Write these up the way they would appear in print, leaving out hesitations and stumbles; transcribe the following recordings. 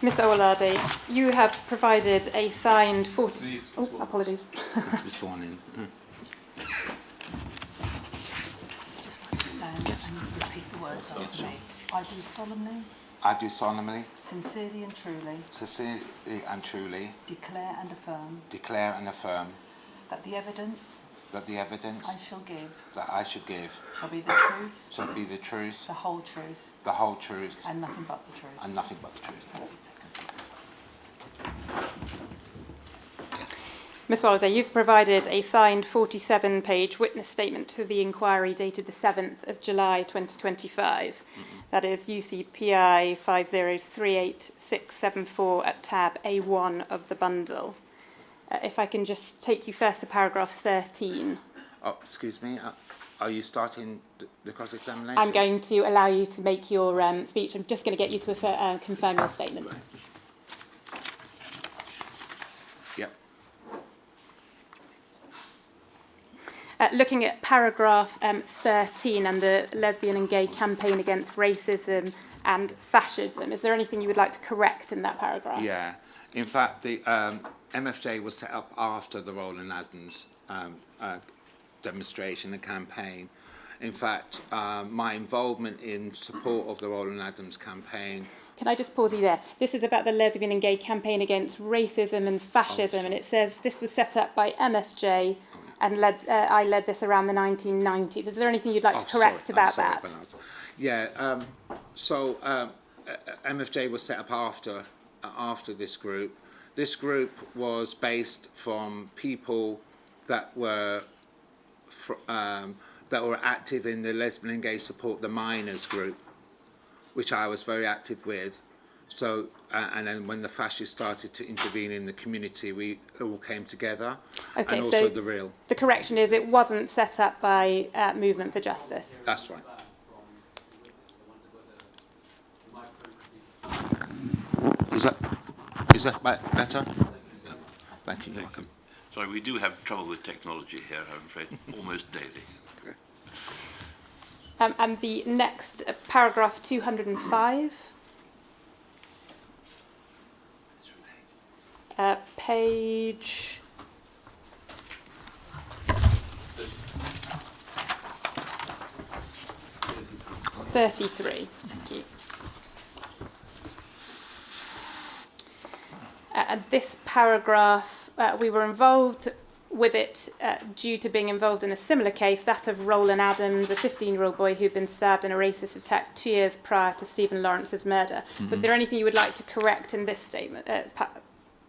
Ms Owolade, you have provided a signed 40... Oh, apologies. Must be sworn in. Just like to stand and repeat the words after me. I do solemnly, I do solemnly, sincerely and truly declare and affirm declare and affirm that the evidence that the evidence I shall give that I should give shall be the truth, shall be the truth, the whole truth, the whole truth, and nothing but the truth. and nothing but the truth. Thank you. Take a seat. Ms Owolade, you've provided a signed 47-page witness statement to the inquiry dated the 7th of July 2025. That is UCPI 5038674 at tab A1 of the bundle. If I can just take you first to paragraph 13. Oh, excuse me. Are you starting the cross-examination? I'm going to allow you to make your speech. I'm just going to get you to confirm your statements. Yep. Looking at paragraph 13 and the lesbian and gay campaign against racism and fascism, is there anything you would like to correct in that paragraph? Yeah. In fact, the MFJ was set up after the Roland Adams demonstration and campaign. In fact, my involvement in support of the Roland Adams campaign... Can I just pause you there? This is about the lesbian and gay campaign against racism and fascism, and it says this was set up by MFJ and I led this around the 1990s. Is there anything you'd like to correct about that? Yeah, MFJ was set up after this group. This group was based from people that were active in the lesbian and gay support the minors group, which I was very active with. So, and then when the fascists started to intervene in the community, we all came together. Okay, and so also the real. The correction is it wasn't set up by Movement for Justice. That's right. Is that better? Thank you. You're welcome. Sorry, we do have trouble with technology here, I'm afraid, almost daily. And the next paragraph 205. Page 33. Thank you. This paragraph, we were involved with it due to being involved in a similar case, that of Roland Adams, a 15-year-old boy who'd been stabbed in a racist attack 2 years prior to Stephen Lawrence's murder. Mm-hmm. Was there anything you would like to correct in this statement,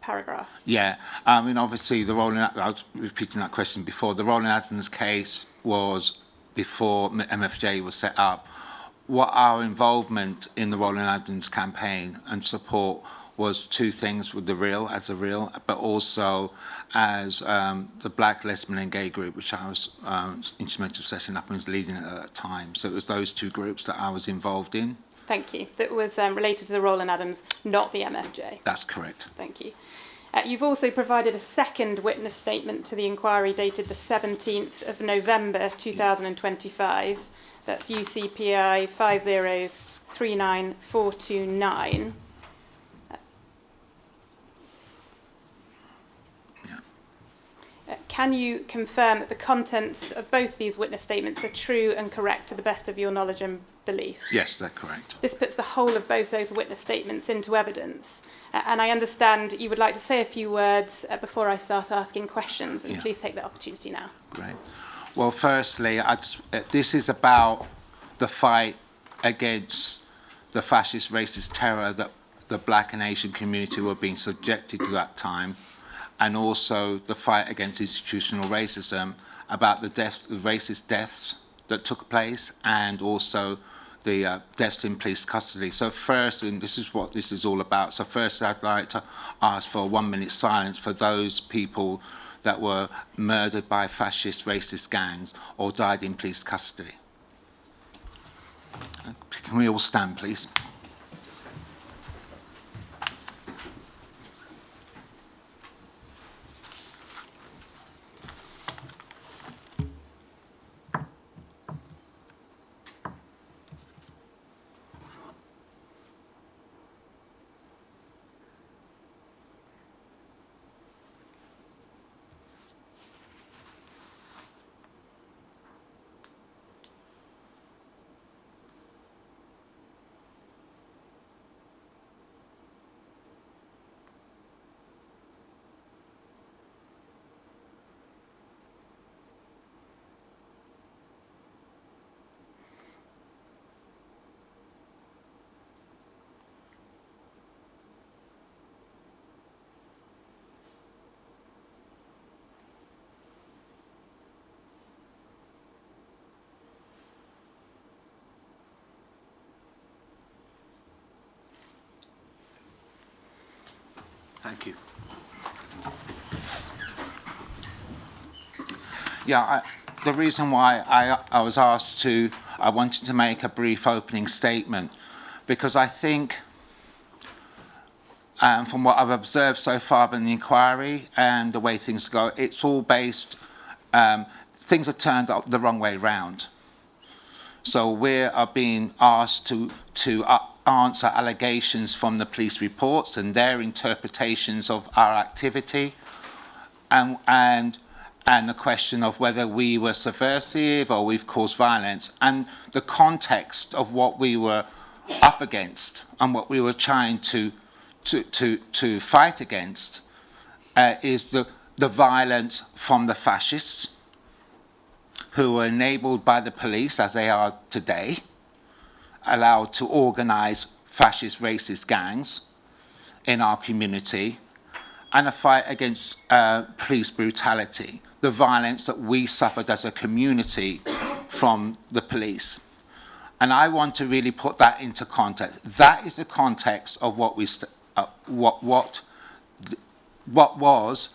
paragraph? Yeah, I mean, obviously, I was repeating that question before. The Roland Adams case was before MFJ was set up. What our involvement in the Roland Adams campaign and support was two things: with the real, but also as the Black Lesbian and Gay group, which I was instrumental in setting up and was leading at that time. So it was those two groups that I was involved in. Thank you. That was related to the Roland Adams, not the MFJ. That's correct. Thank you. You've also provided a second witness statement to the inquiry dated the 17th of November 2025. That's UCPI 5039429. Can you confirm that the contents of both these witness statements are true and correct to the best of your knowledge and belief? Yes, they're correct. This puts the whole of both those witness statements into evidence. And I understand you would like to say a few words before I start asking questions, and please take the opportunity now. Great. Well, firstly, this is about the fight against the fascist, racist terror that the Black and Asian community were being subjected to that time, and also the fight against institutional racism, about the racist deaths that took place, and also the deaths in police custody. So first, and this is what this is all about, so first I'd like to ask for a 1 minute silence for those people that were murdered by fascist, racist gangs or died in police custody. Can we all stand, please? Thank you. Yeah, the reason why I was asked to, I wanted to make a brief opening statement, because I think from what I've observed so far in the inquiry and the way things go, it's all based, things are turned up the wrong way round. So we are being asked to answer allegations from the police reports and their interpretations of our activity, and the question of whether we were subversive or we've caused violence, and the context of what we were up against and what we were trying to fight against is the violence from the fascists, who were enabled by the police, as they are today, allowed to organise fascist racist gangs in our community, and a fight against police brutality, the violence that we suffered as a community from the police. And I want to really put that into context. That is the context of what we what was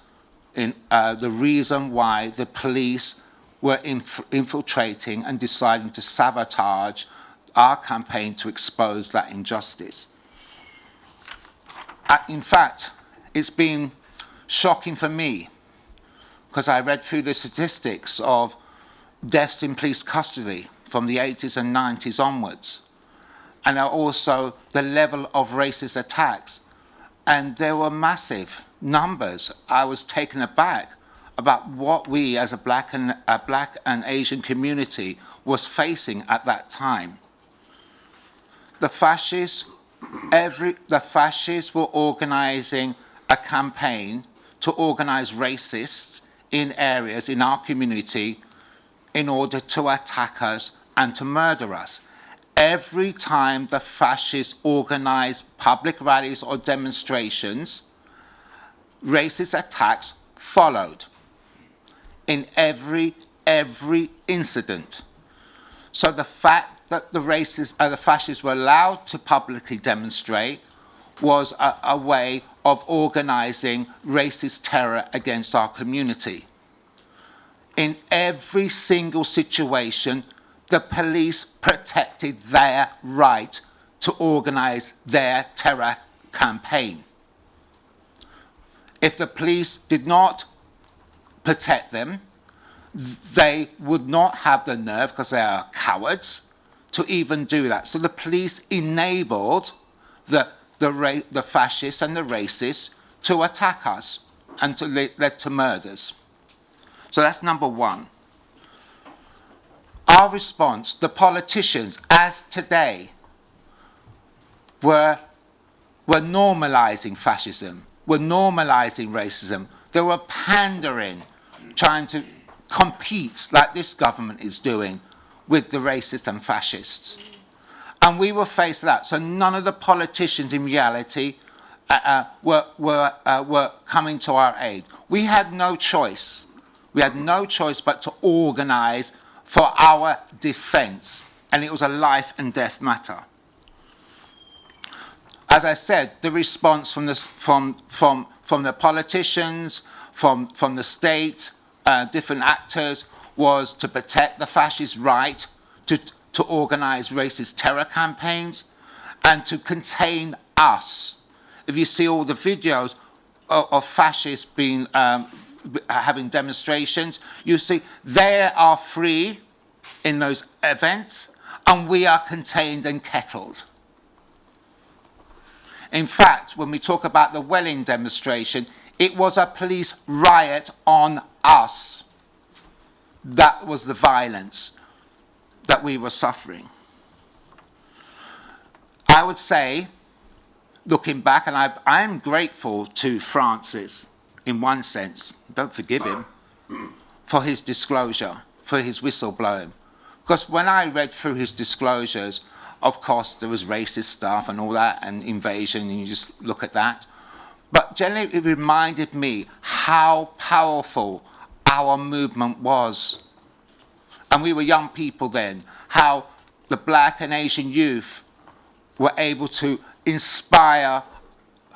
in the reason why the police were infiltrating and deciding to sabotage our campaign to expose that injustice. In fact, it's been shocking for me, because I read through the statistics of deaths in police custody from the 80s and 90s onwards, and also the level of racist attacks. And there were massive numbers. I was taken aback about what we as a black and Asian community was facing at that time. The fascists were organising a campaign to organise racists in areas in our community in order to attack us and to murder us. Every time the fascists organised public rallies or demonstrations, racist attacks followed in every incident. So the fact that the fascists were allowed to publicly demonstrate was a way of organising racist terror against our community. In every single situation, the police protected their right to organise their terror campaign. If the police did not protect them, they would not have the nerve, because they are cowards, to even do that. So the police enabled the fascists and the racists to attack us and to lead to murders. So that's number one. Our response, the politicians, as today, were normalising fascism, were normalising racism. They were pandering, trying to compete, like this government is doing, with the racists and fascists. And we were faced with that. So none of the politicians in reality were coming to our aid. We had no choice. We had no choice but to organise for our defence. And it was a life and death matter. As I said, the response from the politicians, from the state, different actors, was to protect the fascist right to organise racist terror campaigns and to contain us. If you see all the videos of fascists having demonstrations, you see they are free in those events and we are contained and kettled. In fact, when we talk about the Welling demonstration, it was a police riot on us. That was the violence that we were suffering. I would say, looking back, and I'm grateful to Francis, in one sense, don't forgive him, for his disclosure, for his whistleblowing. Because when I read through his disclosures, of course, there was racist stuff and all that, and invasion, and you just look at that. But generally, it reminded me how powerful our movement was. And we were young people then, how the black and Asian youth were able to inspire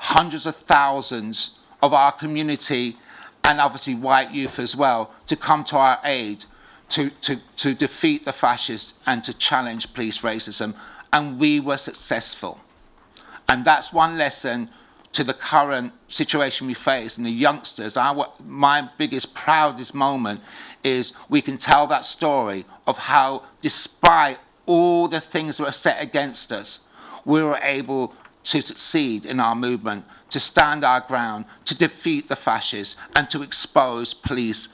hundreds of thousands of our community and obviously white youth as well to come to our aid to defeat the fascists and to challenge police racism. And we were successful. And that's one lesson to the current situation we face and the youngsters. My biggest, proudest moment is we can tell that story of how, despite all the things that were set against us, we were able to succeed in our movement, to stand our ground, to defeat the fascists, and to expose police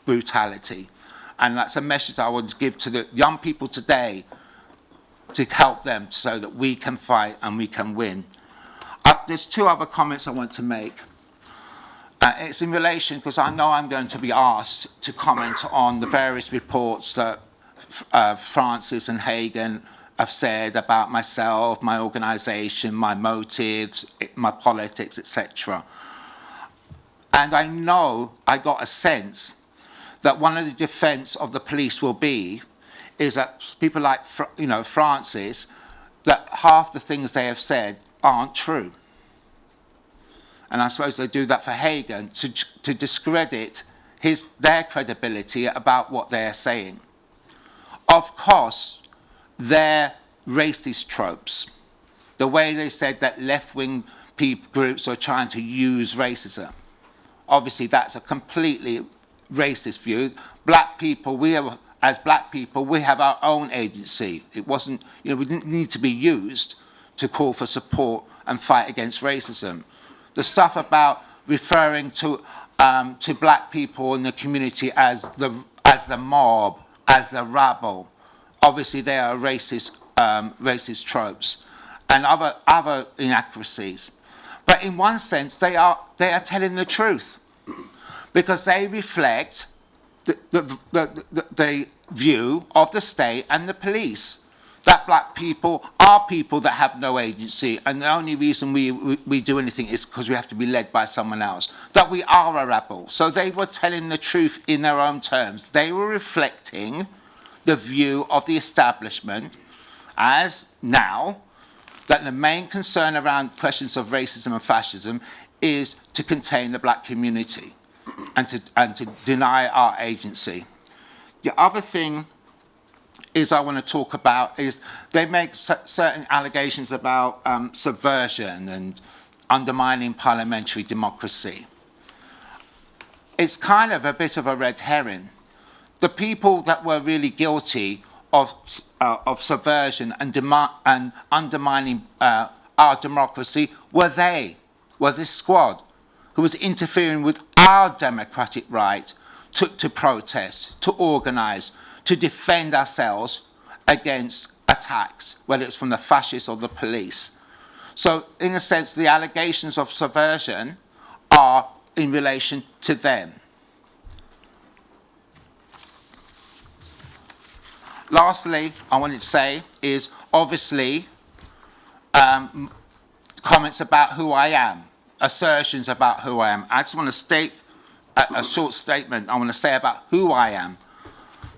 brutality. And that's a message I want to give to the young people today, to help them so that we can fight and we can win. There's two other comments I want to make. It's in relation, because I know I'm going to be asked to comment on the various reports that Francis and Hagen have said about myself, my organisation, my motives, my politics, etc. And I know I got a sense that one of the defence of the police will be is that people like Francis, that half the things they have said aren't true. And I suppose they do that for Hagen to discredit their credibility about what they're saying. Of course, they're racist tropes. The way they said that left-wing groups are trying to use racism. Obviously, that's a completely racist view. As black people, we have our own agency. It wasn't, we didn't need to be used to call for support and fight against racism. The stuff about referring to black people in the community as the mob, as the rabble, obviously they are racist tropes and other inaccuracies. But in one sense, they are telling the truth, because they reflect the view of the state and the police, that black people are people that have no agency, and the only reason we do anything is because we have to be led by someone else, that we are a rebel. So they were telling the truth in their own terms. They were reflecting the view of the establishment as now, that the main concern around questions of racism and fascism is to contain the black community and to deny our agency. The other thing I want to talk about is they make certain allegations about subversion and undermining parliamentary democracy. It's kind of a bit of a red herring. The people that were really guilty of subversion and undermining our democracy were this squad who was interfering with our democratic right to protest, to organise, to defend ourselves against attacks, whether it's from the fascists or the police. So, in a sense, the allegations of subversion are in relation to them. Lastly, I wanted to say is, obviously, comments about who I am, assertions about who I am. I just want to state a short statement I want to say about who I am.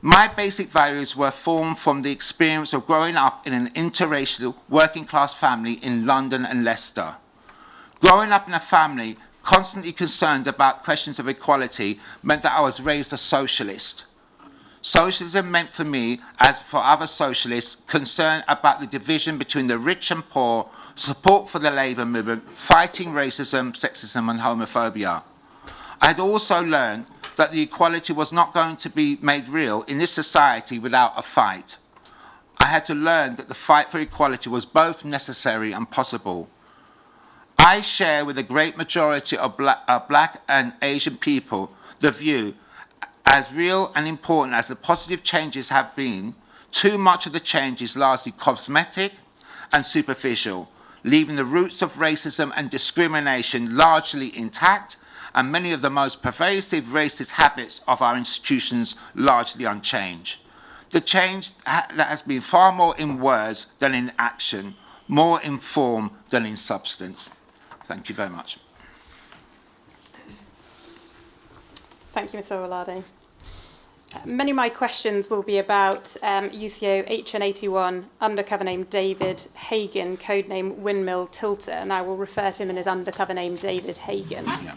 My basic values were formed from the experience of growing up in an interracial working-class family in London and Leicester. Growing up in a family constantly concerned about questions of equality meant that I was raised a socialist. Socialism meant for me, as for other socialists, concern about the division between the rich and poor, support for the labour movement, fighting racism, sexism and homophobia. I had also learned that the equality was not going to be made real in this society without a fight. I had to learn that the fight for equality was both necessary and possible. I share with the great majority of black and Asian people the view, as real and important as the positive changes have been, too much of the change is largely cosmetic and superficial, leaving the roots of racism and discrimination largely intact, and many of the most pervasive racist habits of our institutions largely unchanged. The change that has been far more in words than in action, more in form than in substance. Thank you very much. Thank you, Mr. Owolade. Many of my questions will be about UCO HN81, undercover name David Hagan, codename Windmill Tilter, and I will refer to him in his undercover name David Hagan. Yeah.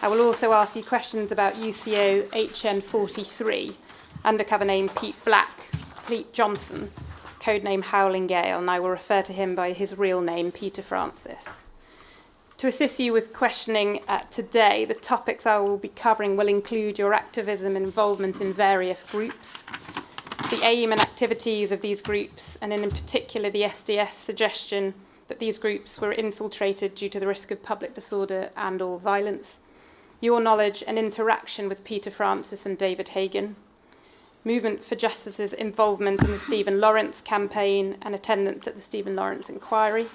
I will also ask you questions about UCO HN43, undercover name Pete Johnson, codename Howling Gale, and I will refer to him by his real name, Peter Francis. To assist you with questioning today, the topics I will be covering will include your activism and involvement in various groups, the aim and activities of these groups, and in particular the SDS suggestion that these groups were infiltrated due to the risk of public disorder and or violence, your knowledge and interaction with Peter Francis and David Hagan, Movement for Justice's involvement in the Stephen Lawrence campaign and attendance at the Stephen Lawrence inquiry,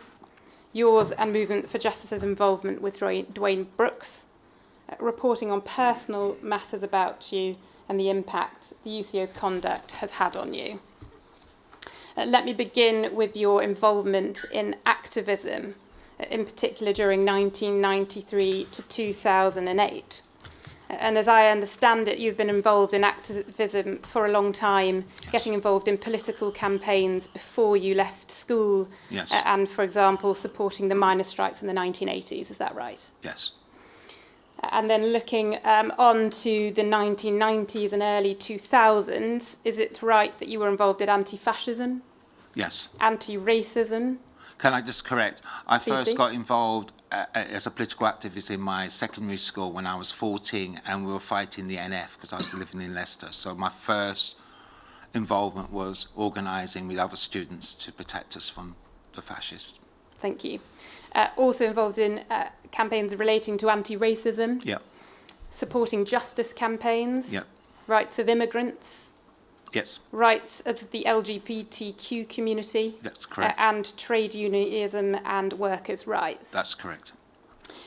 yours and Movement for Justice's involvement with Dwayne Brooks, reporting on personal matters about you and the impact the UCO's conduct has had on you. Let me begin with your involvement in activism, in particular during 1993 to 2008. And as I understand it, you've been involved in activism for a long time, yes. Getting involved in political campaigns before you left school, yes. And, for example, supporting the miners' strikes in the 1980s. Is that right? Yes. And then looking on to the 1990s and early 2000s, is it right that you were involved in anti-fascism, Yes. anti-racism? Can I just correct? I Please first do. got involved as a political activist in my secondary school when I was 14, and we were fighting the NF because I was living in Leicester. So my first involvement was organising with other students to protect us from the fascists. Thank you. Also involved in campaigns relating to anti-racism, Yep. supporting justice campaigns, Yep. rights of immigrants, Yes. rights of the LGBTQ community, That's correct. and trade unionism and workers' rights. That's correct.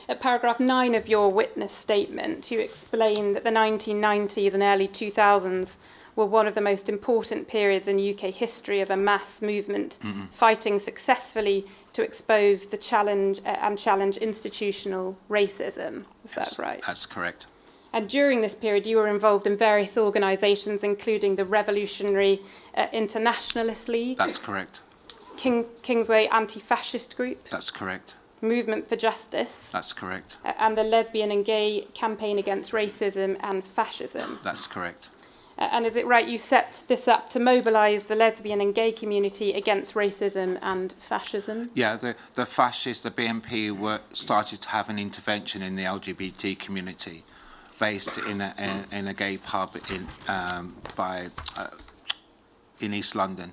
At paragraph 9 of your witness statement, you explain that the 1990s and early 2000s were one of the most important periods in UK history of a mass movement fighting successfully to expose the challenge institutional racism. Is Yes, that right? That's correct. And during this period, you were involved in various organisations, including the Revolutionary Internationalist League, That's correct. Kingsway Anti-Fascist Group, That's correct. Movement for Justice, That's correct. and the Lesbian and Gay Campaign Against Racism and Fascism. That's correct. And is it right you set this up to mobilise the lesbian and gay community against racism and fascism? Yeah, the fascists, the BNP, started to have an intervention in the LGBT community, based in a gay pub in East London.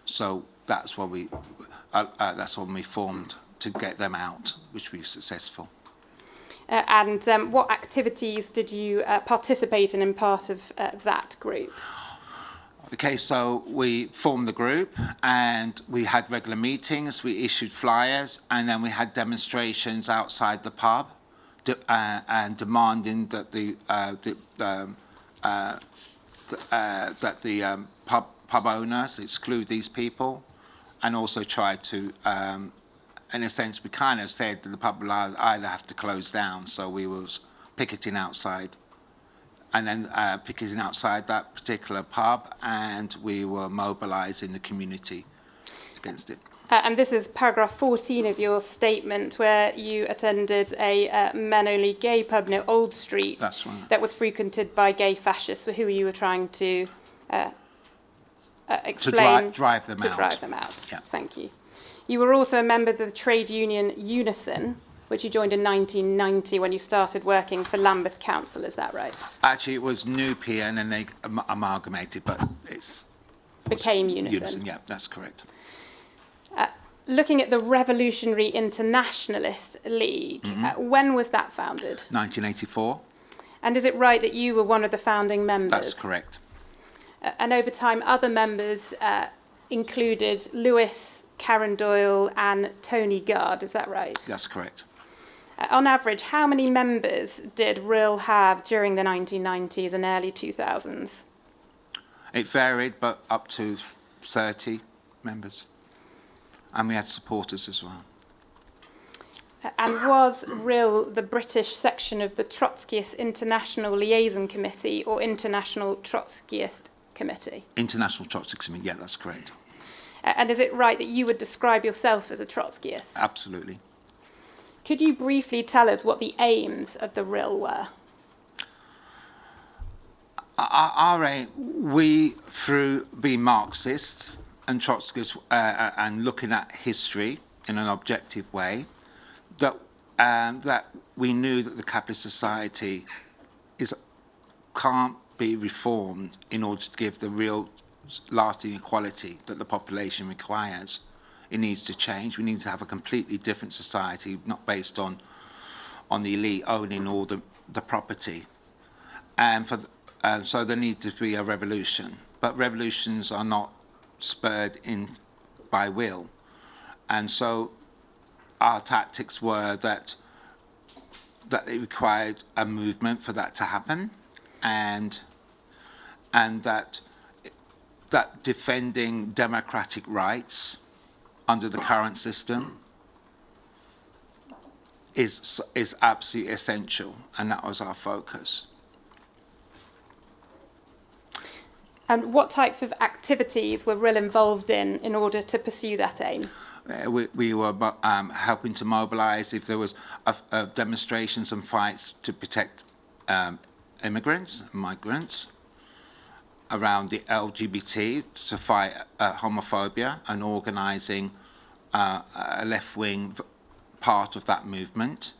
So that's when we formed to get them out, which we were successful. And what activities did you participate in part of that group? Okay, so we formed the group and we had regular meetings, we issued flyers, and then we had demonstrations outside the pub and demanding that the pub owners exclude these people, and also try to in a sense, we kind of said that the pub will either have to close down, so we was picketing outside. And then picketing outside that particular pub, and we were mobilising the community against it. And this is paragraph 14 of your statement, where you attended a men-only gay pub near Old Street. That's right. That was frequented by gay fascists, who you were trying to explain... drive them out. To drive them out. Yeah. Thank you. You were also a member of the trade union Unison, which you joined in 1990 when you started working for Lambeth Council. Is that right? Actually, it was NUPI, and then they amalgamated, but it's... Became Unison. Yeah, that's correct. Looking at the Revolutionary Internationalist League, when was that founded? 1984. And is it right that you were one of the founding members? That's correct. And over time, other members included Lewis, Karen Doyle and Tony Gard, is that right? That's correct. On average, how many members did RIL have during the 1990s and early 2000s? It varied, but up to 30 members. And we had supporters as well. And was RIL the British section of the Trotskyist International Liaison Committee or International Trotskyist Committee? International Trotskyist Committee, yeah, that's correct. And is it right that you would describe yourself as a Trotskyist? Absolutely. Could you briefly tell us what the aims of the RIL were? Our aim, we, through being Marxists and Trotskyists and looking at history in an objective way, that we knew that the capitalist society can't be reformed in order to give the real lasting equality that the population requires. It needs to change. We need to have a completely different society, not based on the elite owning all the property. And so there needs to be a revolution. But revolutions are not spurred by will. And so our tactics were that it required a movement for that to happen, and that defending democratic rights under the current system is absolutely essential, and that was our focus. And what types of activities were RIL involved in order to pursue that aim? We were helping to mobilise if there was demonstrations and fights to protect immigrants, migrants, around the LGBT, to fight homophobia, and organising a left-wing part of that movement.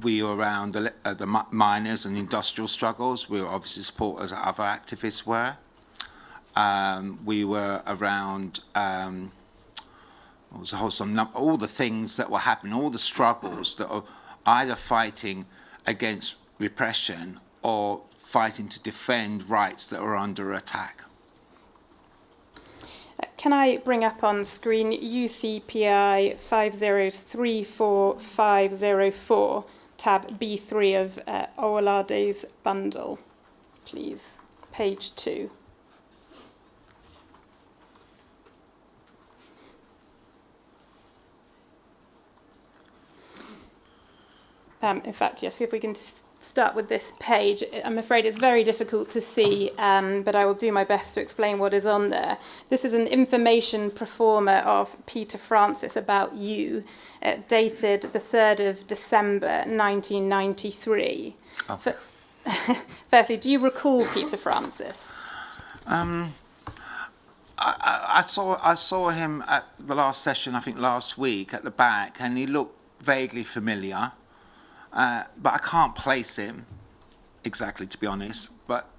We were around the miners and industrial struggles. We were obviously supporters as other activists were. We were around all the things that were happening, all the struggles that are either fighting against repression or fighting to defend rights that are under attack. Can I bring up on screen UCPI 5034504, tab B3 of Owolade's bundle, please, page 2. In fact, yes, if we can start with this page. I'm afraid it's very difficult to see, but I will do my best to explain what is on there. This is an information proforma of Peter Francis about you, dated the 3rd of December 1993. Oh. Firstly, do you recall Peter Francis? I saw him at the last session, I think last week, at the back, and he looked vaguely familiar. But I can't place him exactly, to be honest. But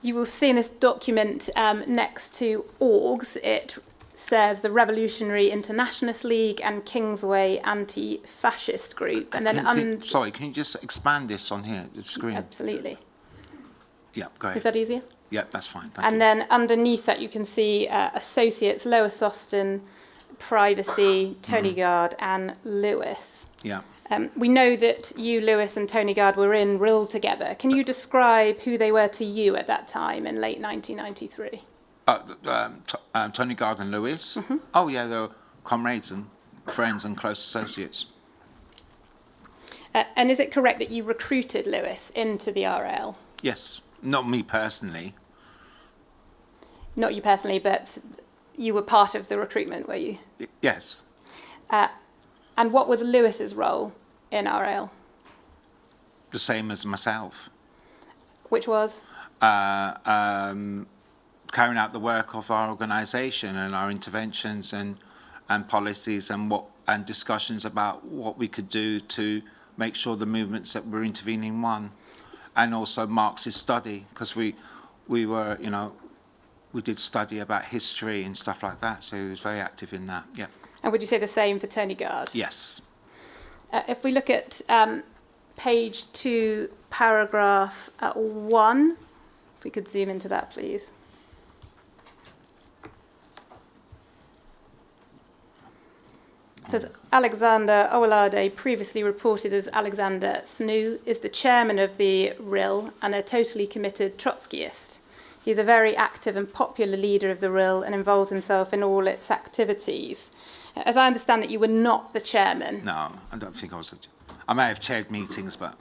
you will see in this document next to orgs, it says the Revolutionary Internationalist League and Kingsway Anti-Fascist Group. And then sorry, can you just expand this on here, the screen? Absolutely. Yeah, go ahead. Is that easier? Yeah, that's fine. Thank you. And then underneath that, you can see Associates, Lower Sawston, Privacy, Tony Gard and Lewis. Yeah. We know that you, Lewis and Tony Gard were in RIL together. Can you describe who they were to you at that time in late 1993? Tony Gard and Lewis? Mm-hmm. Oh, yeah, they were comrades and friends and close associates. And is it correct that you recruited Lewis into the RL? Yes. Not me personally. Not you personally, but you were part of the recruitment, were you? Yes. And what was Lewis's role in RL? The same as myself. Which was? Carrying out the work of our organisation and our interventions and policies and discussions about what we could do to make sure the movements that we're intervening won. And also Marxist study, because we were, we did study about history and stuff like that, so he was very active in that, yeah. And would you say the same for Tony Gard? Yes. If we look at page 2, paragraph 1, if we could zoom into that, please. It says, Alexander Owolade, previously reported as Alexander Snoo, is the chairman of the RIL and a totally committed Trotskyist. He's a very active and popular leader of the RIL and involves himself in all its activities. As I understand that you were not the chairman. No, I don't think I was. I may have chaired meetings, but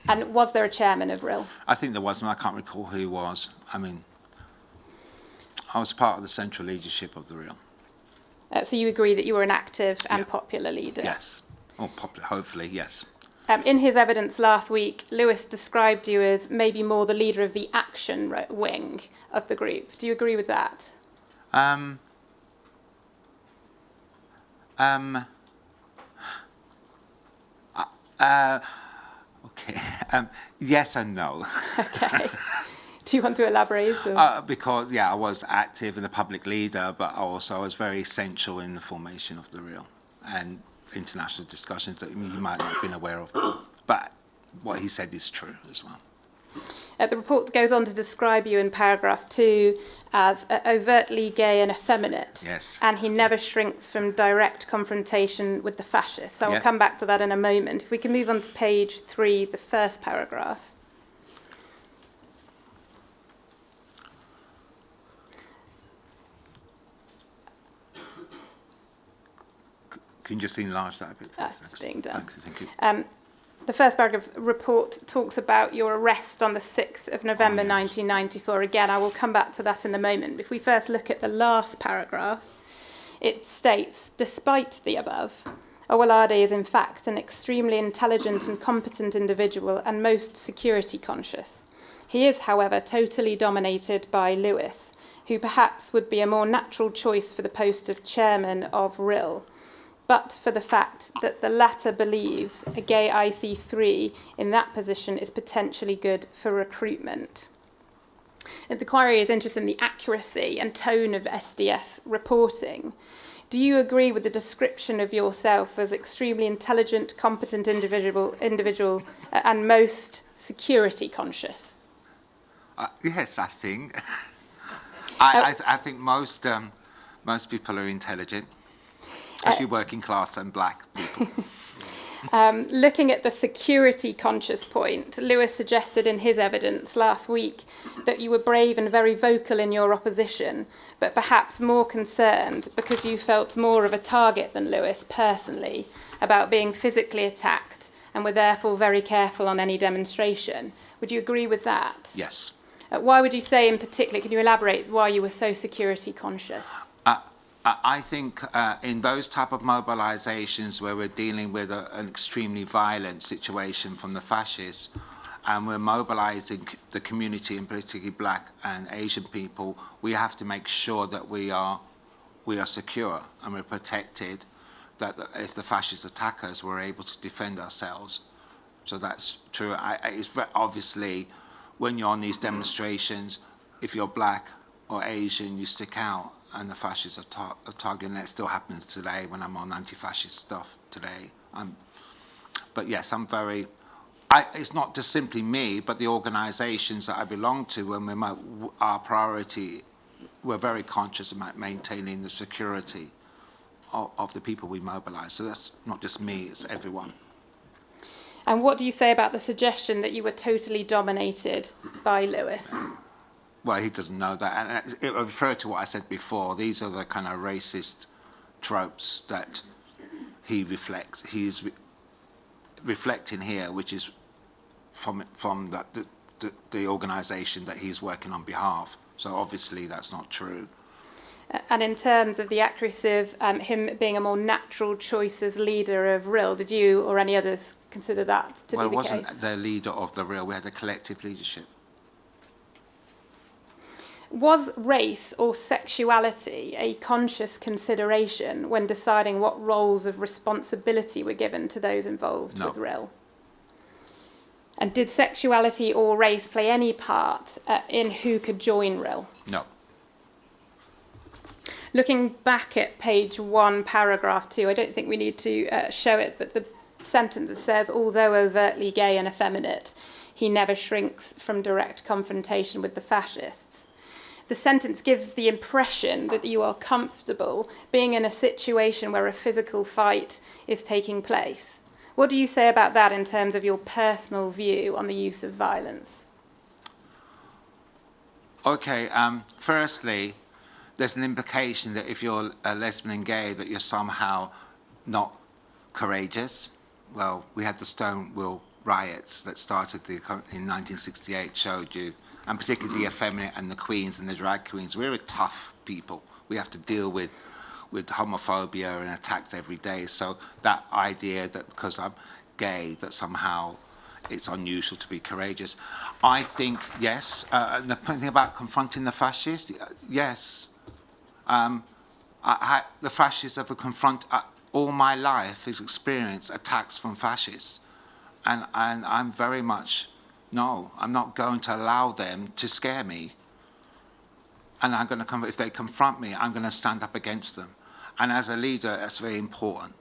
And was there a chairman of RIL? I think there was, and I can't recall who was. I mean, I was part of the central leadership of the RIL. So you agree that you were an active and Yeah. popular leader? Yes, or popular, hopefully, yes. In his evidence last week, Lewis described you as maybe more the leader of the action wing of the group. Do you agree with that? Okay. Yes and no. Okay. Do you want to elaborate? Or? Because, yeah, I was active and a public leader, but also I was very essential in the formation of the RIL and international discussions that you might not have been aware of. But what he said is true as well. The report goes on to describe you in paragraph 2 as overtly gay and effeminate. Yes. And he never shrinks from direct confrontation with the fascists. So I'll Yeah. come back to that in a moment. If we can move on to page 3, the first paragraph. Can you just enlarge that a bit? That's being done. Thank you. The first paragraph report talks about your arrest on the 6th of November Oh, yes. 1994. Again, I will come back to that in a moment. If we first look at the last paragraph, it states, despite the above, Owolade is in fact an extremely intelligent and competent individual and most security conscious. He is, however, totally dominated by Lewis, who perhaps would be a more natural choice for the post of chairman of RIL, but for the fact that the latter believes a gay IC3 in that position is potentially good for recruitment. And the inquiry is interested in the accuracy and tone of SDS reporting. Do you agree with the description of yourself as extremely intelligent, competent individual and most security conscious? Yes, I think. I think most people are intelligent, especially working class and black people. Looking at the security conscious point, Lewis suggested in his evidence last week that you were brave and very vocal in your opposition, but perhaps more concerned because you felt more of a target than Lewis personally about being physically attacked and were therefore very careful on any demonstration. Would you agree with that? Yes. Why would you say in particular, can you elaborate why you were so security conscious? I think in those type of mobilizations where we're dealing with an extremely violent situation from the fascists and we're mobilizing the community, and particularly black and Asian people, we have to make sure that we are secure and we're protected, that if the fascists attack us, we're able to defend ourselves. So that's true. It's obviously, when you're on these demonstrations, if you're black or Asian, you stick out. And the fascists are targeting. That still happens today when I'm on anti-fascist stuff today. But yes, I'm very. It's not just simply me, but the organisations that I belong to. When our priority, we're very conscious about maintaining the security of the people we mobilise. So that's not just me; it's everyone. And what do you say about the suggestion that you were totally dominated by Lewis? Well, he doesn't know that. And it referred to what I said before. These are the kind of racist tropes that he reflects. He's reflecting here, which is from the organisation that he's working on behalf. So obviously that's not true. And in terms of the accuracy of him being a more natural choice as leader of RIL, did you or any others consider that to be the case? Well, it wasn't the leader of the RIL. We had a collective leadership. Was race or sexuality a conscious consideration when deciding what roles of responsibility were given to those involved with RIL? And did sexuality or race play any part in who could join RIL? No. Looking back at page 1, paragraph 2, I don't think we need to show it, but the sentence that says, although overtly gay and effeminate, he never shrinks from direct confrontation with the fascists. The sentence gives the impression that you are comfortable being in a situation where a physical fight is taking place. What do you say about that in terms of your personal view on the use of violence? Okay, firstly, there's an implication that if you're a lesbian and gay, that you're somehow not courageous. Well, we had the Stonewall riots that started in 1968, showed you, and particularly the effeminate and the queens and the drag queens. We're a tough people. We have to deal with homophobia and attacks every day. So that idea that because I'm gay, that somehow it's unusual to be courageous. I think, yes, the thing about confronting the fascists, yes. The fascists have all my life is experienced attacks from fascists. And I'm very much, no, I'm not going to allow them to scare me. And I'm going to if they confront me, I'm going to stand up against them. And as a leader, that's very important,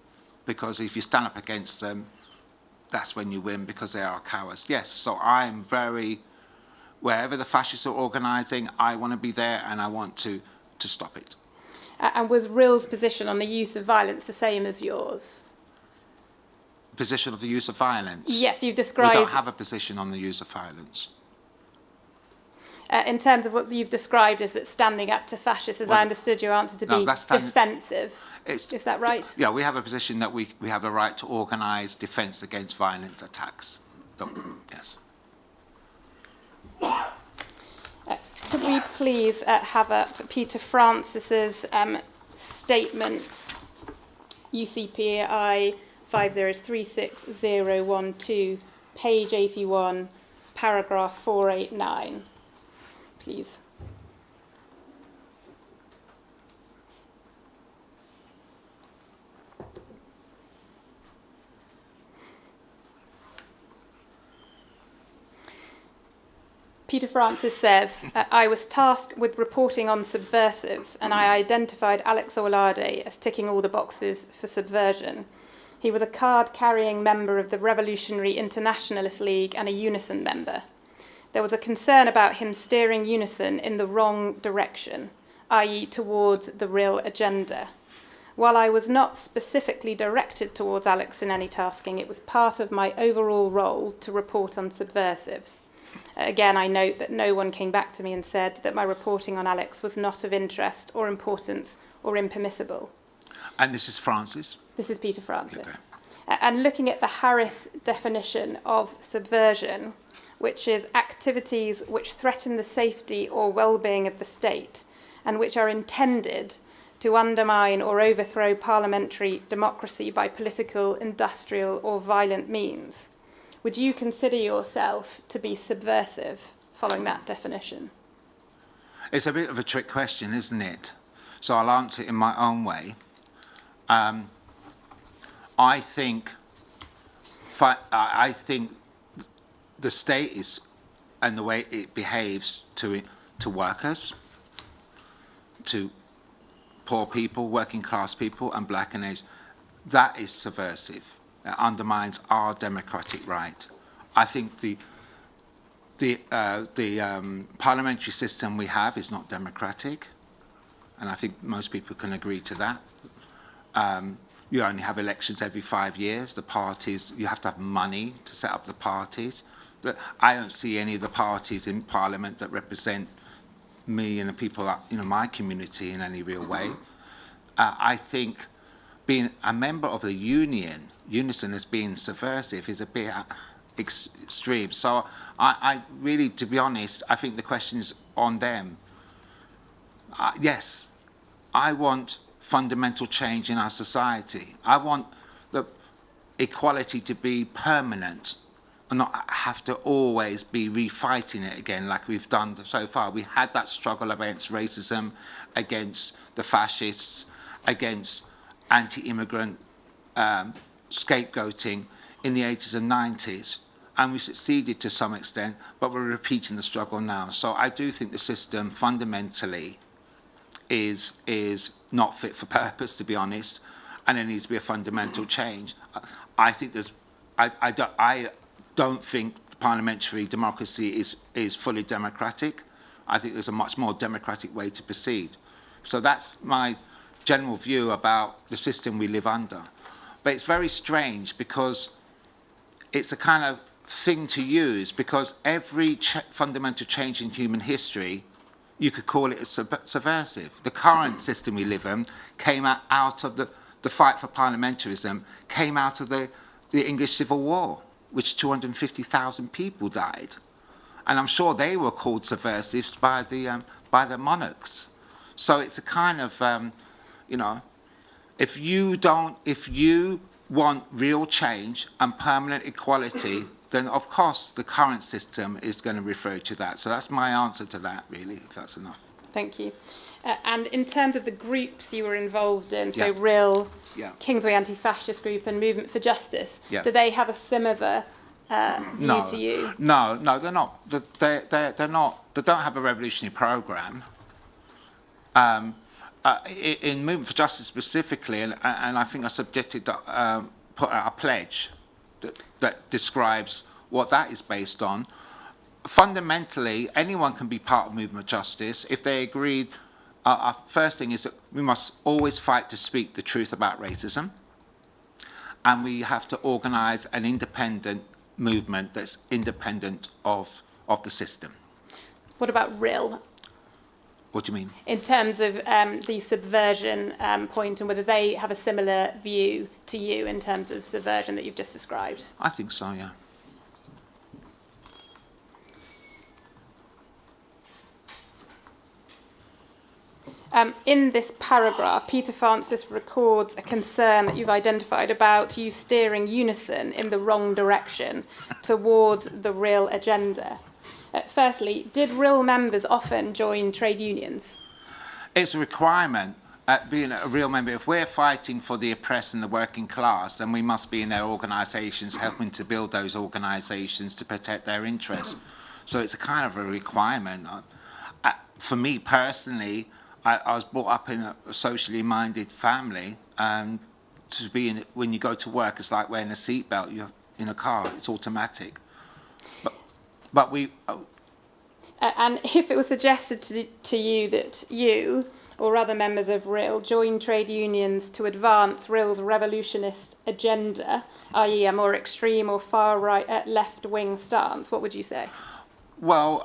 because if you stand up against them, that's when you win, because they are cowards. Yes, so I'm very, wherever the fascists are organising, I want to be there and I want to stop it. And was Rill's position on the use of violence the same as yours? Position of the use of violence? Yes, you've described... We don't have a position on the use of violence. In terms of what you've described as that standing up to fascists, as I understood your answer to be defensive. Is that right? Yeah, we have a position that we have a right to organise defence against violent attacks. Yes. Could we please have up Peter Francis's statement, UCPI 5036012, page 81, paragraph 489, please. Peter Francis says, I was tasked with reporting on subversives, and I identified Alex Owolade as ticking all the boxes for subversion. He was a card-carrying member of the Revolutionary Internationalist League and a Unison member. There was a concern about him steering Unison in the wrong direction, i.e. towards the real agenda. While I was not specifically directed towards Alex in any tasking, it was part of my overall role to report on subversives. Again, I note that no one came back to me and said that my reporting on Alex was not of interest or importance or impermissible. And this is Francis? This is Peter Francis. Okay. And looking at the Harris definition of subversion, which is activities which threaten the safety or well-being of the state and which are intended to undermine or overthrow parliamentary democracy by political, industrial or violent means. Would you consider yourself to be subversive following that definition? It's a bit of a trick question, isn't it? So I'll answer it in my own way. I think the state is, and the way it behaves to workers, to poor people, working class people, and black and Asian, that is subversive. It undermines our democratic right. I think the parliamentary system we have is not democratic, and I think most people can agree to that. You only have elections every 5 years. The parties, you have to have money to set up the parties. I don't see any of the parties in Parliament that represent me and the people, my community in any real way. I think being a member of the Unison as being subversive is a bit extreme. So I really, to be honest, I think the question is on them. Yes, I want fundamental change in our society. I want the equality to be permanent and not have to always be refighting it again like we've done so far. We had that struggle against racism, against the fascists, against anti-immigrant scapegoating in the 80s and 90s, and we succeeded to some extent, but we're repeating the struggle now. So I do think the system fundamentally is not fit for purpose, to be honest, and there needs to be a fundamental change. I think I don't think parliamentary democracy is fully democratic. I think there's a much more democratic way to proceed. So that's my general view about the system we live under. But it's very strange because it's a kind of thing to use, because every fundamental change in human history you could call it subversive. The current system we live in came out of the fight for parliamentarism, came out of the English Civil War, which 250,000 people died. And I'm sure they were called subversives by the monarchs. So it's a kind of, you know, if you want real change and permanent equality, then of course the current system is going to refer to that. So that's my answer to that, really, if that's enough. Thank you. And in terms of the groups you were involved in, so Yeah. RIL, Yeah. Kingsway Anti-Fascist Group and Movement for Justice, Yeah. do they have a similar view No, to you? no, they're not. They're not. They don't have a revolutionary program. In Movement for Justice specifically, and I think I put out a pledge that describes what that is based on. Fundamentally, anyone can be part of Movement for Justice if they agreed. Our first thing is that we must always fight to speak the truth about racism, and we have to organise an independent movement that's independent of the system. What about RIL? What do you mean? In terms of the subversion point, and whether they have a similar view to you in terms of subversion that you've just described? I think so, yeah. In this paragraph, Peter Francis records a concern that you've identified about you steering Unison in the wrong direction towards the RIL agenda. Firstly, did RIL members often join trade unions? It's a requirement, being a real member. If we're fighting for the oppressed and the working class, then we must be in their organisations, helping to build those organisations to protect their interests. So it's a kind of a requirement. For me personally, I was brought up in a socially minded family, and to be in, when you go to work, it's like wearing a seatbelt. You're in a car; it's automatic. But we. And if it was suggested to you that you or other members of RIL join trade unions to advance RIL's revolutionist agenda, i.e., a more extreme or far right left-wing stance, what would you say? Well,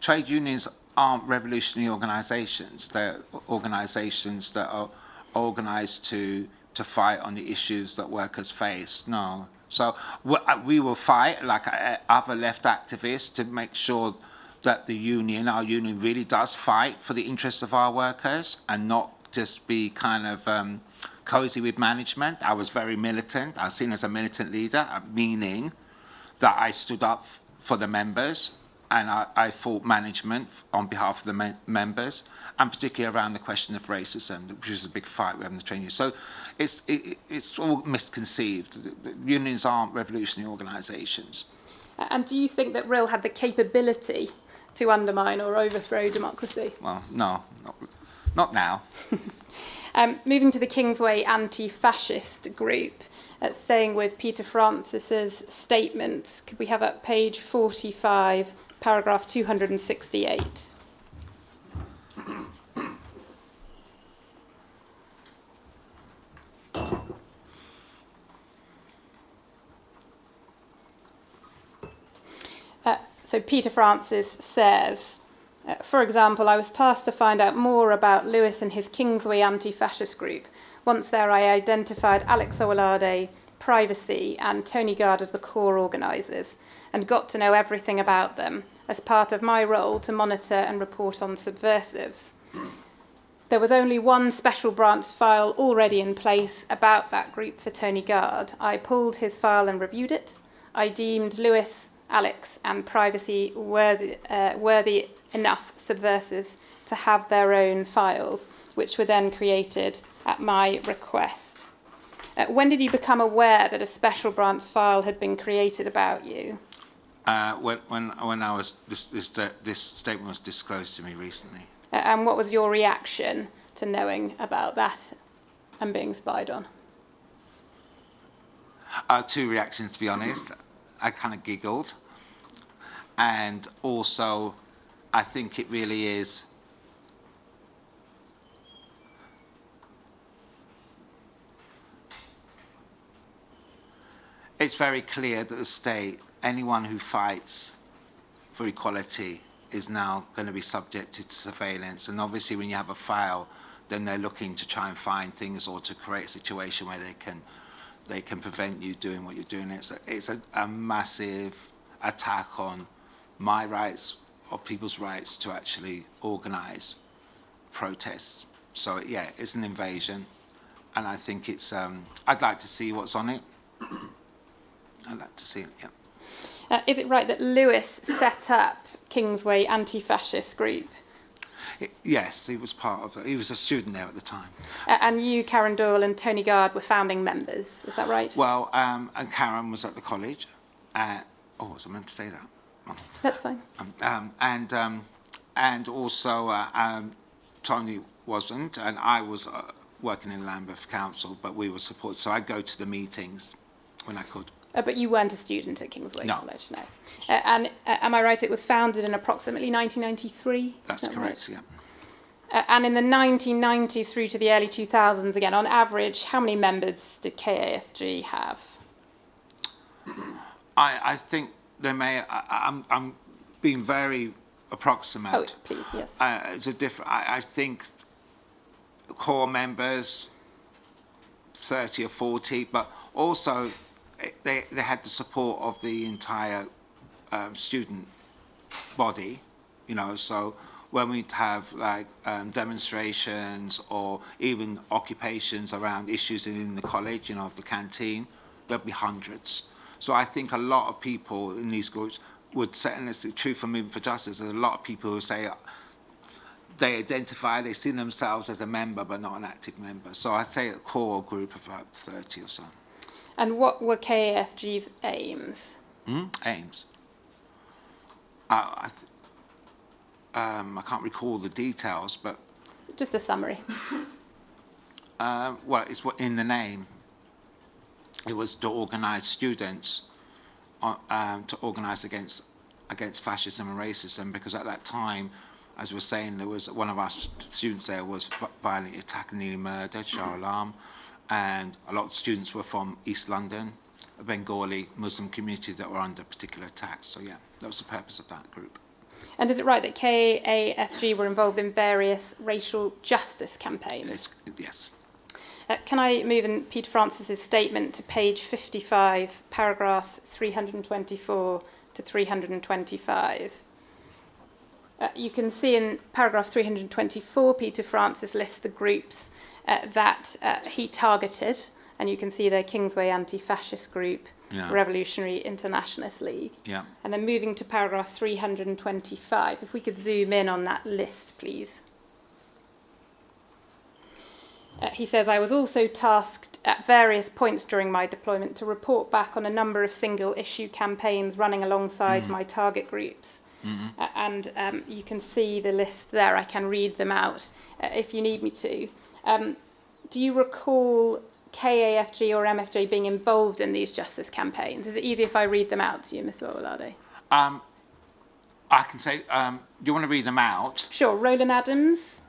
trade unions aren't revolutionary organisations. They're organisations that are organised to fight on the issues that workers face. No. So we will fight, like other left activists, to make sure that our union really does fight for the interests of our workers and not just be kind of cosy with management. I was very militant. I was seen as a militant leader, meaning that I stood up for the members, and I fought management on behalf of the members, and particularly around the question of racism, which is a big fight we're having the trade unions. So it's all misconceived. Unions aren't revolutionary organisations. And do you think that RIL had the capability to undermine or overthrow democracy? Well, no, not now. Moving to the Kingsway Anti-Fascist Group, staying with Peter Francis's statement, could we have at page 45, paragraph 268? So Peter Francis says, for example, I was tasked to find out more about Lewis and his Kingsway Anti-Fascist Group. Once there, I identified Alex Owolade, Privacy, and Tony Gard as the core organisers, and got to know everything about them as part of my role to monitor and report on subversives. There was only one special branch file already in place about that group for Tony Gard. I pulled his file and reviewed it. I deemed Lewis, Alex, and Privacy worthy enough subversives to have their own files, which were then created at my request. When did you become aware that a special branch file had been created about you? When I was this statement was disclosed to me recently. And what was your reaction to knowing about that and being spied on? Two reactions, to be honest. I kind of giggled, and also I think it really is it's very clear that the state, anyone who fights for equality is now going to be subjected to surveillance. And obviously when you have a file, then they're looking to try and find things or to create a situation where they can prevent you doing what you're doing. It's a massive attack on my rights, of people's rights to actually organise protests. So yeah, it's an invasion, and I think it's. I'd like to see what's on it. I'd like to see it. Yeah. Is it right that Lewis set up Kingsway anti-fascist group? Yes, he was part of it. He was a student there at the time. And you, Karen Doyle and Tony Gard were founding members, is that right? Well, and Karen was at the college. Was I meant to say that? Oh. That's fine. And also Tony wasn't, and I was working in Lambeth Council, but we were supported. So I'd go to the meetings when I could. But you weren't a student at Kingsway No. College, no. And am I right, it was founded in approximately 1993? That's that correct, right? yeah. And in the 1990s through to the early 2000s, again, on average, how many members did KAFG have? I think they may. I'm being very approximate. Oh, please, yes. It's a different. I think core members, 30 or 40, but also they had the support of the entire student body, you know. So when we'd have like demonstrations or even occupations around issues in the college, you know, of the canteen, there'd be hundreds. So I think a lot of people in these groups would say, and it's the truth for Movement for Justice, there's a lot of people who say they identify, they see themselves as a member but not an active member. So I say a core group of about 30 or so. And what were KAFG's aims? Aims? I can't recall the details, but... Just a summary. Well, it's what in the name. It was to organise students, to organise against fascism and racism, because at that time, as we were saying, there was one of our students there was violently attacked and nearly murdered, Shah Alam, and a lot of students were from East London, a Bengali Muslim community that were under particular attacks. So yeah, that was the purpose of that group. And is it right that KAFG were involved in various racial justice campaigns? Yes. Can I move in Peter Francis's statement to page 55, paragraphs 324 to 325? You can see in paragraph 324, Peter Francis lists the groups that he targeted, and you can see the Kingsway Anti-Fascist Group, Yeah. Revolutionary Internationalist League. Yeah. And then moving to paragraph 325, if we could zoom in on that list, please. He says, I was also tasked at various points during my deployment to report back on a number of single-issue campaigns running alongside my target groups. And you can see the list there. I can read them out if you need me to. Do you recall KAFG or MFJ being involved in these justice campaigns? Is it easy if I read them out to you, Mr. Owolade? I can say, do you want to read them out? Sure. Roland Adams.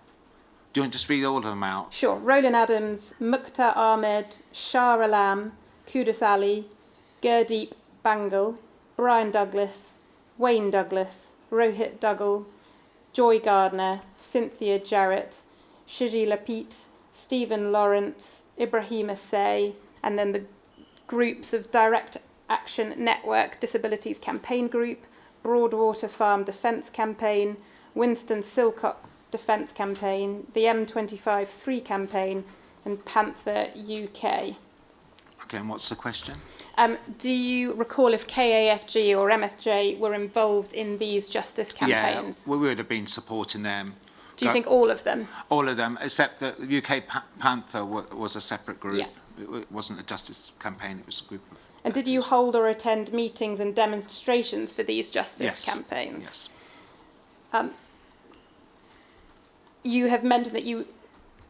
Do you want to just read all of them out? Sure. Roland Adams, Mukhtar Ahmed, Shah Alam, Qudus Ali, Gurdeep Bangal, Brian Douglas, Wayne Douglas, Rohit Duggal, Joy Gardner, Cynthia Jarrett, Shiji Lapit, Stephen Lawrence, Ibrahim Assay, and then the groups of Direct Action Network Disabilities Campaign Group, Broadwater Farm Defence Campaign, Winston Silcock Defence Campaign, the M25-3 Campaign, and Panther UK. Okay, and what's the question? Do you recall if KAFG or MFJ were involved in these justice campaigns? Yeah, we would have been supporting them. Do you think all of them? All of them, except the UK Panther was a separate group. Yeah. It wasn't a justice campaign, it was a group of... And did you hold or attend meetings and demonstrations for these justice Yes. campaigns? Yes. You have mentioned that you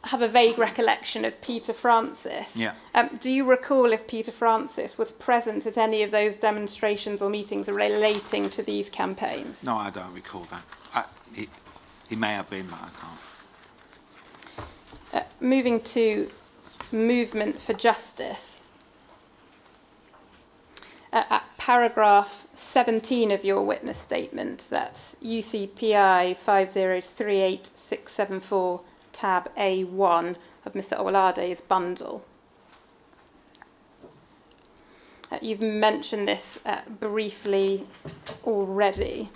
have a vague recollection of Peter Francis. Yeah. Do you recall if Peter Francis was present at any of those demonstrations or meetings relating to these campaigns? No, I don't recall that. He may have been, but I can't. Moving to Movement for Justice. At paragraph 17 of your witness statement, that's UCPI 5038674 tab A1 of Mr. Owolade's bundle. You've mentioned this briefly already.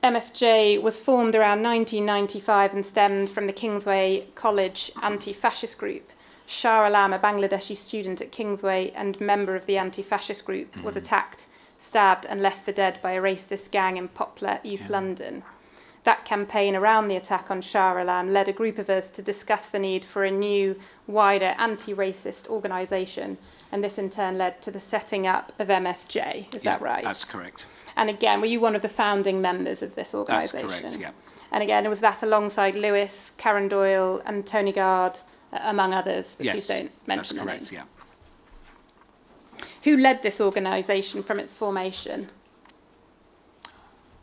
MFJ was formed around 1995 and stemmed from the Kingsway College anti-fascist group. Shah Alam, a Bangladeshi student at Kingsway and member of the anti-fascist group, was attacked, stabbed and left for dead by a racist gang in Poplar, East London. That campaign around the attack on Shah Alam led a group of us to discuss the need for a new, wider anti-racist organisation, and this in turn led to the setting up of MFJ. Is that right? That's correct. And again, were you one of the founding members of this organisation? That's correct, yeah. And again, was that alongside Lewis, Karen Doyle and Tony Gard, among others, but please don't mention the names. That's correct, yeah. Who led this organisation from its formation?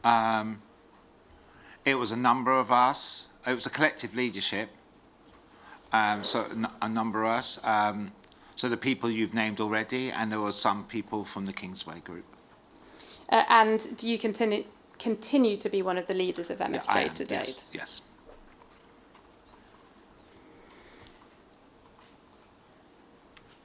It was a number of us. It was a collective leadership. So a number of us. So the people you've named already, and there were some people from the Kingsway group. And do you continue to be one of the leaders of MFJ I am, to date? Yes.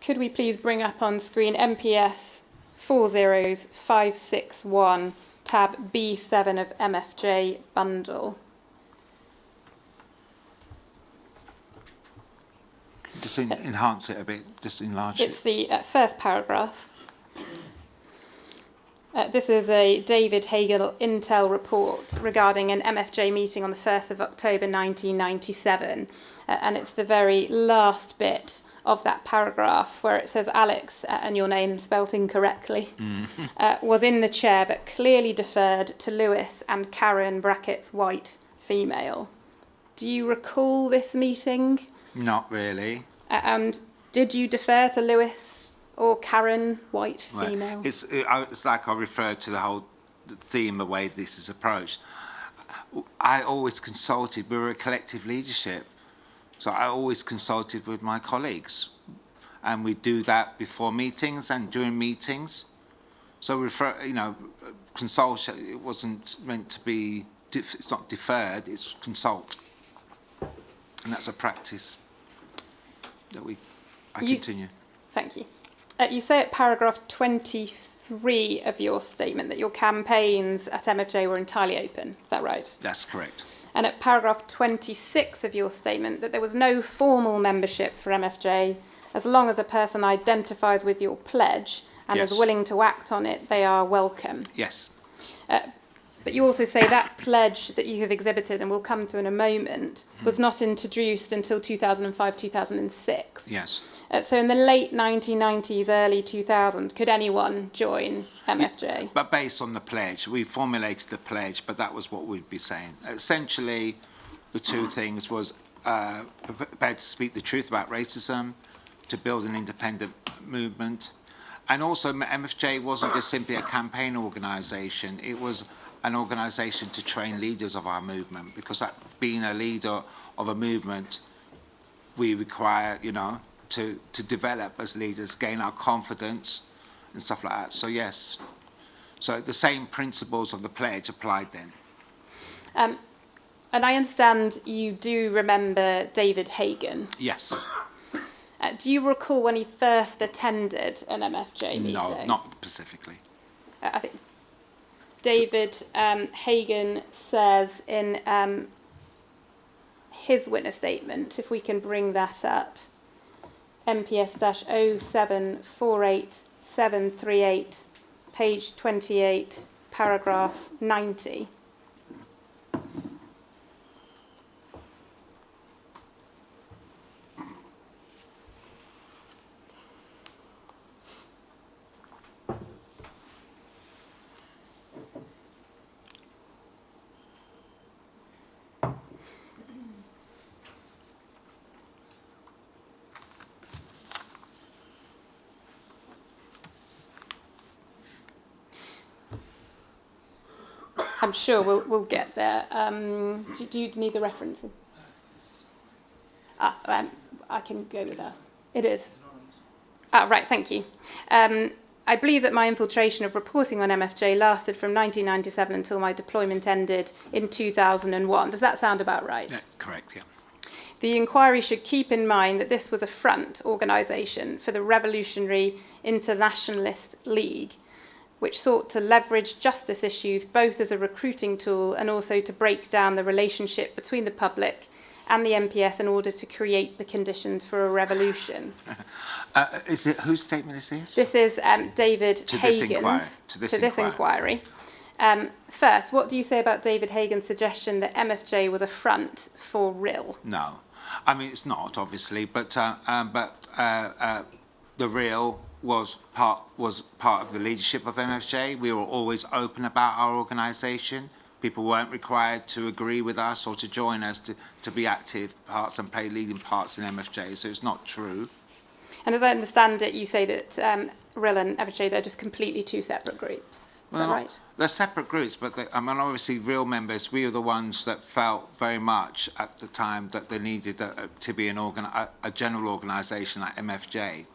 Could we please bring up on screen MPS 40561 tab B7 of MFJ bundle? Just enhance it a bit, just enlarge It's it. the first paragraph. This is a David Hagel Intel report regarding an MFJ meeting on the 1st of October 1997. And it's the very last bit of that paragraph where it says Alex, and your name spelt incorrectly, was in the chair but clearly deferred to Lewis and Karen brackets white female. Do you recall this meeting? Not really. And did you defer to Lewis or Karen white female? Right. It's like I referred to the whole theme, the way this is approached. I always consulted. We were a collective leadership. So I always consulted with my colleagues, and we do that before meetings and during meetings. So consult. It wasn't meant to be. It's not deferred. It's consult, and that's a practice that I continue. Thank you. You say at paragraph 23 of your statement that your campaigns at MFJ were entirely open. Is that right? That's correct. And at paragraph 26 of your statement that there was no formal membership for MFJ as long as a person identifies with your pledge and is willing to act on it, they are welcome. Yes. But you also say that pledge that you have exhibited, and we'll come to in a moment, was not introduced until 2005-2006. Yes. So in the late 1990s, early 2000s, could anyone join MFJ? But based on the pledge, we formulated the pledge, but that was what we'd be saying. Essentially, the two things was prepared to speak the truth about racism, to build an independent movement. And also, MFJ wasn't just simply a campaign organisation. It was an organisation to train leaders of our movement, because being a leader of a movement, we require, to develop as leaders, gain our confidence and stuff like that. So yes, so the same principles of the pledge applied then. And I understand you do remember David Hagen. Yes. Do you recall when he first attended an MFJ meeting? No, not specifically. I think David Hagen says in his witness statement, if we can bring that up, MPS-0748738, page 28, paragraph 90. I'm sure we'll get there. Do you need the reference? I can go with that. It is. Right, thank you. I believe that my infiltration of reporting on MFJ lasted from 1997 until my deployment ended in 2001. Does that sound about right? Yeah, correct, yeah. The inquiry should keep in mind that this was a front organisation for the Revolutionary Internationalist League, which sought to leverage justice issues both as a recruiting tool and also to break down the relationship between the public and the MPS in order to create the conditions for a revolution. Is it whose statement is this? This is David Hagan's To this inquiry. First, what do you say about David Hagan's suggestion that MFJ was a front for RIL? No, I mean it's not obviously, but the RIL was part of the leadership of MFJ. We were always open about our organisation. People weren't required to agree with us or to join us to be active parts and play leading parts in MFJ, so it's not true. And as I understand it, you say that RIL and MFJ, they're just completely two separate groups. Is that right? They're separate groups, but obviously RIL members, we were the ones that felt very much at the time that there needed to be a general organisation like MFJ.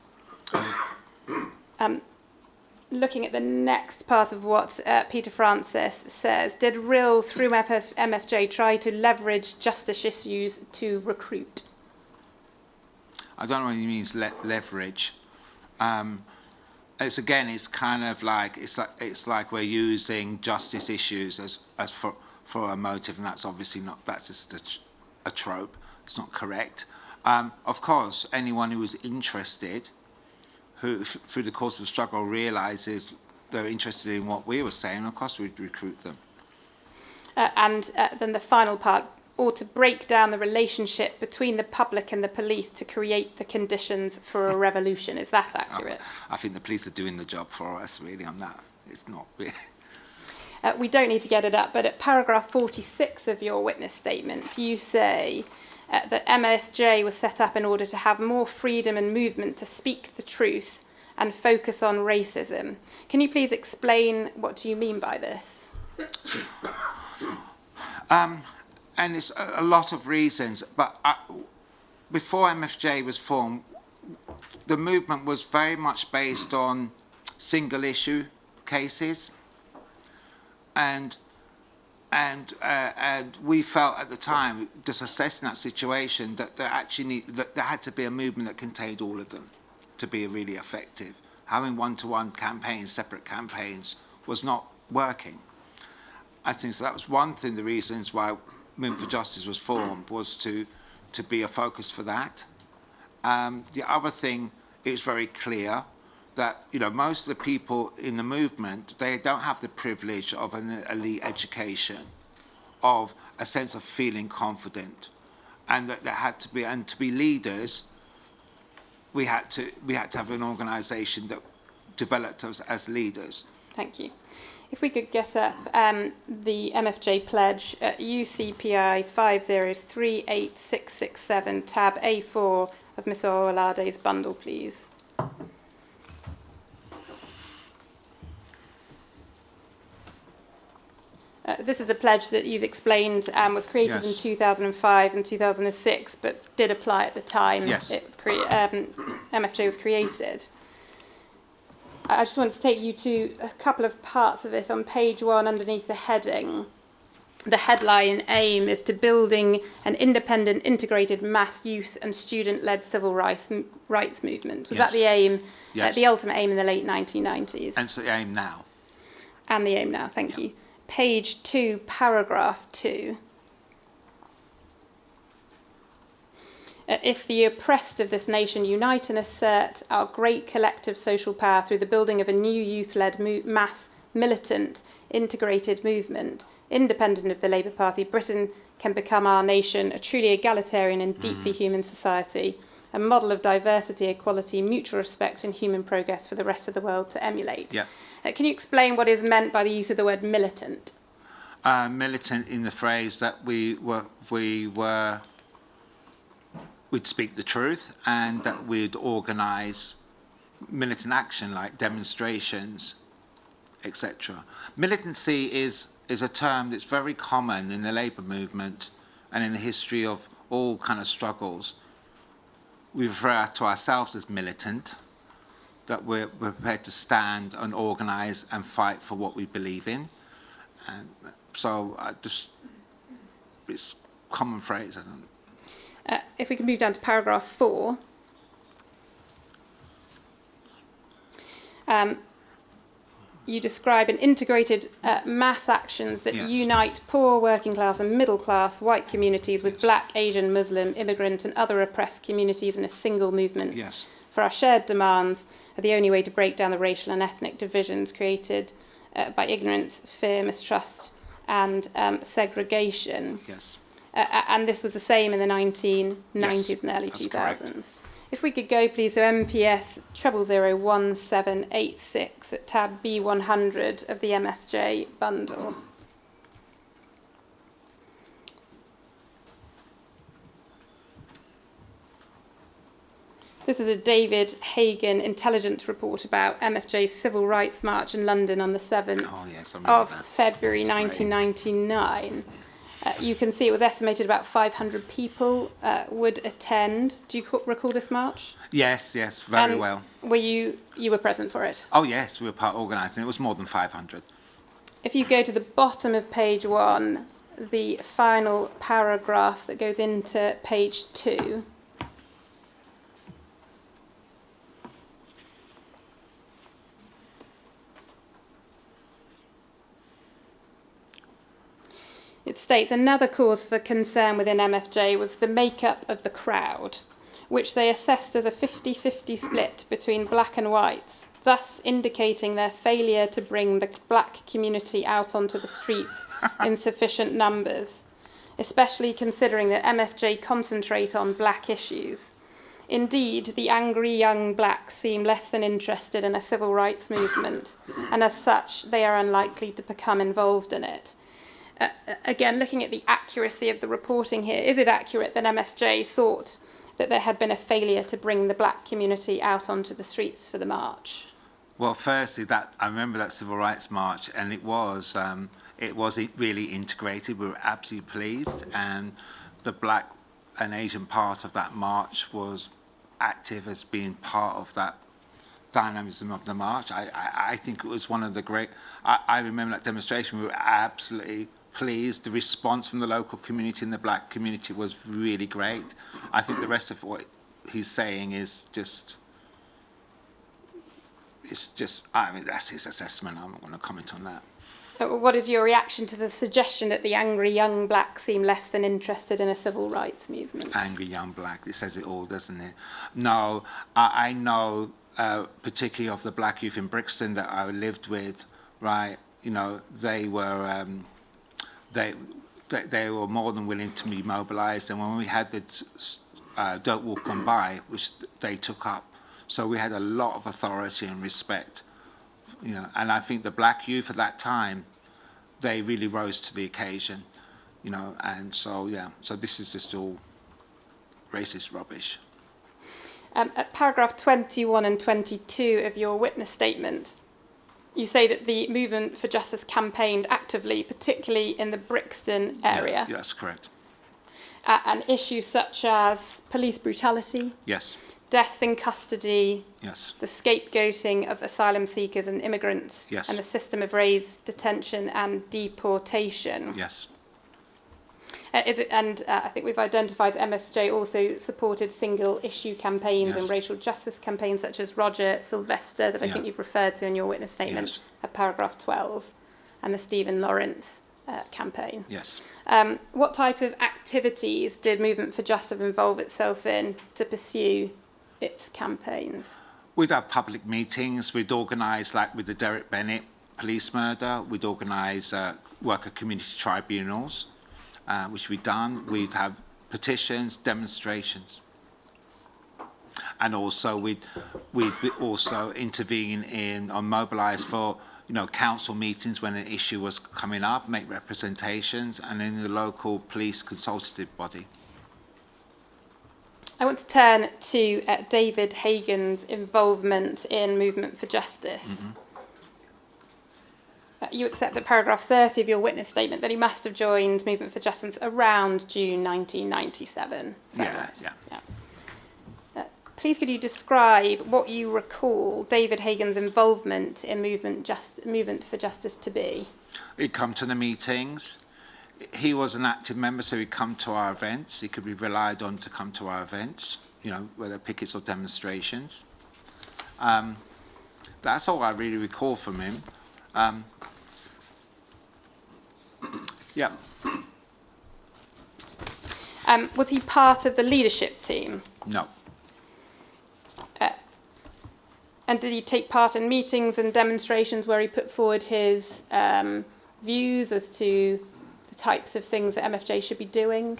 Looking at the next part of what Peter Francis says, did RIL through MFJ try to leverage justice issues to recruit? I don't know what he means leverage. It's kind of like it's like we're using justice issues as for a motive, and that's obviously not. That's just a trope. It's not correct. Of course, anyone who is interested, who through the course of the struggle realises they're interested in what we were saying, of course we'd recruit them. And then the final part, or to break down the relationship between the public and the police to create the conditions for a revolution. Is that accurate? I think the police are doing the job for us, really, on that. It's not really. We don't need to get it up, but at paragraph 46 of your witness statement, you say that MFJ was set up in order to have more freedom and movement to speak the truth and focus on racism. Can you please explain what you mean by this? And it's a lot of reasons, but before MFJ was formed, the movement was very much based on single issue cases, and we felt at the time, just assessing that situation, that there had to be a movement that contained all of them to be really effective. Having one-to-one campaigns, separate campaigns, was not working. I think so that was one thing, the reasons why Movement for Justice was formed, was to be a focus for that. The other thing, it was very clear that most of the people in the movement, they don't have the privilege of an elite education, of a sense of feeling confident, and that there had to be, and to be leaders, we had to have an organisation that developed us as leaders. Thank you. If we could get up the MFJ pledge at UCPI 5038667, tab A4 of Ms. Owolade's bundle, please. This is the pledge that you've explained was created in 2005 and 2006, but did apply at the time it was MFJ was created. I just want to take you to a couple of parts of it on page 1 underneath the heading. The headline aim is to building an independent, integrated mass youth and student-led civil rights movement. Was that the aim, the ultimate aim in the late 1990s? And it's the aim now. And the aim now, thank you. Page 2, paragraph 2. If the oppressed of this nation unite and assert our great collective social power through the building of a new youth-led mass, militant, integrated movement, independent of the Labour Party, Britain can become our nation a truly egalitarian and deeply human society, a model of diversity, equality, mutual respect and human progress for the rest of the world to emulate. Yeah. Can you explain what is meant by the use of the word militant? Militant in the phrase that we'd speak the truth, and that we'd organise militant action like demonstrations, etc. Militancy is a term that's very common in the labour movement and in the history of all kind of struggles. we refer to ourselves as militant, that we're prepared to stand and organise and fight for what we believe in. And so it's common phrase. I don't. If we can move down to paragraph 4. You describe an integrated mass actions that Yes. unite poor, working class and middle class white communities with Yes. black, Asian, Muslim, immigrant and other oppressed communities in a single movement. Yes. For our shared demands are the only way to break down the racial and ethnic divisions created by ignorance, fear, mistrust and segregation. Yes. And this was the same in the 1990s Yes, and early that's 2000s. correct. If we could go, please, to MPS 001786 at tab B100 of the MFJ bundle. This is a David Hagan intelligence report about MFJ's Civil Rights March in London on the 7th Oh, yes, I remember of that. February That's great. 1999. You can see it was estimated about 500 people would attend. Do you recall this march? Yes, very And well. Were you were present for it? Oh, yes, we were part organising. It was more than 500. If you go to the bottom of page 1, the final paragraph that goes into page 2. It states another cause for concern within MFJ was the makeup of the crowd, which they assessed as a 50-50 split between black and whites, thus indicating their failure to bring the black community out onto the streets in sufficient numbers, especially considering that MFJ concentrate on black issues. Indeed, the angry young blacks seem less than interested in a civil rights movement, and as such, they are unlikely to become involved in it. Again, looking at the accuracy of the reporting here, is it accurate that MFJ thought that there had been a failure to bring the black community out onto the streets for the march? Well, firstly, I remember that Civil Rights March, and it was really integrated. We were absolutely pleased, and the black and Asian part of that march was active as being part of that dynamism of the march. I think it was one of the great. I remember that demonstration. We were absolutely pleased. The response from the local community and the black community was really great. I think the rest of what he's saying is just. It's just. I mean, that's his assessment. I'm not going to comment on that. What is your reaction to the suggestion that the angry young blacks seem less than interested in a civil rights movement? Angry young black. It says it all, doesn't it? No, I know, particularly of the black youth in Brixton that I lived with, right? You know, they were more than willing to be mobilised, and when we had the Don't Walk On By, which they took up, so we had a lot of authority and respect. You know, and I think the black youth at that time, they really rose to the occasion, you know, and so, yeah, so this is just all racist rubbish. At paragraph 21 and 22 of your witness statement, you say that the Movement for Justice campaigned actively, particularly in the Brixton area. Yeah, that's correct. And issues such as police brutality, Yes, deaths in custody, yes, the scapegoating of asylum seekers and immigrants, Yes. and the system of raised detention and deportation. yes, I think we've identified MFJ also supported single issue campaigns Yes. and racial justice campaigns such as Roger Sylvester, that I think Yeah. you've referred to in your witness statement Yes. at paragraph 12, and the Stephen Lawrence campaign. yes. What type of activities did Movement for Justice involve itself in to pursue its campaigns? We'd have public meetings. We'd organise, like with the Derek Bennett police murder, we'd organise worker community tribunals, which we'd done. We'd have petitions, demonstrations. And also we'd also intervene in or mobilise for, you know, council meetings when an issue was coming up, make representations, and in the local police consultative body. I want to turn to David Hagan's involvement in Movement for Justice. Mm-hmm. You accept at paragraph 30 of your witness statement that he must have joined Movement for Justice around June 1997. Is that Yeah, right? yeah. please could you describe what you recall David Hagan's involvement in Movement for Justice to be? He'd come to the meetings. He was an active member, so he'd come to our events. He could be relied on to come to our events, you know, whether pickets or demonstrations. That's all I really recall from him. Yeah. Was he part of the leadership team? No. And did he take part in meetings and demonstrations where he put forward his views as to the types of things that MFJ should be doing?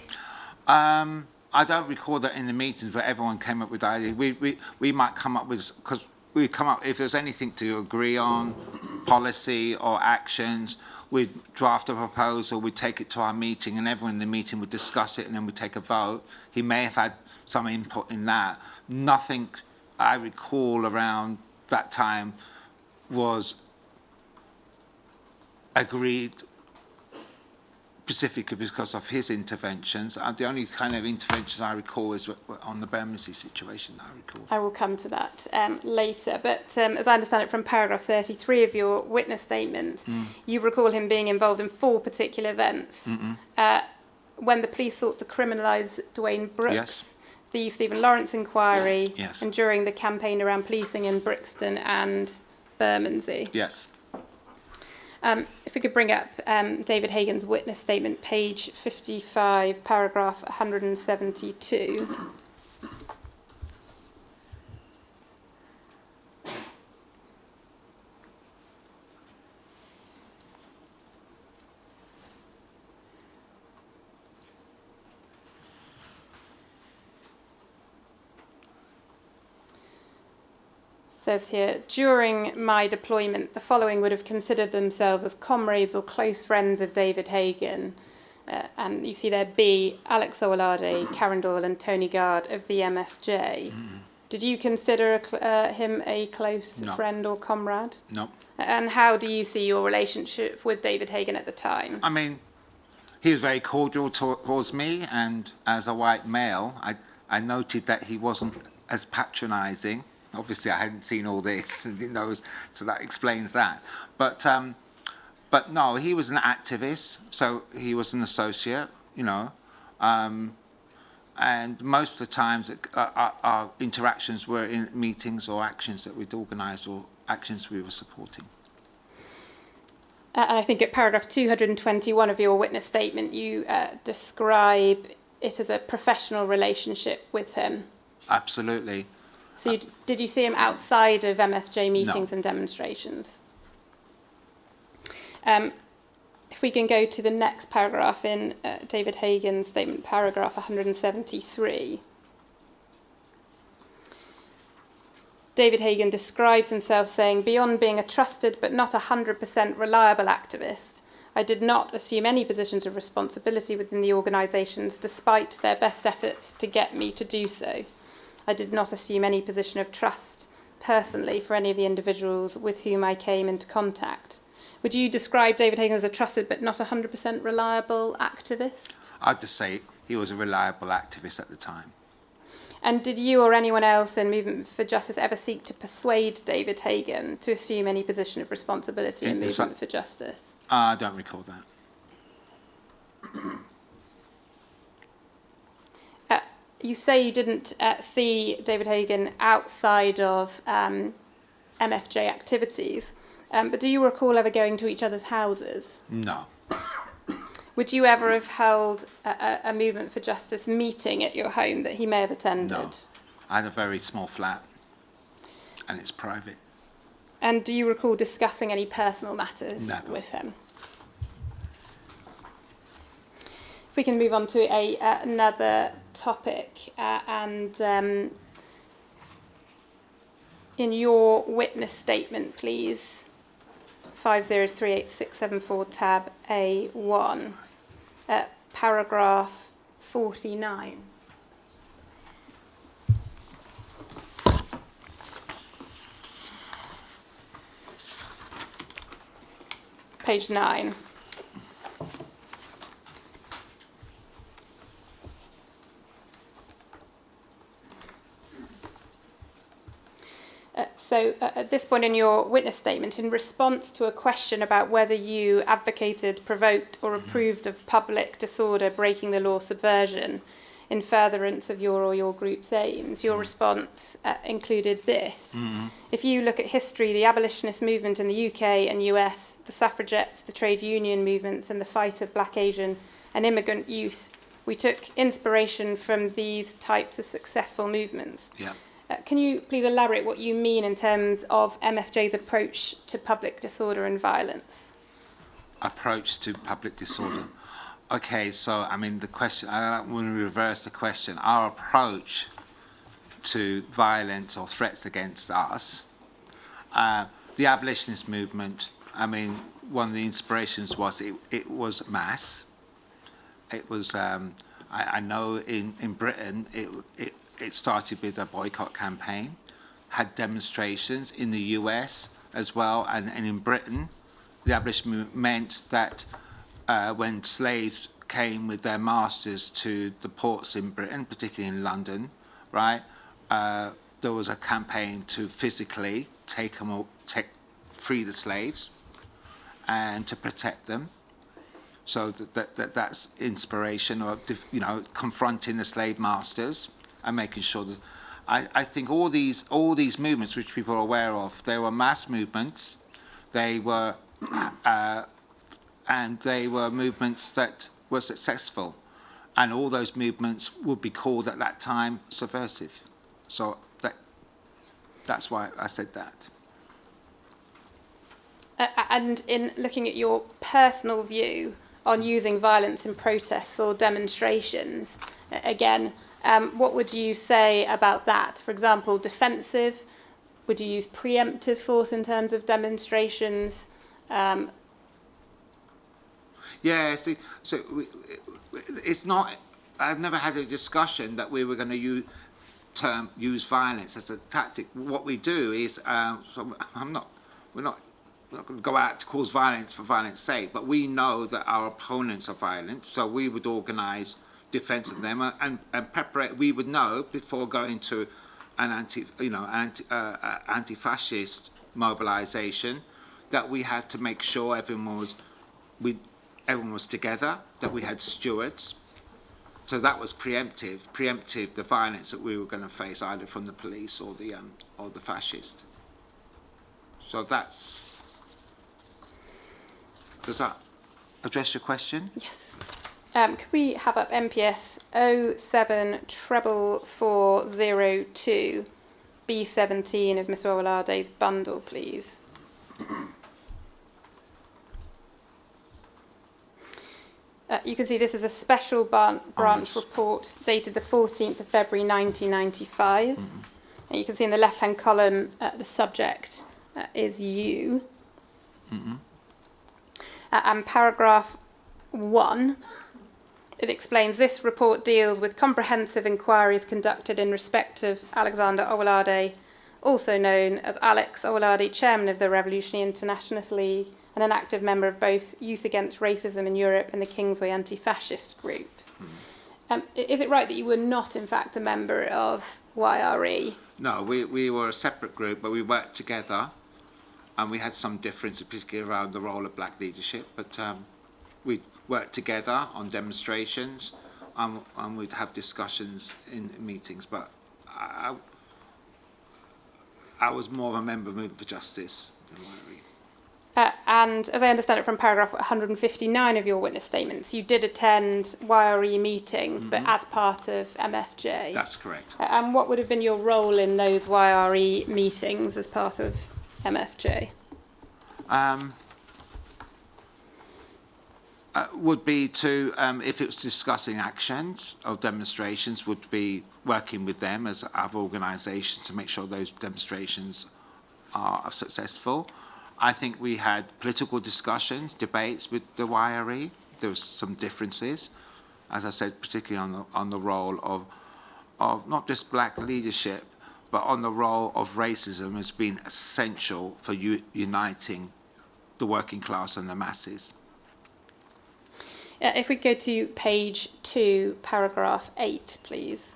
I don't recall that in the meetings where everyone came up with ideas. We might come up with, because we'd come up, if there's anything to agree on, policy or actions, we'd draft a proposal, we'd take it to our meeting, and everyone in the meeting would discuss it, and then we'd take a vote. He may have had some input in that. Nothing I recall around that time was agreed specifically because of his interventions. The only kind of interventions I recall is on the Bermondsey situation that I recall. I will come to that later. But as I understand it from paragraph 33 of your witness statement, you recall him being involved in 4 particular events. When the police sought to criminalise Dwayne Brooks, Yes. the Stephen Lawrence inquiry, Yes. and during the campaign around policing in Brixton and Bermondsey. Yes. If we could bring up David Hagan's witness statement, page 55, paragraph 172. Says here, during my deployment, the following would have considered themselves as comrades or close friends of David Hagan. And you see there B, Alex Owolade, Karen Doyle and Tony Gard of the MFJ. Did you consider him a close No. friend or comrade? No. And how do you see your relationship with David Hagan at the time? I mean, he was very cordial towards me, and as a white male, I noted that he wasn't as patronising. Obviously, I hadn't seen all this, and so that explains that. But no, he was an activist, so he was an associate, you know. And most of the times, our interactions were in meetings or actions that we'd organised or actions we were supporting. And I think at paragraph 221 of your witness statement, you describe it as a professional relationship with him. Absolutely. So did you see him outside of MFJ meetings No. and demonstrations? If we can go to the next paragraph in David Hagan's statement, paragraph 173. David Hagan describes himself saying, beyond being a trusted but not 100% reliable activist, I did not assume any positions of responsibility within the organisations despite their best efforts to get me to do so. I did not assume any position of trust personally for any of the individuals with whom I came into contact. Would you describe David Hagan as a trusted but not 100% reliable activist? I'd just say he was a reliable activist at the time. And did you or anyone else in Movement for Justice ever seek to persuade David Hagan to assume any position of responsibility in Movement for Justice? I don't recall that. You say you didn't see David Hagan outside of MFJ activities, but do you recall ever going to each other's houses? No. Would you ever have held a Movement for Justice meeting at your home that he may have attended? No. I had a very small flat, and it's private. And do you recall discussing any personal matters Never. with him? If we can move on to another topic, and in your witness statement, please, 5038674 tab A1, paragraph 49. Page 9. So at this point in your witness statement, in response to a question about whether you advocated, provoked or approved of public disorder, breaking the law, subversion, in furtherance of your or your group's aims, your response included this. If you look at history, the abolitionist movement in the UK and US, the suffragettes, the trade union movements and the fight of black, Asian and immigrant youth, we took inspiration from these types of successful movements. Yeah. Can you please elaborate what you mean in terms of MFJ's approach to public disorder and violence? Approach to public disorder. Okay, so I mean the question, I want to reverse the question. Our approach to violence or threats against us, the abolitionist movement, I mean, one of the inspirations was it was mass. It was, I know in Britain, it started with a boycott campaign, had demonstrations in the US as well, and in Britain, the abolition movement meant that when slaves came with their masters to the ports in Britain, particularly in London, right, there was a campaign to physically free the slaves and to protect them. So that's inspiration, or confronting the slave masters and making sure that I think all these movements which people are aware of, they were mass movements. They were and they were movements that were successful, and all those movements would be called at that time subversive. So that's why I said that. And in looking at your personal view on using violence in protests or demonstrations, again, what would you say about that? For example, defensive? Would you use preemptive force in terms of demonstrations? Yeah, see, so it's not. I've never had a discussion that we were going to use violence as a tactic. What we do is, we're not going to go out to cause violence for violence sake, but we know that our opponents are violent, so we would organise defence of them and prepare. We would know before going to an anti-fascist mobilisation that we had to make sure everyone was together, that we had stewards. So that was preemptive the violence that we were going to face either from the police or the fascist. So that's. Does that address your question? Yes. Could we have up MPS 074402 B17 of Mr. Owolade's bundle, please? You can see this is a special branch report dated the 14th of February 1995. And you can see in the left-hand column the subject is you. And paragraph 1, it explains this report deals with comprehensive inquiries conducted in respect of Alexander Owolade, also known as Alex Owolade, chairman of the Revolutionary Internationalist League and an active member of both Youth Against Racism in Europe and the Kingsway Anti-Fascist Group. Is it right that you were not, in fact, a member of YRE? No, we were a separate group, but we worked together. And we had some difference, particularly around the role of black leadership, but we worked together on demonstrations, and we'd have discussions in meetings. But I was more of a member of Movement for Justice than YRE. And as I understand it from paragraph 159 of your witness statements, you did attend YRE meetings, but as part of MFJ. That's correct. And what would have been your role in those YRE meetings as part of MFJ? Would be to, if it was discussing actions or demonstrations, would be working with them as other organisations to make sure those demonstrations are successful. I think we had political discussions, debates with the YRE. There was some differences, as I said, particularly on the role of not just black leadership, but on the role of racism as being essential for uniting the working class and the masses. If we go to page 2, paragraph 8, please.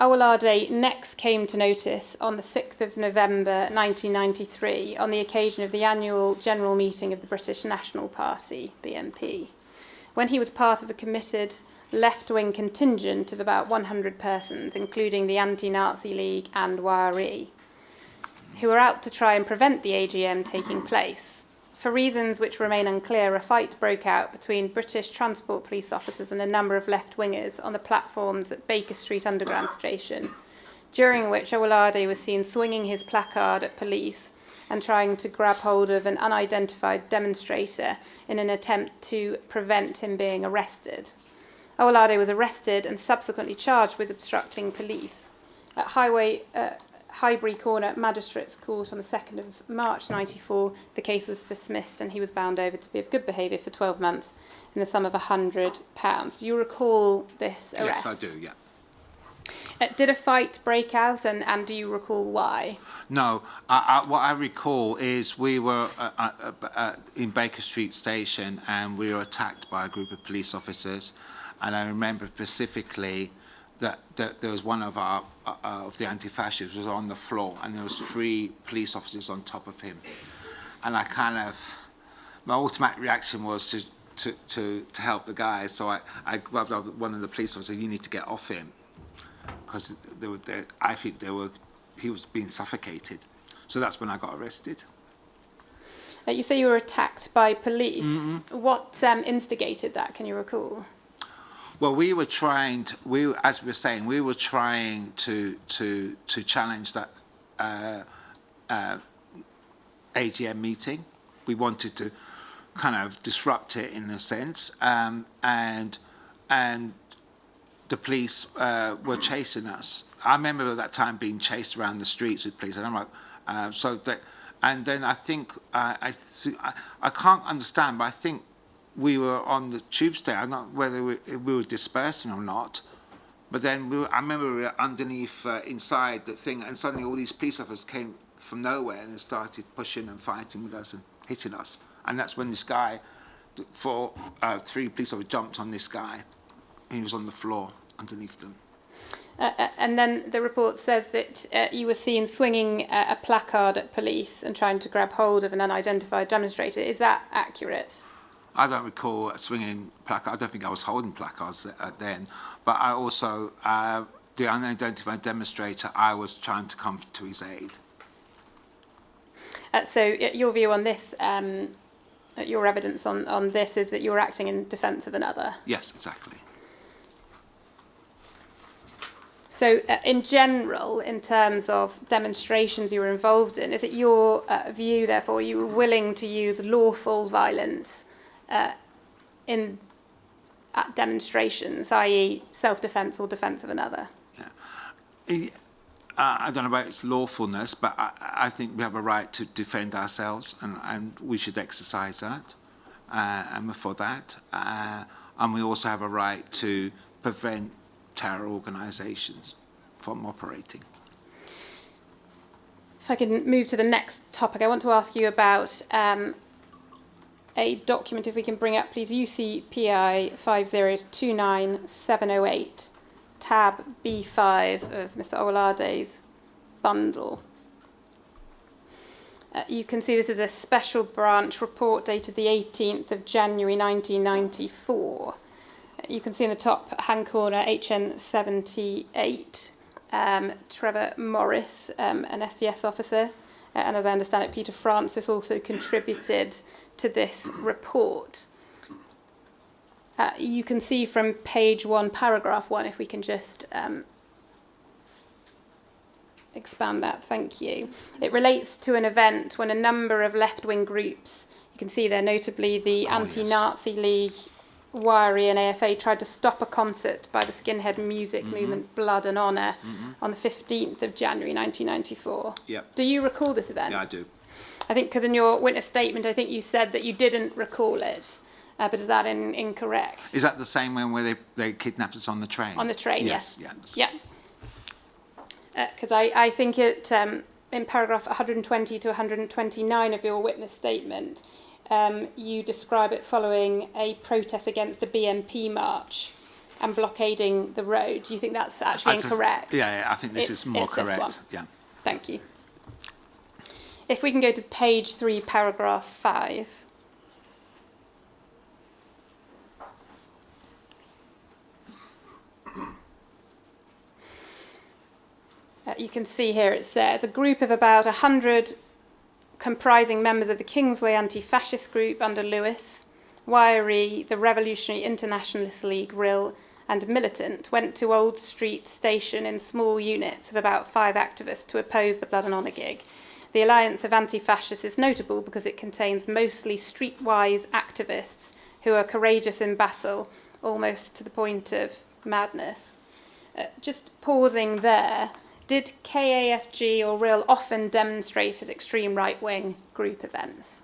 Owolade next came to notice on the 6th of November 1993 on the occasion of the annual general meeting of the British National Party, BNP, when he was part of a committed left-wing contingent of about 100 persons, including the Anti-Nazi League and YRE, who were out to try and prevent the AGM taking place. For reasons which remain unclear, a fight broke out between British Transport Police officers and a number of left-wingers on the platforms at Baker Street Underground Station, during which Owolade was seen swinging his placard at police and trying to grab hold of an unidentified demonstrator in an attempt to prevent him being arrested. Owolade was arrested and subsequently charged with obstructing police. At Highbury Corner Magistrates Court on the 2nd of March 94, the case was dismissed and he was bound over to be of good behaviour for 12 months in the sum of £100. Do you recall this arrest? Yes, I do, yeah. Did a fight break out, and do you recall why? No, what I recall is we were in Baker Street Station and we were attacked by a group of police officers, and I remember specifically that there was one of the anti-fascists was on the floor, and there was 3 police officers on top of him, and my automatic reaction was to help the guy, so I grabbed up one of the police officers. You need to get off him, because I think he was being suffocated. So that's when I got arrested. You say you were attacked by police. Mm-hmm. What instigated that? Can you recall? Well, we were trying to challenge that AGM meeting. We wanted to kind of disrupt it in a sense, and the police were chasing us. I remember at that time being chased around the streets with police, and I'm like, and then I think I can't understand, but I think we were on the tube station. I don't know whether we were dispersing or not, but then I remember we were underneath inside the thing, and suddenly all these police officers came from nowhere and started pushing and fighting with us and hitting us. And that's when this guy, 3 police officers jumped on this guy. He was on the floor underneath them. And then the report says that you were seen swinging a placard at police and trying to grab hold of an unidentified demonstrator. Is that accurate? I don't recall swinging placards. I don't think I was holding placards then. But I also, the unidentified demonstrator, I was trying to come to his aid. So your view on this, your evidence on this is that you were acting in defence of another? Yes, exactly. So in general, in terms of demonstrations you were involved in, is it your view, therefore, you were willing to use lawful violence at demonstrations, i.e. self-defence or defence of another? Yeah. I don't know about its lawfulness, but I think we have a right to defend ourselves, and we should exercise that, and we're for that. And we also have a right to prevent terror organisations from operating. If I can move to the next topic, I want to ask you about a document, if we can bring up, please, UCPI 5029708, tab B5 of Mr. Owolade's bundle. You can see this is a special branch report dated the 18th of January 1994. You can see in the top hand corner HN78, Trevor Morris, an SCS officer, and as I understand it, Peter Francis also contributed to this report. You can see from page 1, paragraph 1, if we can just expand that, thank you. It relates to an event when a number of left-wing groups, you can see there notably the Anti-Nazi League, YRE and AFA, tried to stop a concert by the skinhead music movement Blood and Honour on the 15th of January 1994. Yep. Do you recall this event? Yeah, I do. I think because in your witness statement, I think you said that you didn't recall it, but is that incorrect? Is that the same one where they kidnapped us on the train? On the train, yes. Yeah. Because I think it, in paragraph 120 to 129 of your witness statement, you describe it following a protest against a BNP march and blockading the road. Do you think that's actually incorrect? Yeah, I think this is more it's this correct. one. Yeah. Thank you. If we can go to page 3, paragraph 5. You can see here it says, a group of about 100 comprising members of the Kingsway Anti-Fascist Group under Lewis, Wiry, the Revolutionary Internationalist League, RIL, and Militant went to Old Street Station in small units of about 5 activists to oppose the Blood and Honour gig. The Alliance of Anti-Fascists is notable because it contains mostly streetwise activists who are courageous in battle, almost to the point of madness. Just pausing there, did KAFG or RIL often demonstrate at extreme right-wing group events?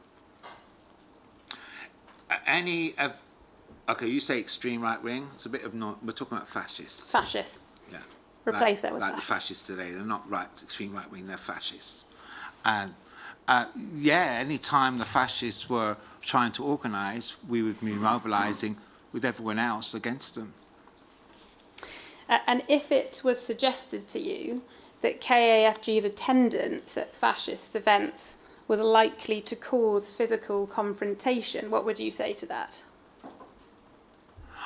Okay, you say extreme right wing. It's a bit of we're talking about fascists. Fascists. Yeah. Replace that with like fascists. the fascists today. They're not extreme right wing. They're fascists. And any time the fascists were trying to organise, we would be mobilising with everyone else against them. And if it was suggested to you that KAFG's attendance at fascist events was likely to cause physical confrontation, what would you say to that?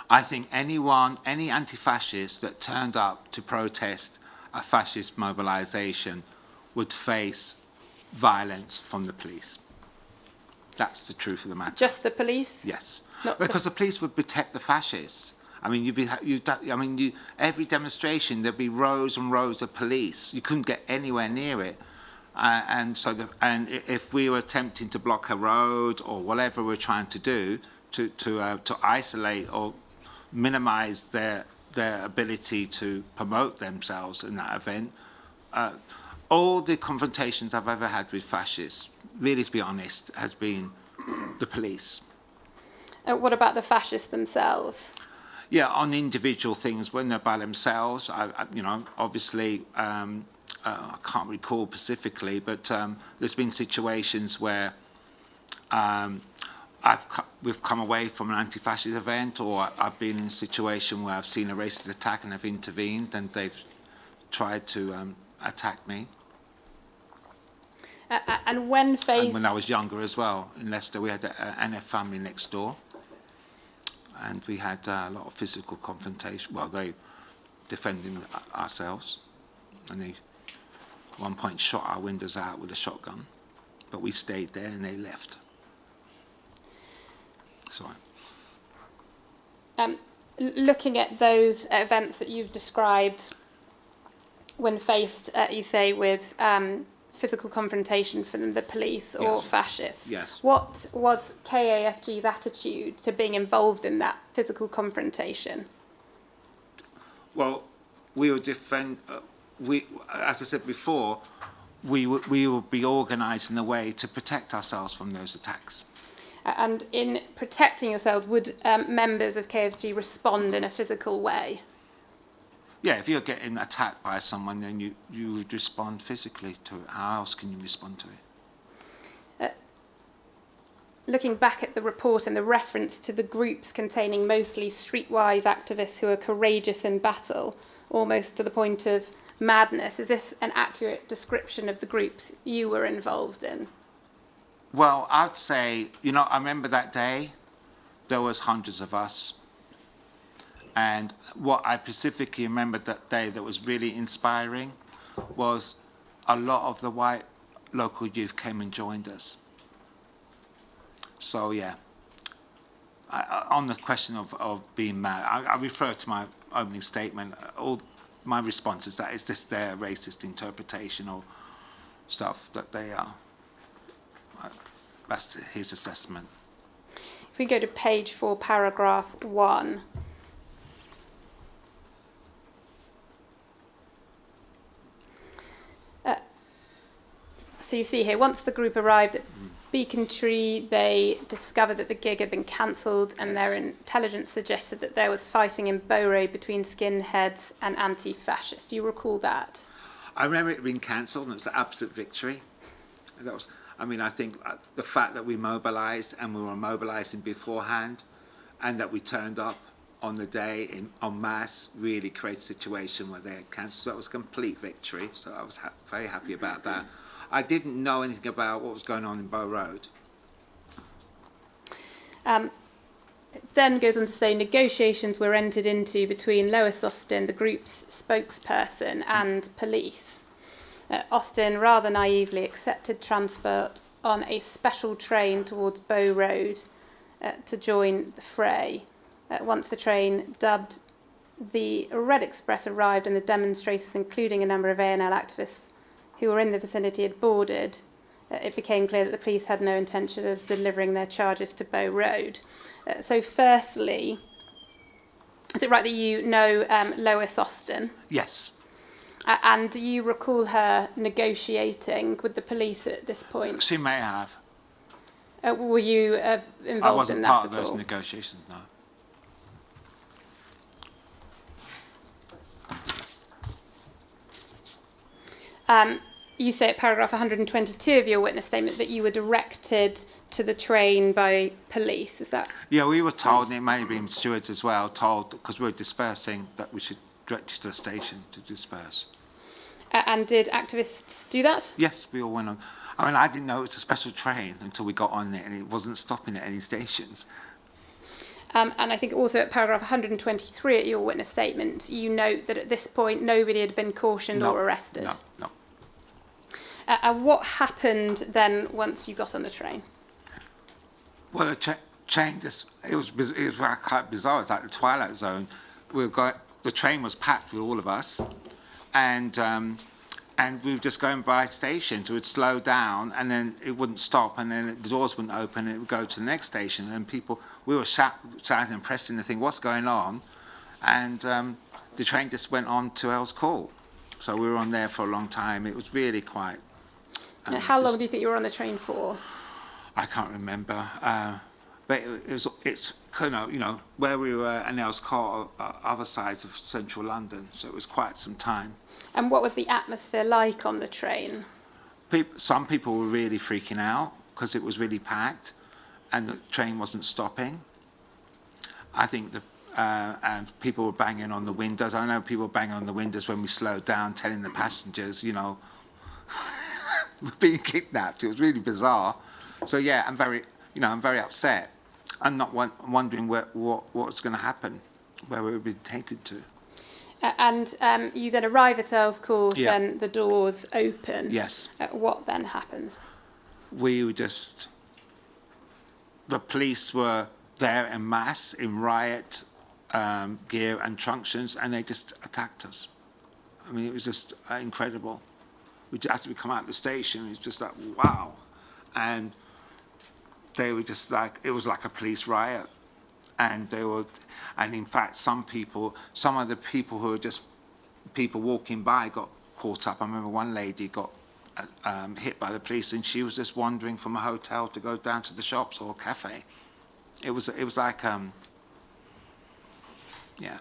I think any anti-fascist that turned up to protest a fascist mobilisation would face violence from the police. That's the truth of the matter. Just the police? Yes, Not because the police would protect the fascists. I mean, every demonstration there'd be rows and rows of police. You couldn't get anywhere near it, and if we were attempting to block a road or whatever we're trying to do to isolate or minimise their ability to promote themselves in that event, all the confrontations I've ever had with fascists, really to be honest, has been the police. What about the fascists themselves? Yeah, on individual things when they're by themselves, obviously, I can't recall specifically, but there's been situations where we've come away from an anti-fascist event, or I've been in a situation where I've seen a racist attack and I've intervened, and they've tried to attack me. And when faced... And when I was younger as well, in Leicester, we had an NF family next door. And we had a lot of physical confrontation. Well, they defending ourselves, and they, at one point, shot our windows out with a shotgun. But we stayed there, and they left. Sorry. Looking at those events that you've described, when faced, you say, with physical confrontation from the police or fascists. Yes. What was KAFG's attitude to being involved in that physical confrontation? Well, we would defend. As I said before, we would be organised in a way to protect ourselves from those attacks. And in protecting yourselves, would members of KFG respond in a physical way? Yeah, if you're getting attacked by someone, then you would respond physically to it. How else can you respond to it? Looking back at the report and the reference to the groups containing mostly streetwise activists who are courageous in battle, almost to the point of madness, is this an accurate description of the groups you were involved in? Well, I'd say, I remember that day, there was hundreds of us. And what I specifically remember that day that was really inspiring was a lot of the white local youth came and joined us. So, yeah, on the question of being mad, I refer to my opening statement. All my response is that it's just their racist interpretation or stuff that they are. That's his assessment. If we go to page 4, paragraph 1. So you see here, once the group arrived at Beacon Tree, they discovered that the gig had been cancelled, and their intelligence suggested that there was fighting in Bowray between skinheads and anti-fascists. Do you recall that? I remember it being cancelled, and it was an absolute victory. That was, I think the fact that we mobilised, and we were mobilising beforehand, and that we turned up on the day en masse really created a situation where they had cancelled. So that was a complete victory. So I was very happy about that. I didn't know anything about what was going on in Bow Road. It then goes on to say negotiations were entered into between Lois Austin, the group's spokesperson, and police. Austin rather naively accepted transport on a special train towards Bow Road to join the fray. Once the train, dubbed the Red Express, arrived and the demonstrators, including a number of ANL activists who were in the vicinity, had boarded, it became clear that the police had no intention of delivering their charges to Bow Road. So firstly, is it right that you know Lois Austin? Yes. And do you recall her negotiating with the police at this point? She may have. Were you I involved wasn't in that part at of those all? negotiations, no. You say at paragraph 122 of your witness statement that you were directed to the train by police. Is that? Yeah, we were told, and it may have been stewards as well, told, because we were dispersing, that we should direct you to the station to disperse. And did activists do that? Yes, we all went on. I mean, I didn't know it was a special train until we got on it, and it wasn't stopping at any stations. And I think also at paragraph 123 at your witness statement, you note that at this point nobody had been cautioned or arrested. No. And what happened then once you got on the train? Well, the train just, it was quite bizarre. It was like the Twilight Zone. The train was packed with all of us, and we were just going by stations. It would slow down, and then it wouldn't stop, and then the doors wouldn't open, and it would go to the next station, and we were shouting and pressing the thing, what's going on? And the train just went on to Earl's Court. So we were on there for a long time. It was really quite... How long do you think you were on the train for? I can't remember. But it's kind of, where we were in Earl's Court are other sides of central London. So it was quite some time. And what was the atmosphere like on the train? Some people were really freaking out because it was really packed and the train wasn't stopping. I think and people were banging on the windows. I know people were banging on the windows when we slowed down, telling the passengers, we're being kidnapped. It was really bizarre. So yeah, I'm very upset. I'm not wondering what's going to happen, where we would be taken to. And you then arrive at Earl's Court and the doors open. Yes. What then happens? The police were there en masse, in riot gear and truncheons, and they just attacked us. I mean, it was just incredible. As we come out of the station, it was just like, wow. And they were just like, it was like a police riot. And in fact, some of the people who were just people walking by got caught up. I remember one lady got hit by the police, and she was just wandering from a hotel to go down to the shops or a cafe. It was like, yeah.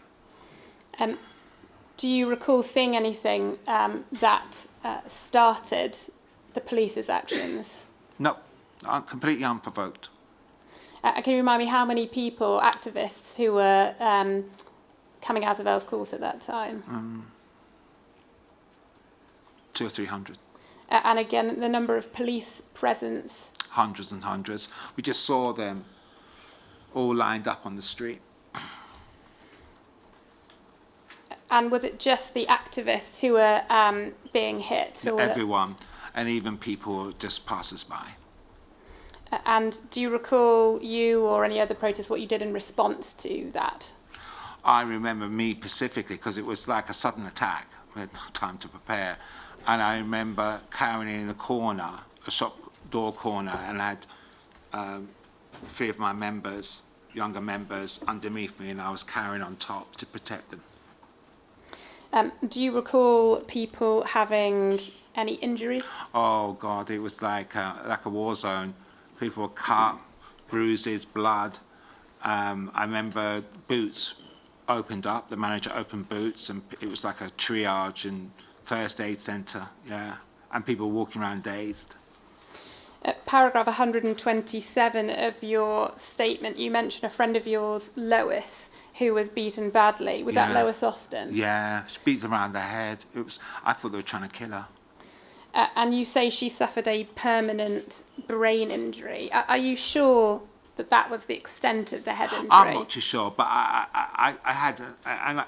Do you recall seeing anything that started the police's actions? No, completely unprovoked. Can you remind me how many people, activists, who were coming out of Earl's Court at that time? 200 or 300. And again, the number of police presence? Hundreds and hundreds. We just saw them all lined up on the street. And was it just the activists who were being hit? Or everyone, and even people just passers-by. And do you recall you or any other protest what you did in response to that? I remember me specifically because it was like a sudden attack. We had no time to prepare. And I remember carrying in a corner, a shop door corner, and I had 3 of my members, younger members, underneath me, and I was carrying on top to protect them. Do you recall people having any injuries? Oh, God, it was like a war zone. People were cut, bruises, blood. I remember boots opened up. The manager opened boots, and it was like a triage and first aid centre, yeah. And people walking around dazed. At paragraph 127 of your statement, you mention a friend of yours, Lois, who was beaten badly. Was that Yeah. Lois Austin? Yeah, she beat around the head. I thought they were trying to kill her. And you say she suffered a permanent brain injury. Are you sure that that was the extent of the head injury? I'm not too sure, but I had,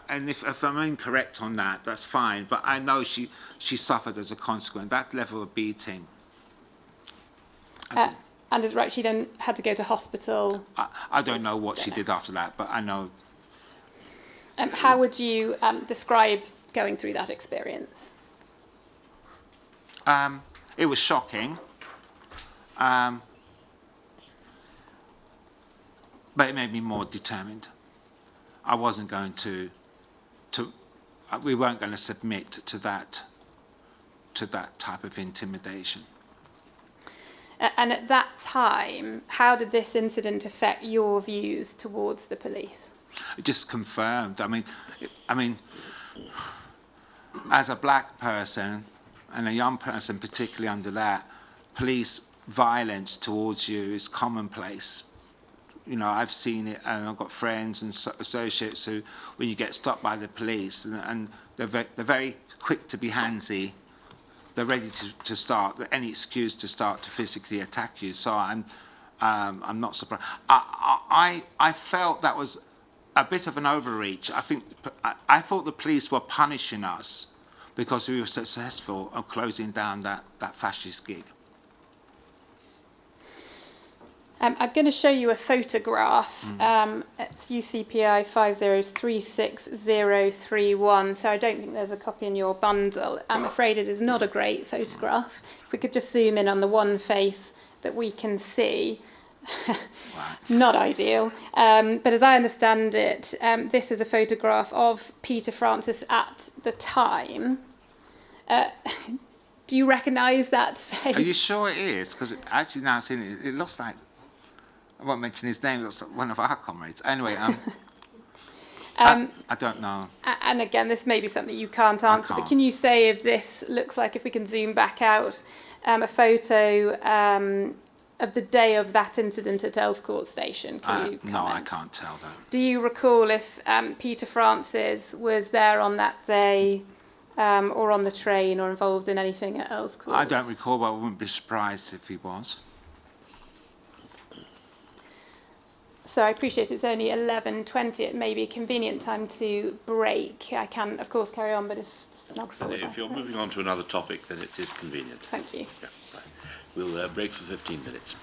and if I'm incorrect on that, that's fine. But I know she suffered as a consequence. That level of beating. And is right, she then had to go to hospital. I don't know what she did after that, but I know. How would you describe going through that experience? It was shocking. But it made me more determined. I wasn't going to we weren't going to submit to that type of intimidation. And at that time, how did this incident affect your views towards the police? It just confirmed. I mean, as a black person and a young person, particularly under that, police violence towards you is commonplace. You know, I've seen it, and I've got friends and associates who, when you get stopped by the police, and they're very quick to be handsy, they're ready to start any excuse to start to physically attack you. So I'm not surprised. I felt that was a bit of an overreach. I thought the police were punishing us because we were successful at closing down that fascist gig. I'm going to show you a photograph. It's UCPI 5036031. So I don't think there's a copy in your bundle. I'm afraid it is not a great photograph. If we could just zoom in on the one face that we can see. Not ideal. But as I understand it, this is a photograph of Peter Francis at the time. Do you recognise that face? Are you sure it is? Because actually now I've seen it, it looks like, I won't mention his name, it looks like one of our comrades. Anyway, I don't know. And again, this may be something you can't answer, but can you say if this looks like, if we can zoom back out, a photo of the day of that incident at Elscourt Station? Can you comment? No, I can't tell that. Do you recall if Peter Francis was there on that day or on the train or involved in anything at Elscourt? I don't recall, but I wouldn't be surprised if he was. So I appreciate it's only 11:20. It may be a convenient time to break. I can, of course, carry on, but if the stenographer would If you're moving on to another topic, then it is convenient. Thank you. Yeah, right. We'll break for 15 minutes.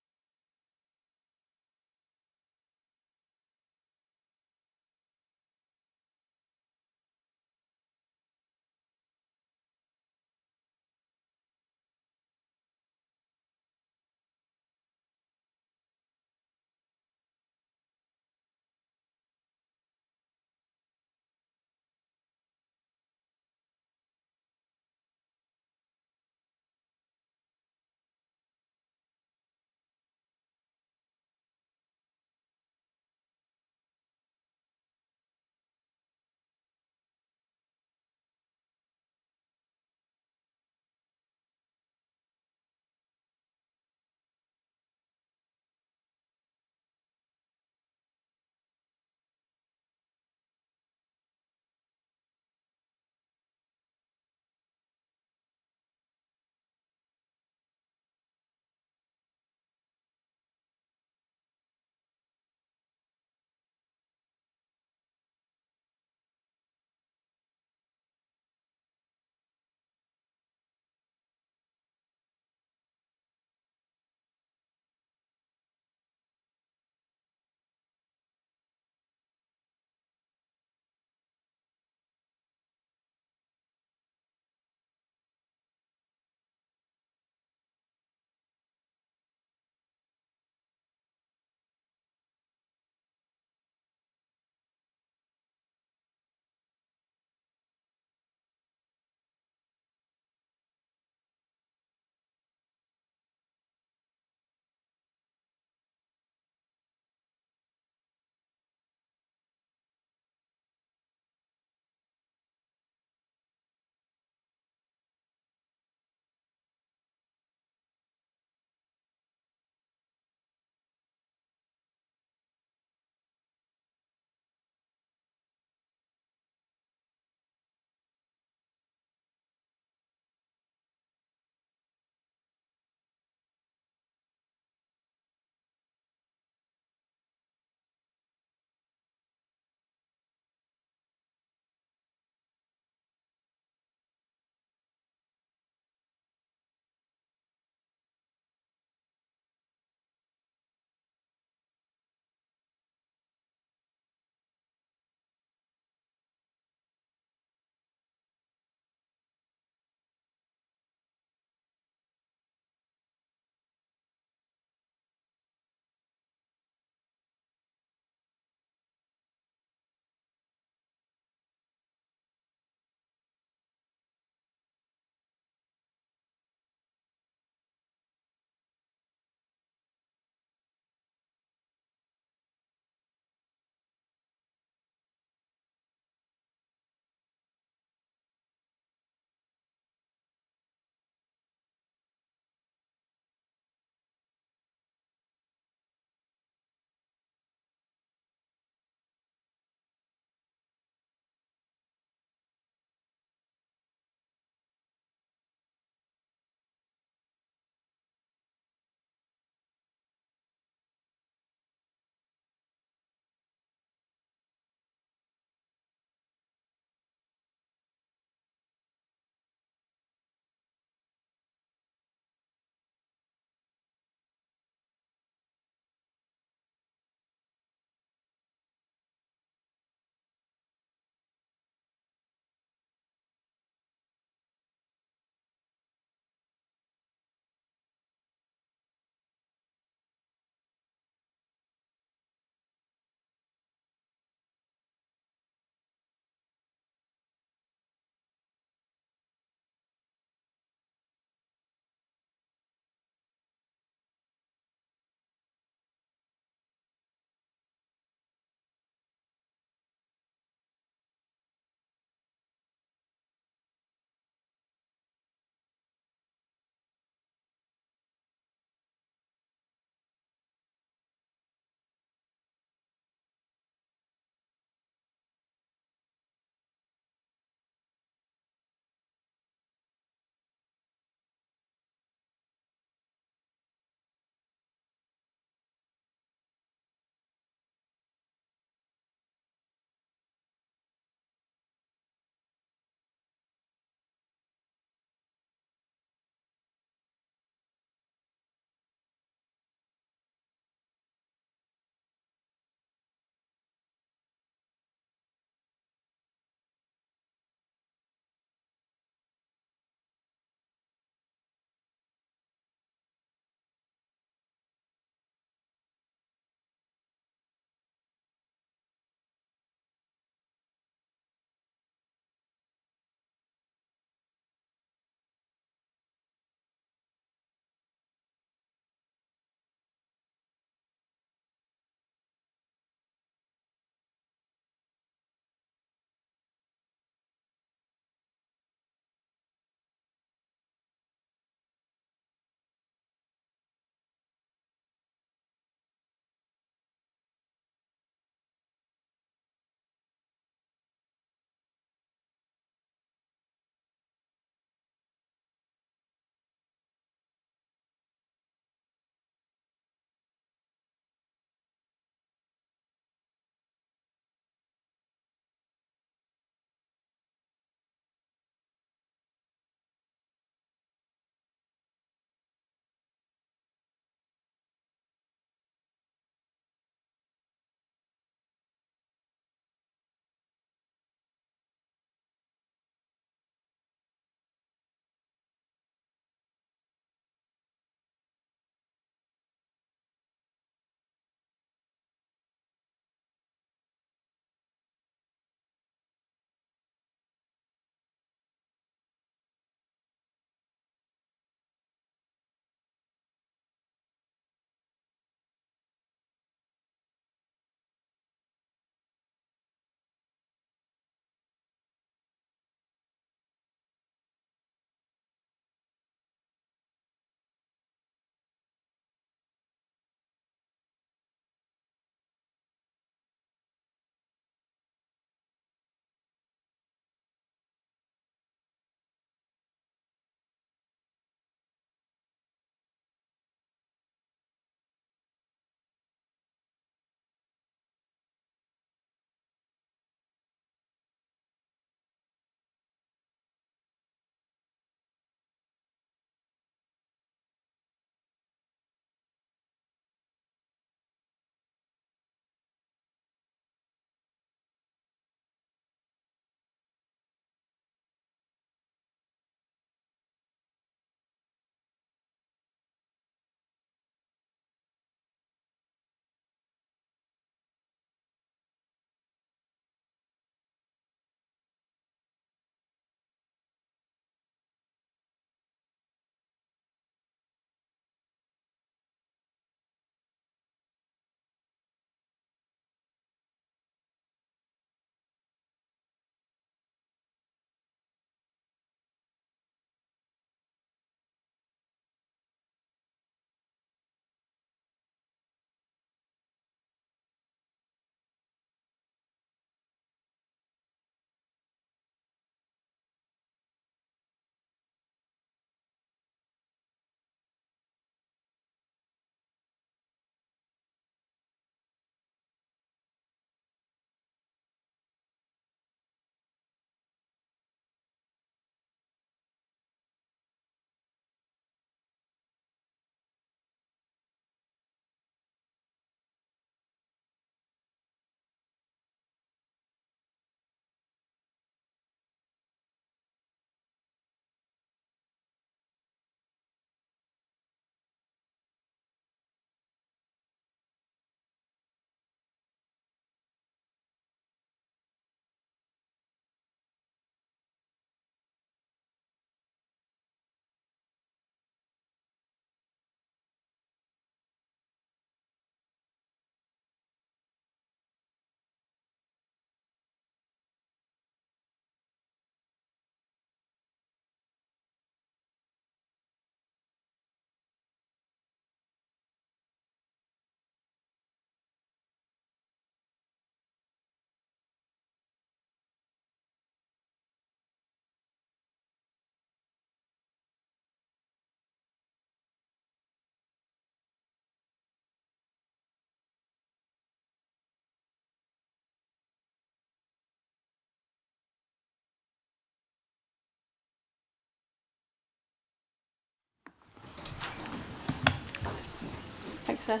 Thanks, sir.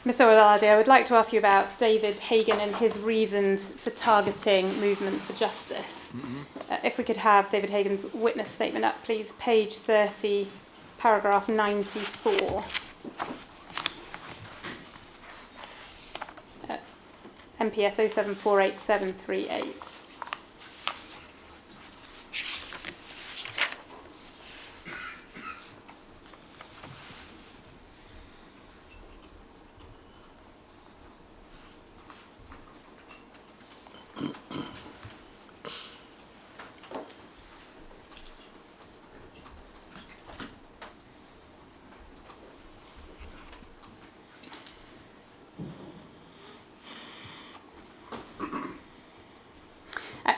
Mr. Owolade, I would like to ask you about David Hagan and his reasons for targeting Movement for Justice. If we could have David Hagan's witness statement up, please, page 30, paragraph 94. MPS 0748738.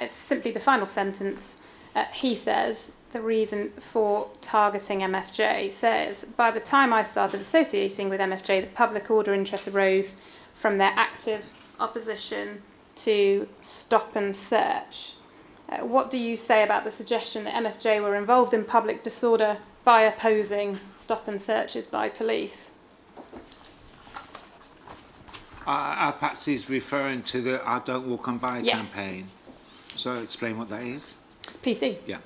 It's simply the final sentence. He says, the reason for targeting MFJ says, by the time I started associating with MFJ, the public order interest arose from their active opposition to stop and search. What do you say about the suggestion that MFJ were involved in public disorder by opposing stop and searches by police? Perhaps he's referring to the I Don't Walk on By Yes. campaign. So explain what that is. Please do. Yeah.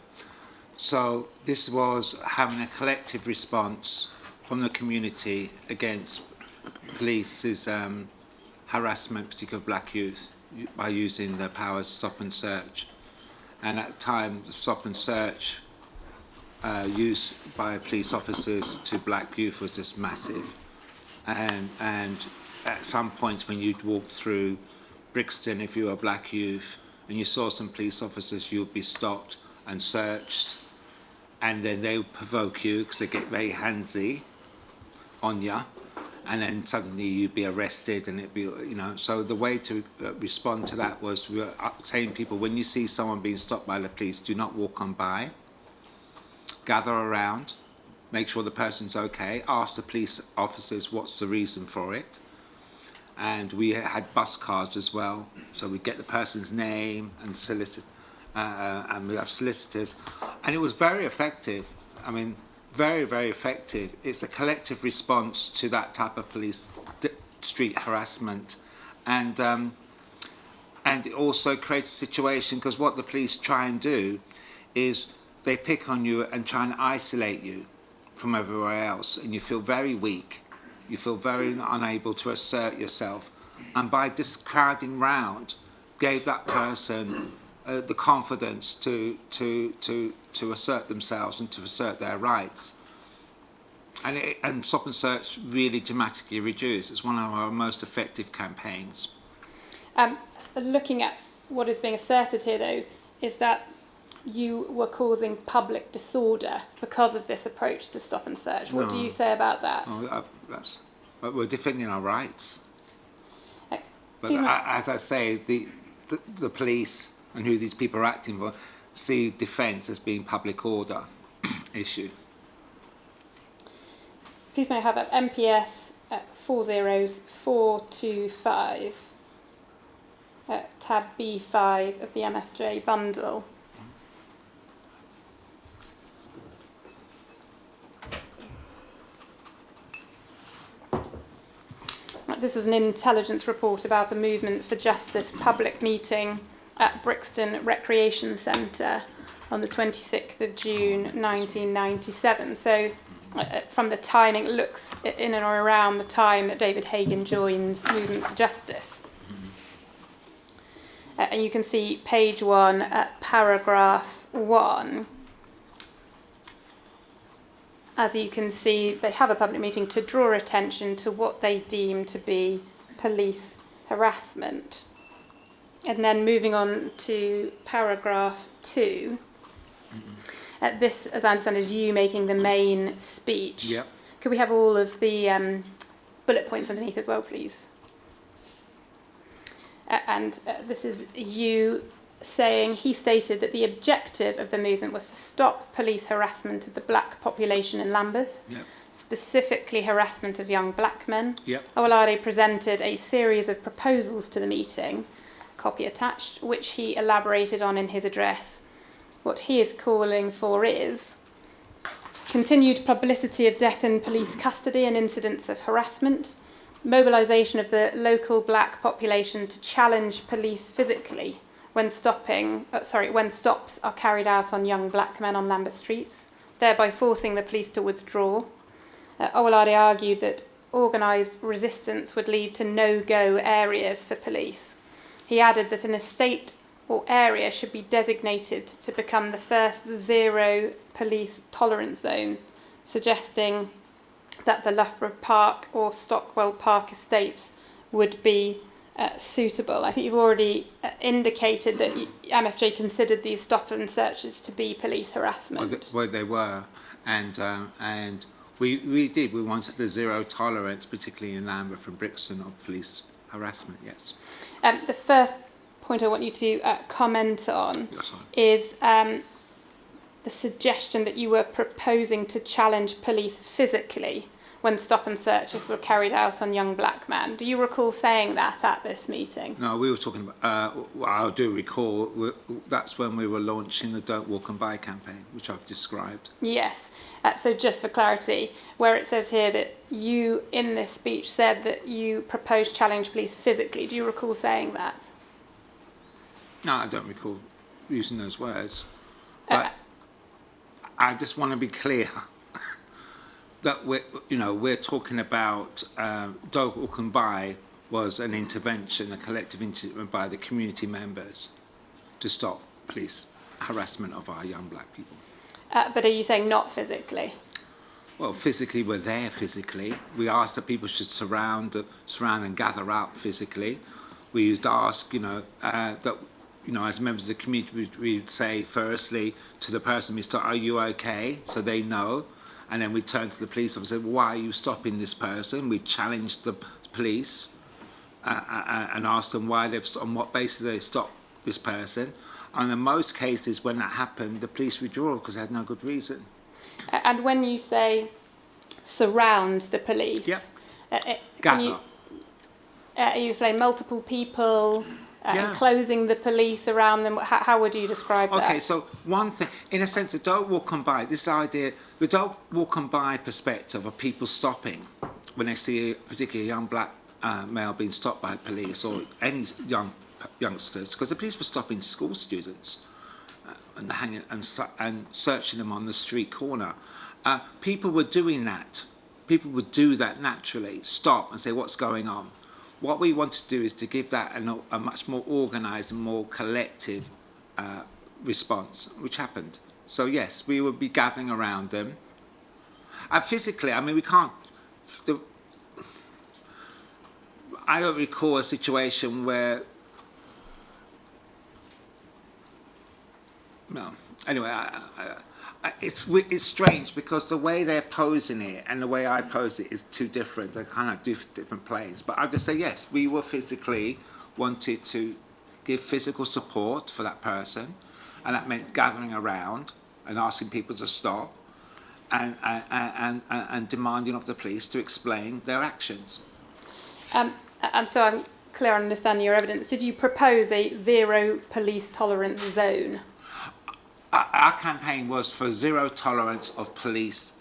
So this was having a collective response from the community against police's harassment, particularly of black youth, by using their powers stop and search. And at the time, the stop and search use by police officers to black youth was just massive. And at some points when you'd walk through Brixton, if you were a black youth, and you saw some police officers, you'd be stopped and searched, and then they would provoke you because they get very handsy on you, and then suddenly you'd be arrested, and it'd be, you know. So the way to respond to that was we were saying people, when you see someone being stopped by the police, do not walk on by. Gather around, make sure the person's okay. Ask the police officers what's the reason for it. And we had bus cards as well, so we get the person's name and and we have solicitors, and it was very effective. I mean, very, very effective. It's a collective response to that type of police street harassment, and it also creates a situation, because what the police try and do is they pick on you and try and isolate you from everywhere else, and you feel very weak. You feel very unable to assert yourself, and by this crowding round, gave that person the confidence to assert themselves and to assert their rights. And stop and search really dramatically reduced. It's one of our most effective campaigns. Looking at what is being asserted here, though, is that you were causing public disorder because of this approach to stop and search. What do you say about that? But we're defending our rights. But Excuse me. as I say, the police and who these people are acting for see defence as being public order issue. Please may I have MPS 40425, tab B5 of the MFJ bundle. This is an intelligence report about a Movement for Justice public meeting at Brixton Recreation Centre on the 26th of June 1997. So from the timing, it looks in and around the time that David Hagan joins Movement for Justice. And you can see page 1, paragraph 1. As you can see, they have a public meeting to draw attention to what they deem to be police harassment. And then moving on to paragraph 2. This, as I understand, is you making the main speech. Yep. Could we have all of the bullet points underneath as well, please? And this is you saying, he stated that the objective of the movement was to stop police harassment of the black population in Lambeth, Yep. specifically harassment of young black men. Yep. Owolade presented a series of proposals to the meeting, copy attached, which he elaborated on in his address. What he is calling for is continued publicity of death in police custody and incidents of harassment, mobilisation of the local black population to challenge police physically when stops are carried out on young black men on Lambeth streets, thereby forcing the police to withdraw. Owolade argued that organised resistance would lead to no-go areas for police. He added that an estate or area should be designated to become the first zero police tolerance zone, suggesting that the Loughborough Park or Stockwell Park estates would be suitable. I think you've already indicated that MFJ considered these stop and searches to be police harassment. Well, they were, and we did. We wanted the zero tolerance, particularly in Lambeth and Brixton, of police harassment. Yes. The first point I want you to comment on is the suggestion that you were proposing to challenge police physically when stop and searches were carried out on young black men. Do you recall saying that at this meeting? No, we were talking about, I do recall, that's when we were launching the Don't Walk and Buy campaign, which I've described. Yes. So just for clarity, where it says here that you, in this speech, said that you proposed challenge police physically, do you recall saying that? No, I don't recall using those words. But I just want to be clear that we're talking about Don't Walk and Buy was an intervention, a collective intervention by the community members to stop police harassment of our young black people. But are you saying not physically? Well, physically, we're there physically. We asked that people should surround and gather up physically. We used to ask, that, as members of the community, we'd say firstly to the person we stop, are you okay? So they know. And then we'd turn to the police officer and say, why are you stopping this person? We'd challenge the police and ask them why on what basis they stopped this person. And in most cases, when that happened, the police withdrew because they had no good reason. And when you say surround the police, yep. Can you explain multiple people, enclosing the police around them? How would you describe that? Okay, so one thing, in a sense, the Don't Walk and Buy, this idea, the Don't Walk and Buy perspective of people stopping when they see particularly a young black male being stopped by police or any youngsters, because the police were stopping school students and hanging and searching them on the street corner. People were doing that. People would do that naturally, stop and say, what's going on? What we want to do is to give that a much more organised and more collective response, which happened. So yes, we would be gathering around them. Physically, I mean, we can't... I don't recall a situation where... No. Anyway, it's strange because the way they're posing it and the way I pose it is too different. They're kind of different planes. But I'll just say, yes, we were physically wanted to give physical support for that person. And that meant gathering around and asking people to stop and demanding of the police to explain their actions. And so I'm clear on understanding your evidence. Did you propose a zero police tolerance zone? Our campaign was for zero tolerance of police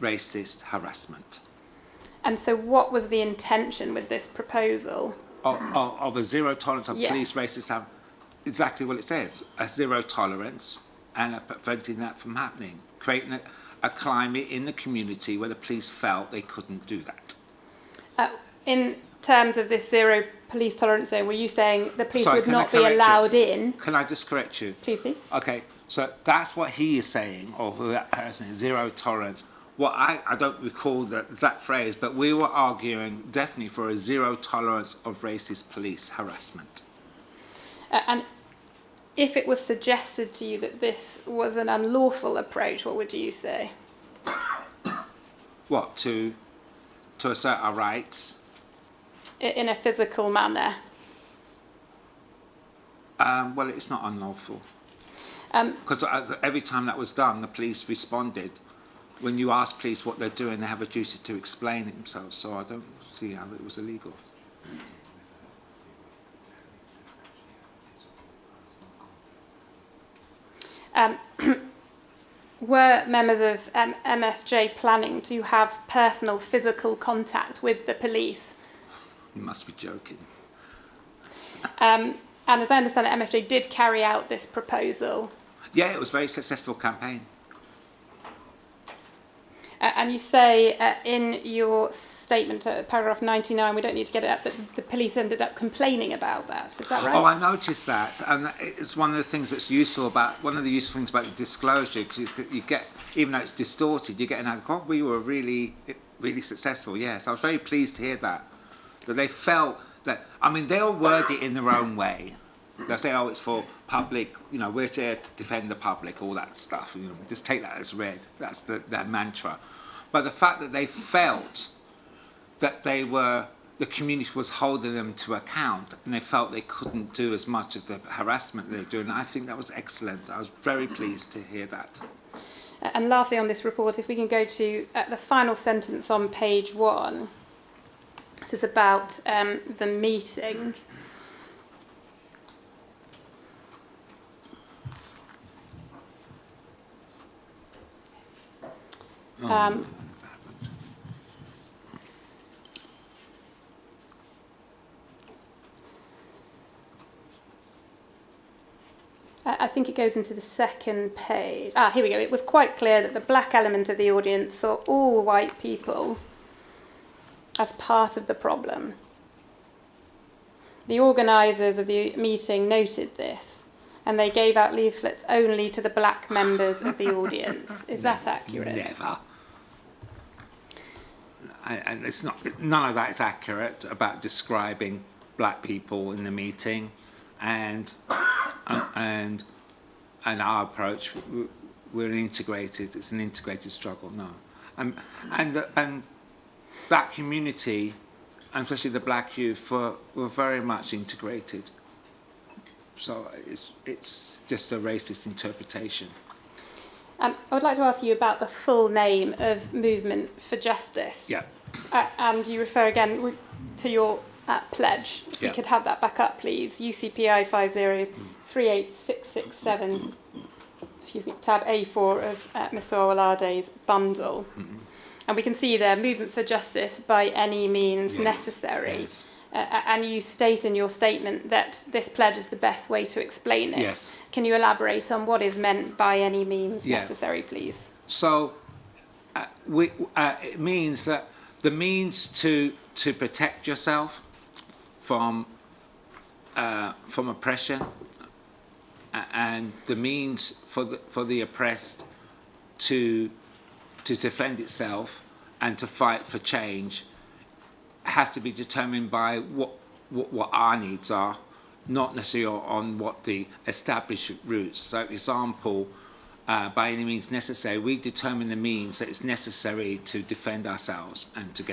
racist harassment. And so what was the intention with this proposal? Of a zero tolerance of Yes. police racist harassment. Exactly what it says, a zero tolerance and preventing that from happening, creating a climate in the community where the police felt they couldn't do that. In terms of this zero police tolerance zone, were you saying the police Sorry, would can I not be correct you? allowed in? Can I just correct you? Please do. Okay, so that's what he is saying, or who that person is, zero tolerance. Well, I don't recall the exact phrase, but we were arguing definitely for a zero tolerance of racist police harassment. And if it was suggested to you that this was an unlawful approach, what would you say? What, to assert our rights? In a physical manner? Well, it's not unlawful. Because every time that was done, the police responded. When you ask police what they're doing, they have a duty to explain it themselves. So I don't see how it was illegal. Were members of MFJ planning to have personal physical contact with the police? You must be joking. And as I understand it, MFJ did carry out this proposal. Yeah, it was a very successful campaign. And you say in your statement, paragraph 99, we don't need to get it up, that the police ended up complaining about that. Is that right? Oh, I noticed that, and it's one of the things that's useful about one of the useful things about the disclosure, because you get, even though it's distorted, you get an oh, we were really successful. Yes, I was very pleased to hear that they felt that. I mean, they'll word it in their own way. They'll say, "Oh, it's for public. You know, we're here to defend the public." All that stuff. You know, just take that as read. That's their mantra. But the fact that they felt that the community was holding them to account, and they felt they couldn't do as much of the harassment they were doing, I think that was excellent. I was very pleased to hear that. And lastly on this report, if we can go to the final sentence on page 1. This is about the meeting. I think it goes into the second page. Here we go. It was quite clear that the black element of the audience saw all white people as part of the problem. The organisers of the meeting noted this, and they gave out leaflets only to the black members of the audience. Is that accurate? Never. And it's not. None of that is accurate about describing black people in the meeting, and our approach. We're integrated. It's an integrated struggle. No, and that community, and especially the black youth, were very much integrated. So it's just a racist interpretation. I would like to ask you about the full name of Movement for Justice. Yeah. And you refer again to your pledge. If you could have that back up, please. UCPI 5038667, tab A4 of Mr. Owolade's bundle. Mm-hmm. And we can see there, movement for justice by any means necessary. Yes. And you state in your statement that this pledge is the best way to explain it. Yes. Can you elaborate on what is meant by any means necessary, please? So it means that the means to protect yourself from oppression, and the means for the oppressed to defend itself and to fight for change has to be determined by what our needs are, not necessarily on what the established routes. So, example, by any means necessary, we determine the means that it's necessary to defend ourselves and to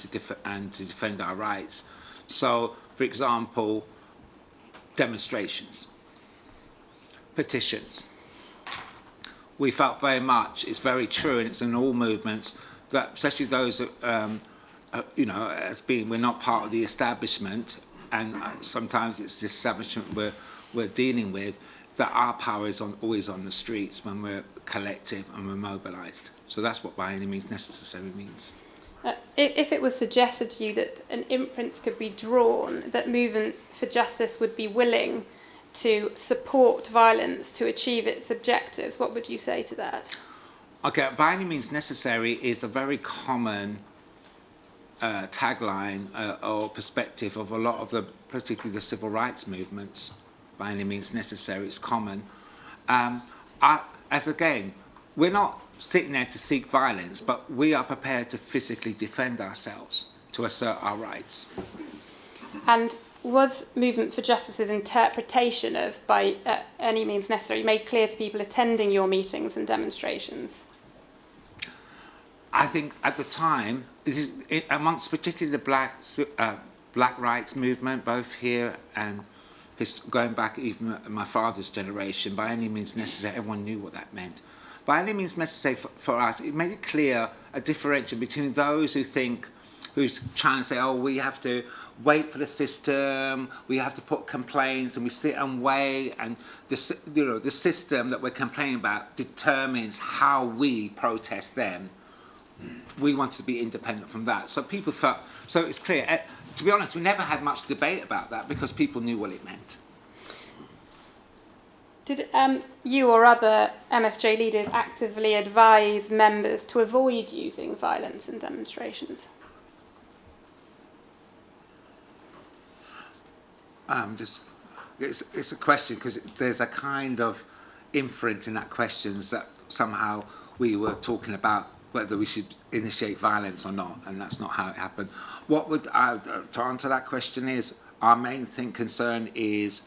defend our rights. So, for example, demonstrations, petitions. We felt very much, it's very true, and it's in all movements, that especially those that, we're not part of the establishment, and sometimes it's the establishment we're dealing with, that our power is always on the streets when we're collective and we're mobilised. So that's what by any means necessary means. If it was suggested to you that an inference could be drawn that Movement for Justice would be willing to support violence to achieve its objectives, what would you say to that? Okay, by any means necessary is a very common tagline or perspective of a lot of particularly the civil rights movements. By any means necessary, it's common. We're not sitting there to seek violence, but we are prepared to physically defend ourselves, to assert our rights. And was Movement for Justice's interpretation of by any means necessary made clear to people attending your meetings and demonstrations? I think at the time, amongst particularly the black rights movement, both here and going back even my father's generation, by any means necessary, everyone knew what that meant. By any means necessary for us, it made it clear a differential between those who think who's trying to say, oh, we have to wait for the system, we have to put complaints, and we sit and wait, and the system that we're complaining about determines how we protest them. We wanted to be independent from that. So people felt, so it's clear. To be honest, we never had much debate about that because people knew what it meant. Did you or other MFJ leaders actively advise members to avoid using violence in demonstrations? It's a question because there's a kind of inference in that question that somehow we were talking about whether we should initiate violence or not, and that's not how it happened. What would to answer that question is, our main concern is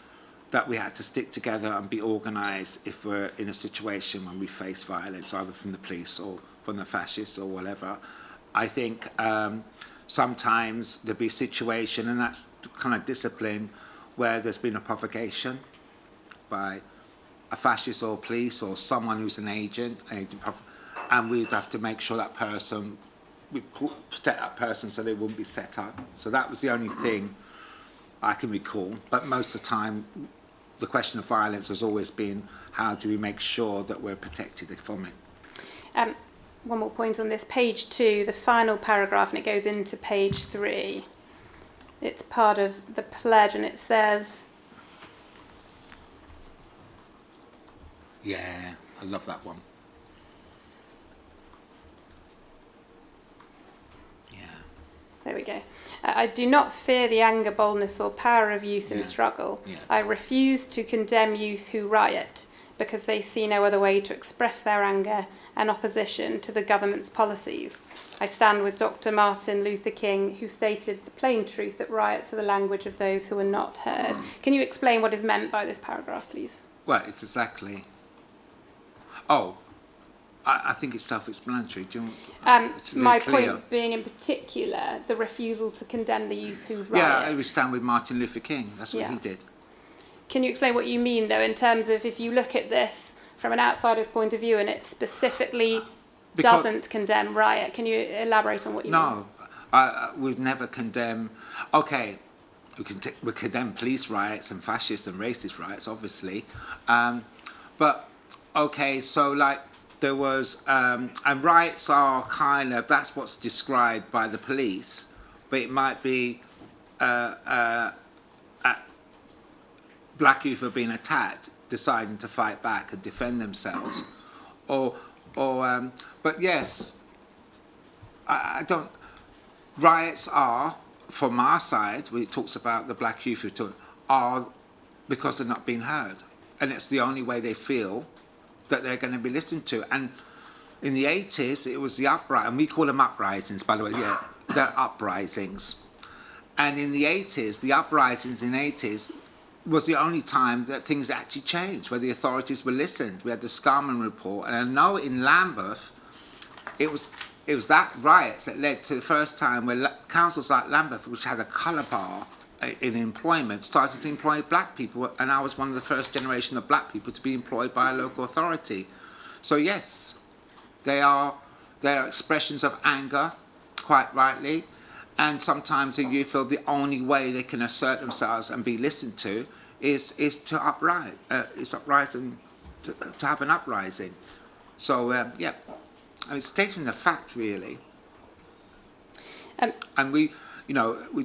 that we had to stick together and be organised if we're in a situation when we face violence, either from the police or from the fascists or whatever. I think sometimes there'll be a situation, and that's the kind of discipline, where there's been a provocation by a fascist or police or someone who's an agent, and we'd have to make sure that person, we protect that person so they wouldn't be set up. So that was the only thing I can recall. But most of the time, the question of violence has always been, how do we make sure that we're protected from it? One more point on this. Page 2, the final paragraph, and it goes into page 3. It's part of the pledge, and it says... Yeah, I love that one. Yeah. There we go. I do not fear the anger, boldness, or power of youth in struggle. Yeah. I refuse to condemn youth who riot because they see no other way to express their anger and opposition to the government's policies. I stand with Dr. Martin Luther King, who stated the plain truth that riots are the language of those who are not heard. Can you explain what is meant by this paragraph, please? Well, it's exactly... Oh, I think it's self-explanatory. Do you want, my point being, in particular, the refusal to condemn the youth who riot. Yeah, I would stand with Martin Luther King. That's what he did. Can you explain what you mean, though, in terms of if you look at this from an outsider's point of view and it specifically doesn't condemn riot? Can you elaborate on what you mean? No, we've never condemned... Okay, we condemn police riots and fascist and racist riots, obviously. But, okay, so like there was... and riots are kind of... That's what's described by the police. But it might be... black youth are being attacked, deciding to fight back and defend themselves. But yes, I don't... Riots are, from our side, when it talks about the black youth, are because they're not being heard. And it's the only way they feel that they're going to be listened to. And in the 80s, it was the uprising, and we call them uprisings, by the way, yeah, they're uprisings. And in the 80s, the uprisings in the 80s was the only time that things actually changed, where the authorities were listened. We had the Scarman report, and I know in Lambeth, it was that riots that led to the first time where councils like Lambeth, which had a colour bar in employment, started to employ black people, and I was one of the first generation of black people to be employed by a local authority. So yes, they are expressions of anger, quite rightly, and sometimes the youth feel the only way they can assert themselves and be listened to is to uprise, and to have an uprising. So yeah, it's stating the fact really, and we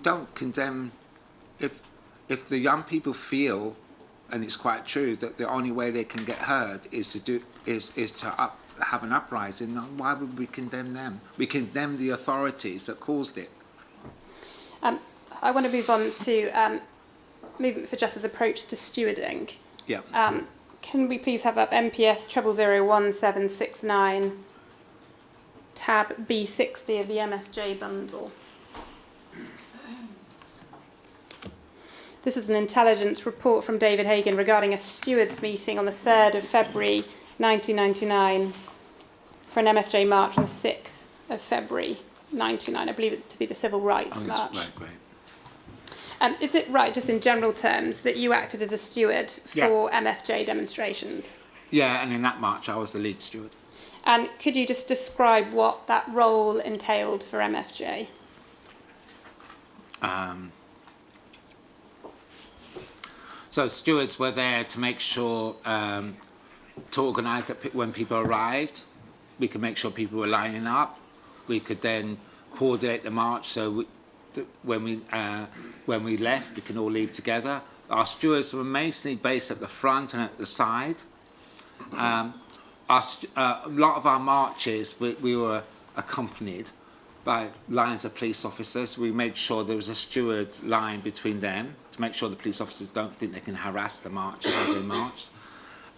don't condemn if the young people feel, and it's quite true, that the only way they can get heard is to have an uprising. Why would we condemn them? We condemn the authorities that caused it. I want to move on to Movement for Justice's approach to stewarding. Yeah. Can we please have up MPS 001769 tab B60 of the MFJ bundle? This is an intelligence report from David Hagan regarding a stewards meeting on the 3rd of February 1999 for an MFJ march on the 6th of February 1999. I believe it to be the Civil Rights March. Right, great. Is it right, just in general terms, that you acted as a steward for MFJ demonstrations? Yeah, and in that march I was the lead steward. And could you just describe what that role entailed for MFJ? So stewards were there to make sure, to organise that when people arrived, we could make sure people were lining up. We could then coordinate the march so when we left, we can all leave together. Our stewards were mainly based at the front and at the side. A lot of our marches, we were accompanied by lines of police officers. We made sure there was a steward line between them to make sure the police officers don't think they can harass the march as they march.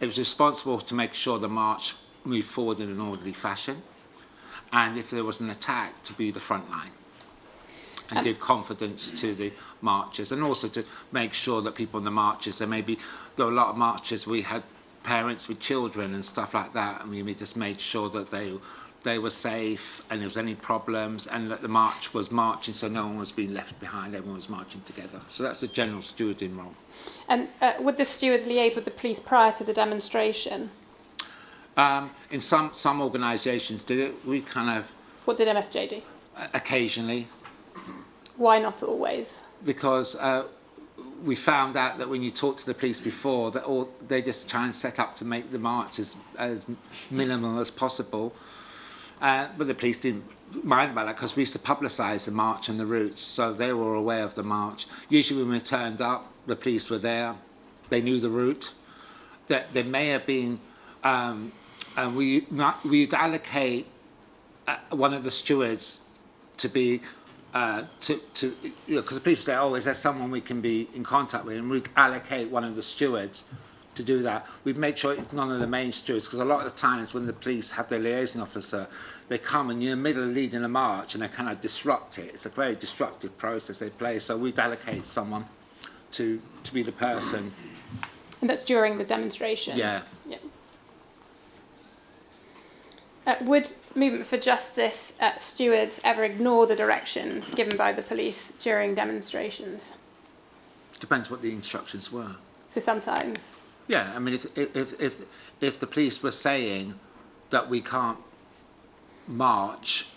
It was responsible to make sure the march moved forward in an orderly fashion, and if there was an attack, to be the front line and give confidence to the marchers, and also to make sure that people in the marches, there were a lot of marches, we had parents with children and stuff like that, and we just made sure that they were safe and there was any problems, and that the march was marching so no one was being left behind, everyone was marching together. So that's the general stewarding role. And would the stewards liaise with the police prior to the demonstration? In some organisations did it. We kind of... What did MFJ do? Occasionally. Why not always? Because we found out that when you talk to the police before, that they just try and set up to make the march as minimal as possible. But the police didn't mind about that because we used to publicise the march and the routes, so they were aware of the march. Usually when we turned up, the police were there, they knew the route. That there may have been, we'd allocate one of the stewards to be, because the police would say, oh, is there someone we can be in contact with? And we'd allocate one of the stewards to do that. We'd make sure it's none of the main stewards, because a lot of the times when the police have their liaison officer, they come and you're in the middle of leading a march and they kind of disrupt it. It's a very destructive process they play, so we'd allocate someone to be the person. And that's during the demonstration? Yeah. Would Movement for Justice stewards ever ignore the directions given by the police during demonstrations? Depends what the instructions were. So sometimes? Yeah, I mean, if the police were saying that we can't march...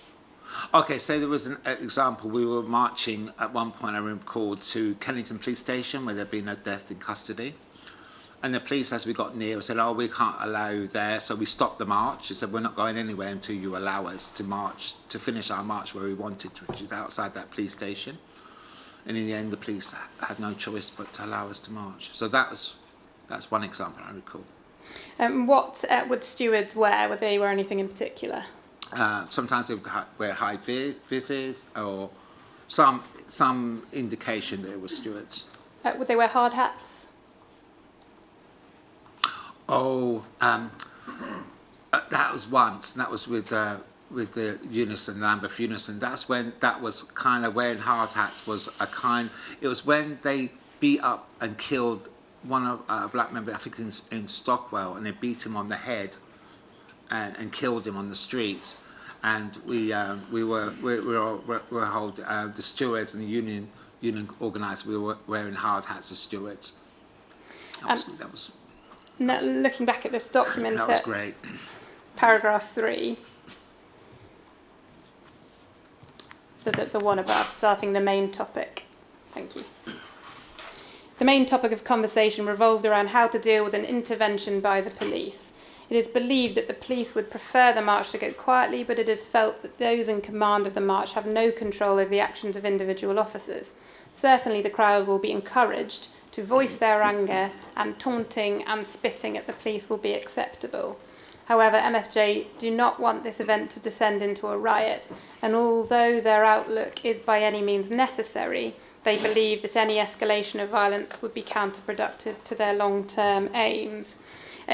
Okay, so there was an example. We were marching at one point, I recall, to Kennington Police Station where there'd been a death in custody. And the police, as we got near, said, oh, we can't allow you there. So we stopped the march. They said, we're not going anywhere until you allow us to march, to finish our march where we wanted to, which is outside that police station. And in the end, the police had no choice but to allow us to march. So that's one example I recall. What would stewards wear? Would they wear anything in particular? Sometimes they would wear high vis, or some indication that it was stewards. Would they wear hard hats? Oh, that was once, and that was with the Unison, Lambeth Unison. That was kind of wearing hard hats was a kind. It was when they beat up and killed one of a black member, I think in Stockwell, and they beat him on the head and killed him on the streets. And we were the stewards and the union organised. We were wearing hard hats as stewards. That was. Now, looking back at this document, that was great. Paragraph 3. So that the one above, starting the main topic. Thank you. The main topic of conversation revolved around how to deal with an intervention by the police. It is believed that the police would prefer the march to go quietly, but it is felt that those in command of the march have no control over the actions of individual officers. Certainly the crowd will be encouraged to voice their anger, and taunting and spitting at the police will be acceptable. However, MFJ do not want this event to descend into a riot, and although their outlook is by any means necessary, they believe that any escalation of violence would be counterproductive to their long-term aims.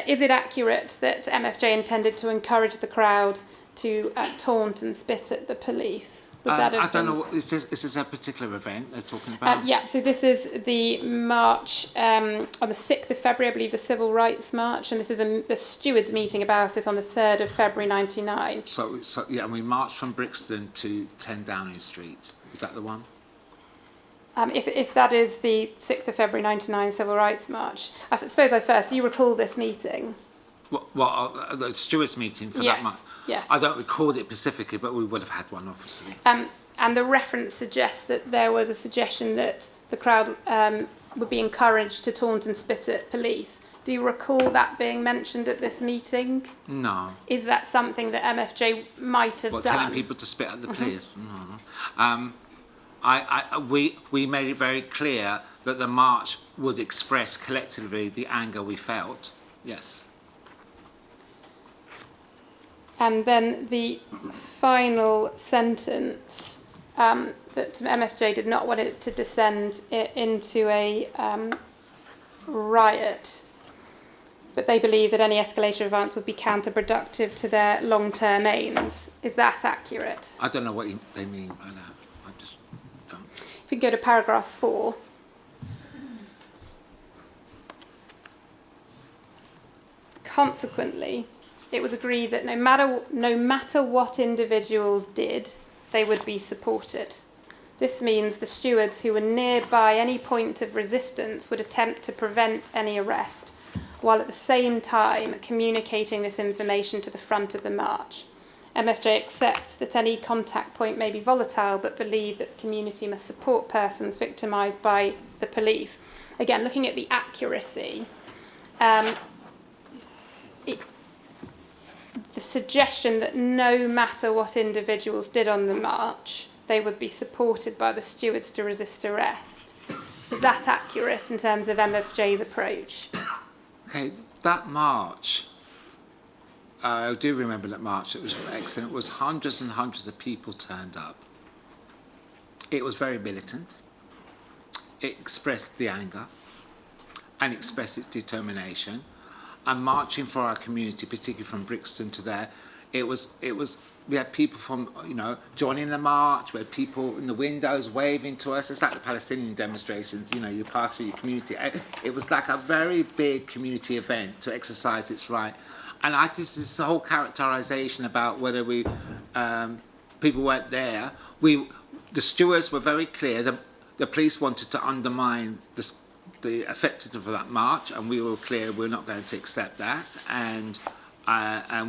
Is it accurate that MFJ intended to encourage the crowd to taunt and spit at the police? I don't know. Is this a particular event they're talking about? Yeah, so this is the march on the 6th of February, I believe, the Civil Rights March, and this is the stewards meeting about it on the 3rd of February 1999. So yeah, and we marched from Brixton to 10 Downing Street. Is that the one? If that is the 6th of February 1999 Civil Rights March, I suppose do you recall this meeting? The stewards meeting for yes, that month? Yes. I don't recall it specifically, but we would have had one, obviously. And the reference suggests that there was a suggestion that the crowd would be encouraged to taunt and spit at police. Do you recall that being mentioned at this meeting? No. Is that something that MFJ might have What, done? telling people to spit at the police? No. We made it very clear that the march would express collectively the anger we felt. Yes. And then the final sentence, that MFJ did not want it to descend into a riot, but they believe that any escalation of violence would be counterproductive to their long-term aims. Is that accurate? I don't know what they mean by that. I just don't. If we go to paragraph 4. Consequently, it was agreed that no matter what individuals did, they would be supported. This means the stewards who were nearby any point of resistance would attempt to prevent any arrest, while at the same time communicating this information to the front of the march. MFJ accepts that any contact point may be volatile, but believe that the community must support persons victimised by the police. Again, looking at the accuracy, the suggestion that no matter what individuals did on the march, they would be supported by the stewards to resist arrest. Is that accurate in terms of MFJ's approach? Okay, that march, I do remember that march, it was excellent. It was hundreds and hundreds of people turned up. It was very militant. It expressed the anger and expressed its determination. And marching for our community, particularly from Brixton to there, we had people from, joining the march, we had people in the windows waving to us. It's like the Palestinian demonstrations, you pass through your community. It was like a very big community event to exercise its right. And I just, this whole characterisation about whether people weren't there, the stewards were very clear. The police wanted to undermine the effectiveness of that march, and we were clear we're not going to accept that, and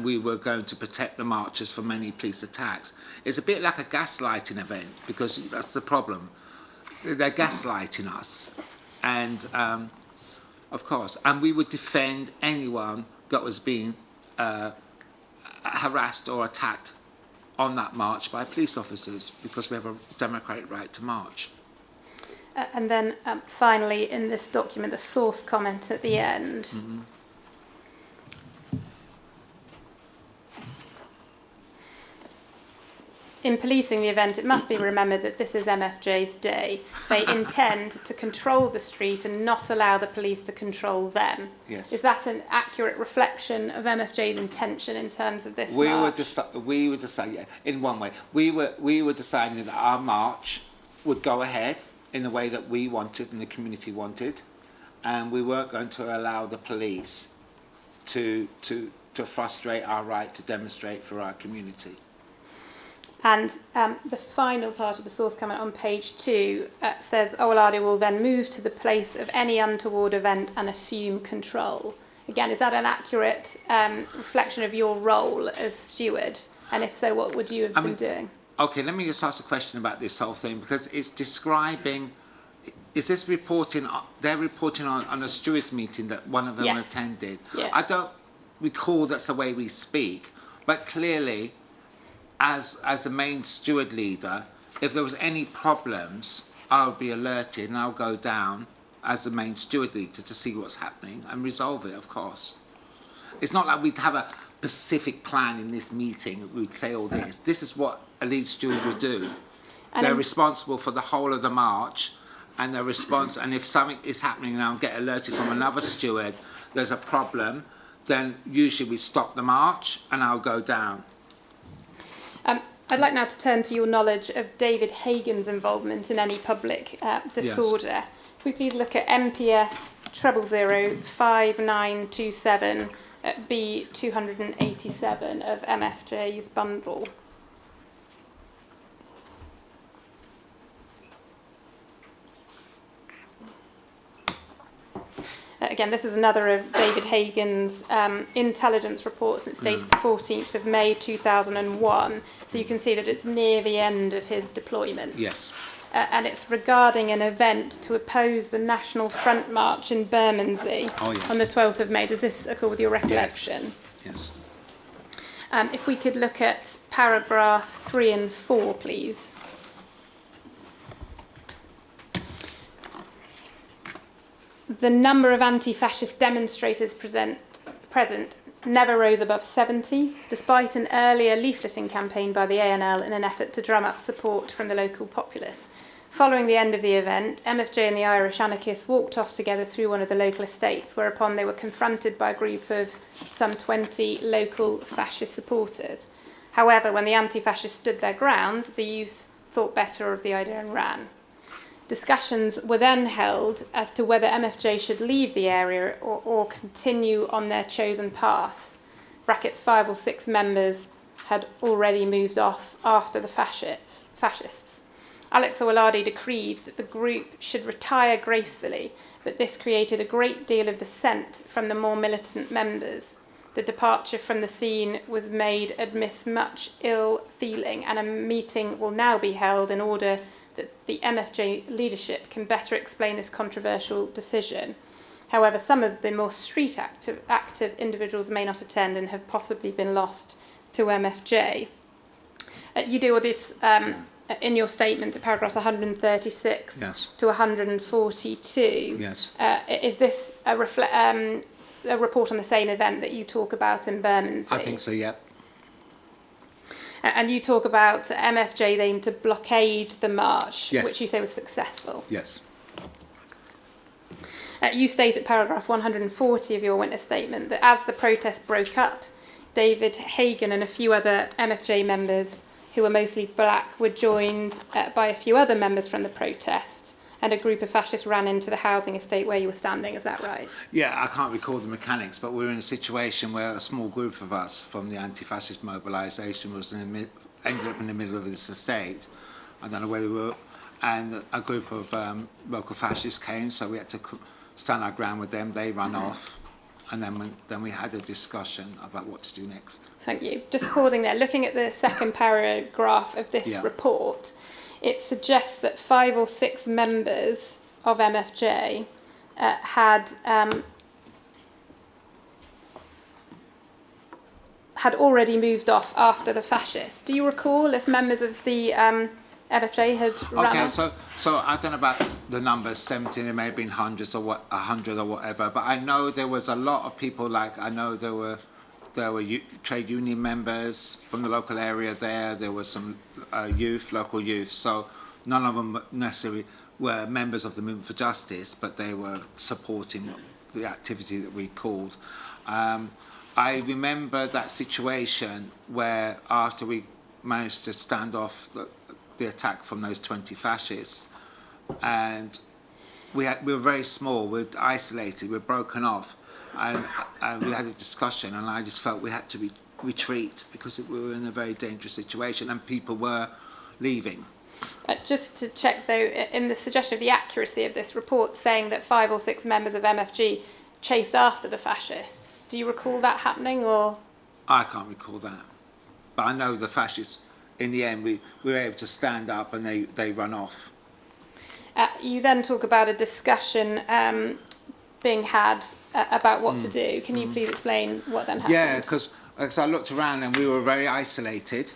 we were going to protect the marchers from any police attacks. It's a bit like a gaslighting event, because that's the problem. They're gaslighting us, and of course, and we would defend anyone that was being harassed or attacked on that march by police officers, because we have a democratic right to march. And then finally, in this document, the source comment at the end. Mm-hmm. In policing the event, it must be remembered that this is MFJ's day. They intend to control the street and not allow the police to control them. Yes. Is that an accurate reflection of MFJ's intention in terms of this march? We were deciding, yeah, in one way. We were deciding that our march would go ahead in the way that we wanted and the community wanted, and we weren't going to allow the police to frustrate our right to demonstrate for our community. And the final part of the source comment on page 2 says Owolade will then move to the place of any untoward event and assume control. Again, is that an accurate reflection of your role as steward? And if so, what would you have been doing? Okay, let me just ask a question about this whole thing, because it's describing, is this reporting, they're reporting on a stewards meeting that one of them Yes. attended. Yes. I don't recall that's the way we speak, but clearly, as a main steward leader, if there was any problems, I'll be alerted and I'll go down as the main steward leader to see what's happening and resolve it, of course. It's not like we'd have a specific plan in this meeting, we'd say all this. This is what a lead steward would do. And they're responsible for the whole of the march, and their response, and if something is happening and I'll get alerted from another steward, there's a problem, then usually we stop the march and I'll go down. I'd like now to turn to your knowledge of David Hagan's involvement in any public disorder. Yes. Could we please look at MPS 0005927 at B287 of MFJ's bundle? Again, this is another of David Hagan's intelligence reports, and it's dated the 14th of May 2001. So you can see that it's near the end of his deployment. Yes. And it's regarding an event to oppose the National Front March in Bermondsey on the 12th of May. Does this accord with your recollection? Yes. If we could look at paragraph 3 and 4, please. The number of anti-fascist demonstrators present never rose above 70, despite an earlier leafleting campaign by the ANL in an effort to drum up support from the local populace. Following the end of the event, MFJ and the Irish anarchists walked off together through one of the local estates, whereupon they were confronted by a group of some 20 local fascist supporters. However, when the anti-fascists stood their ground, the youth thought better of the idea and ran. Discussions were then held as to whether MFJ should leave the area or continue on their chosen path. Brackets 5 or 6 members had already moved off after the fascists. Alex Owolade decreed that the group should retire gracefully, but this created a great deal of dissent from the more militant members. The departure from the scene was made amidst much ill feeling, and a meeting will now be held in order that the MFJ leadership can better explain this controversial decision. However, some of the more street active individuals may not attend and have possibly been lost to MFJ. You deal with this in your statement at paragraphs 136 to 142. Yes. Is this a report on the same event that you talk about in Bermondsey? I think so, yeah. And you talk about MFJ's aim to blockade the march, Yes. which you say was successful. Yes. You state at paragraph 140 of your witness statement that as the protest broke up, David Hagan and a few other MFJ members, who were mostly black, were joined by a few other members from the protest, and a group of fascists ran into the housing estate where you were standing. Is that right? Yeah, I can't recall the mechanics, but we were in a situation where a small group of us from the anti-fascist mobilisation was ended up in the middle of this estate. I don't know where we were, and a group of local fascists came, so we had to stand our ground with them. They ran off, and then we had a discussion about what to do next. Thank you. Just pausing there, looking at the second paragraph of this report, it suggests that 5 or 6 members of MFJ had already moved off after the fascists. Do you recall if members of the MFJ had run off? So I don't know about the numbers, 70, there may have been hundreds or 100 or whatever, but I know there was a lot of people, like I know there were trade union members from the local area there were some local youth, so none of them necessarily were members of the Movement for Justice, but they were supporting the activity that we called. I remember that situation where after we managed to stand off the attack from those 20 fascists, and we were very small, we were isolated, we were broken off, and we had a discussion, and I just felt we had to retreat because we were in a very dangerous situation and people were leaving. Just to check though, in the suggestion of the accuracy of this report saying that 5 or 6 members of MFG chased after the fascists, do you recall that happening, or? I can't recall that, but I know the fascists, in the end, we were able to stand up and they run off. You then talk about a discussion being had about what to do. Can you please explain what then happened? Yeah, because I looked around and we were very isolated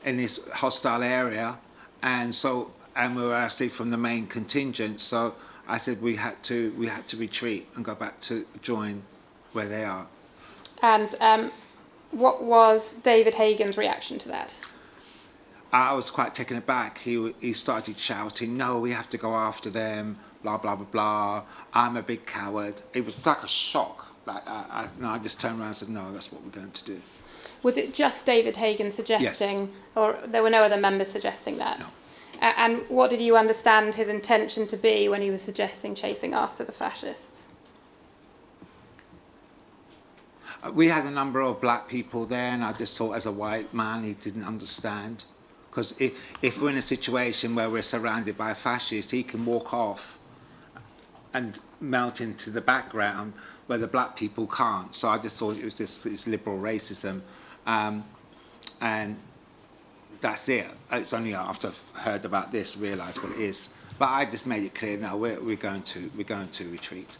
in this hostile area, and we were actually from the main contingent. So I said we had to retreat and go back to join where they are. And what was David Hagan's reaction to that? I was quite taken aback. He started shouting, "No, we have to go after them, blah, blah, blah, blah. I'm a big coward." It was like a shock. I just turned around and said, "No, that's what we're going to do." Was it just David Hagan suggesting, Yes. or there were no other members suggesting that? No. And what did you understand his intention to be when he was suggesting chasing after the fascists? We had a number of black people there, and I just thought as a white man, he didn't understand. Because if we're in a situation where we're surrounded by fascists, he can walk off and melt into the background where the black people can't. So I just thought it was just this liberal racism, and that's it. It's only after I've heard about this realised what it is. But I just made it clear. No, we're going to retreat,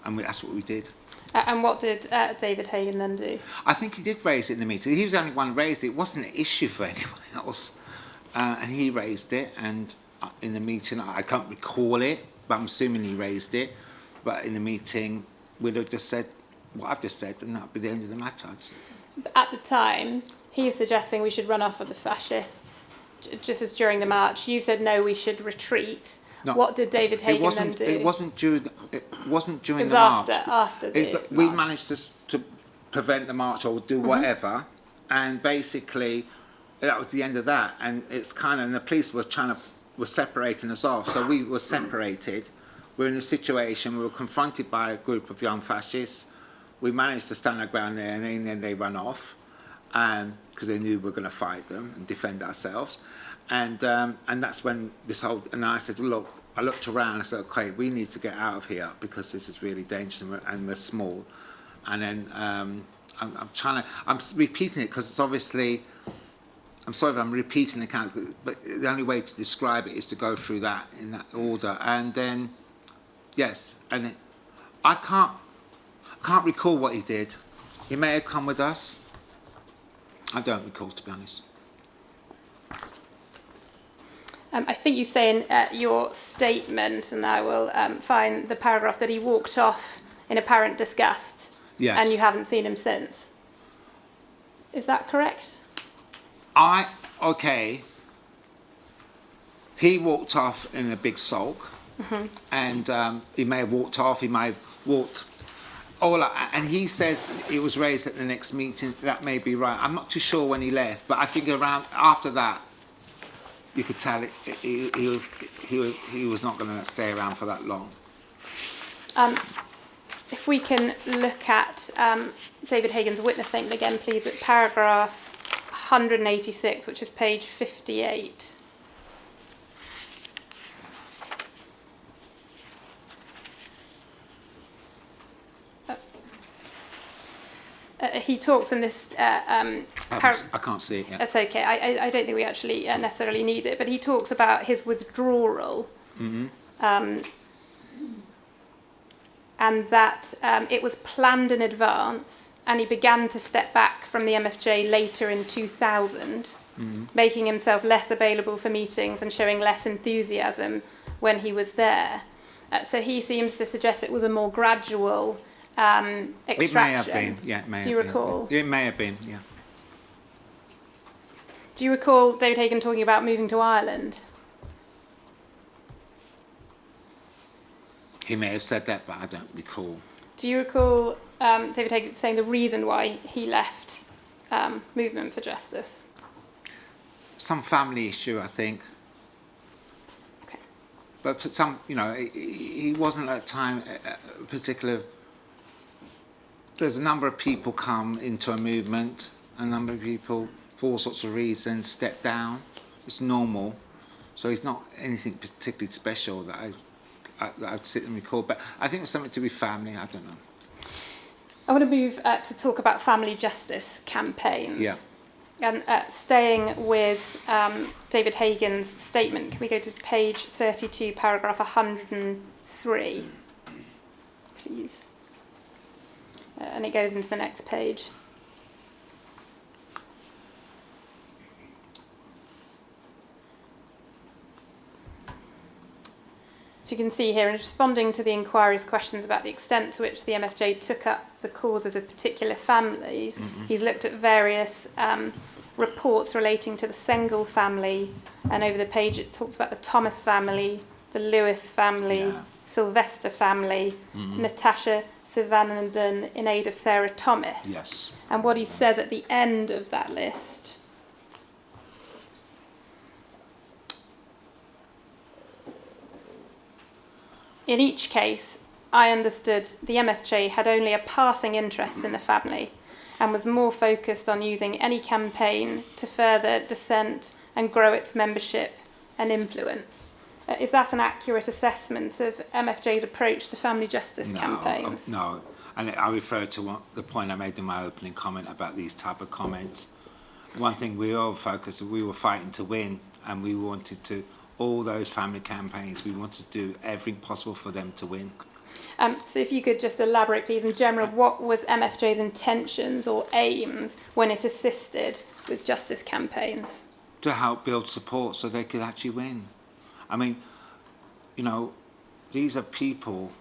and that's what we did. And what did David Hagan then do? I think he did raise it in the meeting. He was the only one who raised it. It wasn't an issue for anyone else, and he raised it. And in the meeting, I can't recall it, but I'm assuming he raised it. But in the meeting, we'd have just said what I've just said, and that'd be the end of the matter. At the time, he's suggesting we should run off of the fascists, just as during the march. You said no, we should retreat. No, what did David Hagan then do? It wasn't during it was the march. After the march. We managed to prevent the march or do whatever, and basically that was the end of that. And it's kind of, and the police were separating us off, so we were separated. We're in a situation, we were confronted by a group of young fascists. We managed to stand our ground there, and then they ran off, because they knew we were going to fight them and defend ourselves. And that's when this whole, and I said, look, I looked around and I said, okay, we need to get out of here because this is really dangerous and we're small. And then I'm repeating it because it's obviously, I'm sorry if I'm repeating the account, but the only way to describe it is to go through that in that order. And then, yes, and then, I can't recall what he did. He may have come with us. I don't recall, to be honest. I think you say in your statement, and I will find the paragraph, that he walked off in apparent disgust. Yes. And you haven't seen him since. Is that correct? Okay. He walked off in a big sulk, and he may have walked off, he may have walked and he says it was raised at the next meeting. That may be right. I'm not too sure when he left, but I think around after that, you could tell he was not going to stay around for that long. If we can look at David Hagan's witness statement again, please, at paragraph 186, which is page 58. He talks in this... I can't see it yet. That's okay. I don't think we actually necessarily need it, but he talks about his withdrawal, and that it was planned in advance, and he began to step back from the MFJ later in 2000, making himself less available for meetings and showing less enthusiasm when he was there. So he seems to suggest it was a more gradual extraction. It may have been, yeah. It may have been. Do you recall? It may have been, yeah. Do you recall David Hagan talking about moving to Ireland? He may have said that, but I don't recall. Do you recall David Hagan saying the reason why he left Movement for Justice? Some family issue, I think. Okay. But some, he wasn't at the time a particular... There's a number of people come into a movement, a number of people, for all sorts of reasons, step down. It's normal. So it's not anything particularly special that I'd sit and recall. But I think it's something to do with family. I don't know. I want to move to talk about family justice campaigns. Yeah. And staying with David Hagan's statement, can we go to page 32, paragraph 103, please? And it goes into the next page. So you can see here, in responding to the inquiry's questions about the extent to which the MFJ took up the causes of particular families, he's looked at various reports relating to the Sengel family, and over the page it talks about the Thomas family, the Lewis family, Sylvester family, Natasha Sivanandan in aid of Sarah Thomas. Yes. And what he says at the end of that list: in each case, I understood the MFJ had only a passing interest in the family and was more focused on using any campaign to further dissent and grow its membership and influence. Is that an accurate assessment of MFJ's approach to family justice No, campaigns? no. And I refer to the point I made in my opening comment about these type of comments. One thing we all focused, we were fighting to win, and we wanted to, all those family campaigns, we wanted to do everything possible for them to win. So if you could just elaborate, please, in general, what was MFJ's intentions or aims when it assisted with justice campaigns? To help build support so they could actually win. I mean, you know, these are people,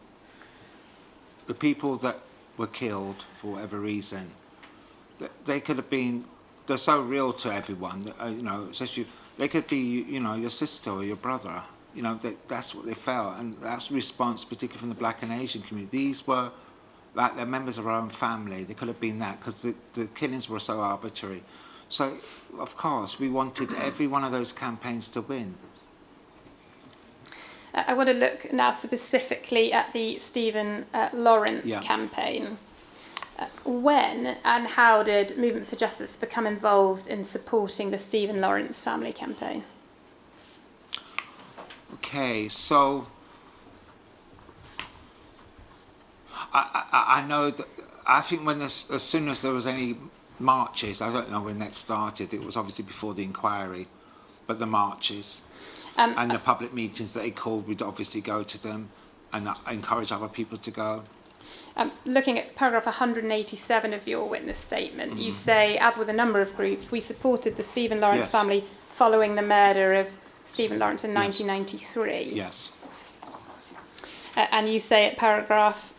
the people that were killed for whatever reason, they could have been, they're so real to everyone, that, you know, especially, they could be, you know, your sister or your brother. You know, that's what they felt, and that's the response, particularly from the Black and Asian community. These were, like, they're members of our own family. They could have been that, because the killings were so arbitrary. So, of course, we wanted every one of those campaigns to win. I want to look now specifically at the Stephen Lawrence campaign. When and how did Movement for Justice become involved in supporting the Stephen Lawrence family campaign? Okay, so I know that, I think when as soon as there was any marches, I don't know when that started, it was obviously before the inquiry, but the marches and the public meetings that they called, we'd obviously go to them and encourage other people to go. Looking at paragraph 187 of your witness statement, you say, as with a number of groups, we supported the Stephen Lawrence family following the murder of Stephen Lawrence in 1993. Yes. And you say at paragraph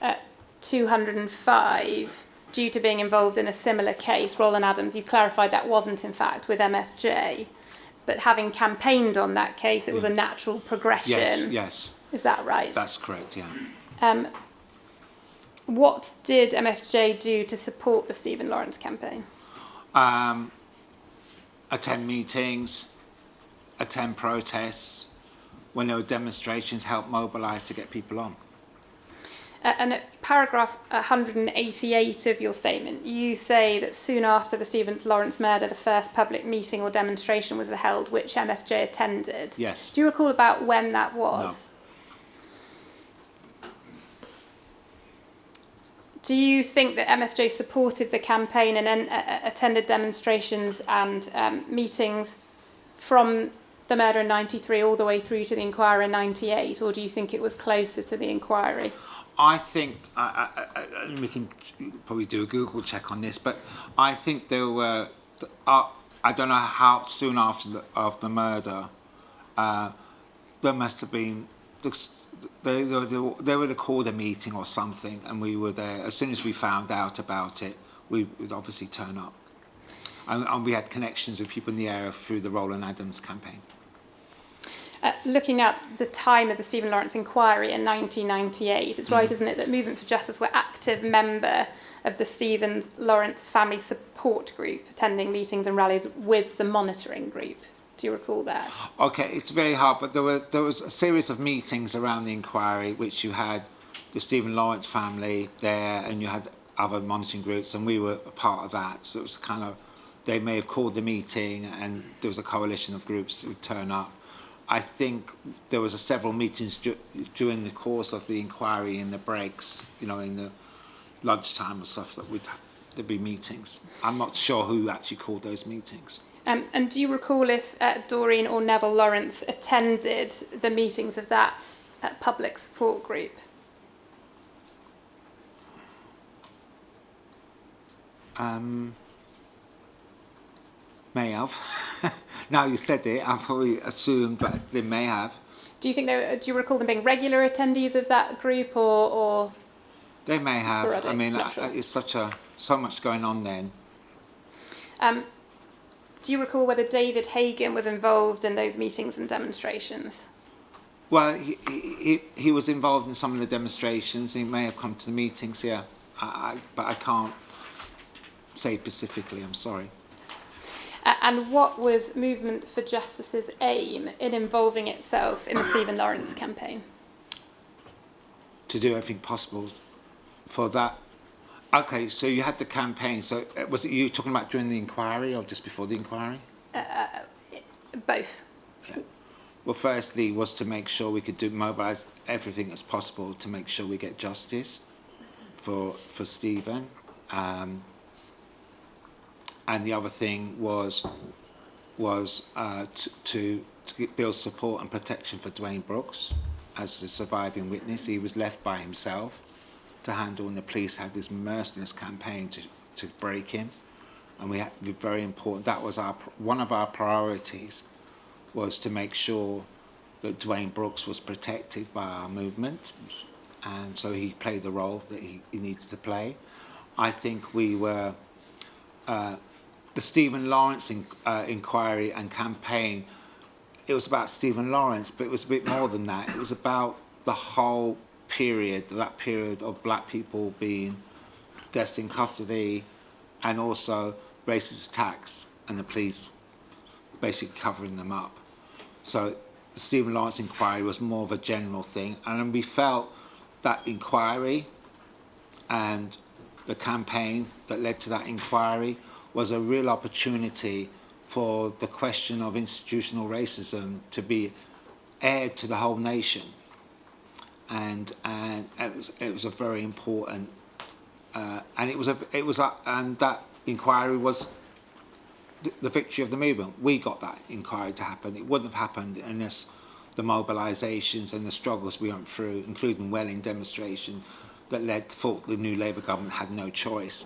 205, due to being involved in a similar case, Roland Adams, you clarified that wasn't in fact with MFJ, but having campaigned on that case, it was a natural progression. Yes, yes. Is that right? That's correct, yeah. What did MFJ do to support the Stephen Lawrence campaign? Attend meetings, attend protests, when there were demonstrations, help mobilise to get people on. And at paragraph 188 of your statement, you say that soon after the Stephen Lawrence murder, the first public meeting or demonstration was held, which MFJ attended. Yes. Do you recall about when that was? No. Do you think that MFJ supported the campaign and then attended demonstrations and meetings from the murder in 93 all the way through to the inquiry in 98, or do you think it was closer to the inquiry? I think, we can probably do a Google check on this, but I think there were, I don't know how soon after the murder, there must have been, they would have called a meeting or something, and we were there. As soon as we found out about it, we would obviously turn up. And we had connections with people in the area through the Roland Adams campaign. Looking at the time of the Stephen Lawrence inquiry in 1998, it's right, isn't it, that Movement for Justice were active member of the Stephen Lawrence family support group, attending meetings and rallies with the monitoring group. Do you recall that? Okay, it's very hard, but there was a series of meetings around the inquiry, which you had the Stephen Lawrence family there, and you had other monitoring groups, and we were a part of that. So it was kind of, they may have called the meeting, and there was a coalition of groups who turn up. I think there was several meetings during the course of the inquiry in the breaks, you know, in the lunchtime or stuff, that there'd be meetings. I'm not sure who actually called those meetings. And do you recall if Doreen or Neville Lawrence attended the meetings of that public support group? May have. Now you said it, I probably assumed that they may have. Do you think do you recall them being regular attendees of that group, or they may have? Sporadic? I mean, sure. it's so much going on then. Do you recall whether David Hagan was involved in those meetings and demonstrations? Well, he was involved in some of the demonstrations. He may have come to the meetings, yeah. But I can't say specifically, I'm sorry. And what was Movement for Justice's aim in involving itself in the Stephen Lawrence campaign? To do everything possible for that. Okay, so you had the campaign. So was it you talking about during the inquiry or just before the inquiry? Both. Yeah. Well, firstly, was to make sure we could mobilise everything that's possible to make sure we get justice for Stephen. And the other thing was to build support and protection for Dwayne Brooks as the surviving witness. He was left by himself to handle, and the police had this merciless campaign to break him. And we had to be very important. That was one of our priorities, was to make sure that Dwayne Brooks was protected by our movement, and so he played the role that he needs to play. I think we were the Stephen Lawrence inquiry and campaign. It was about Stephen Lawrence, but it was a bit more than that. It was about the whole period, that period of black people being deaths in custody, and also racist attacks, and the police basically covering them up. So the Stephen Lawrence inquiry was more of a general thing, and we felt that inquiry and the campaign that led to that inquiry was a real opportunity for the question of institutional racism to be aired to the whole nation, and it was a very important, and and that inquiry was the victory of the movement. We got that inquiry to happen. It wouldn't have happened unless the mobilisations and the struggles we went through, including Welling demonstration, that led to the new Labour government had no choice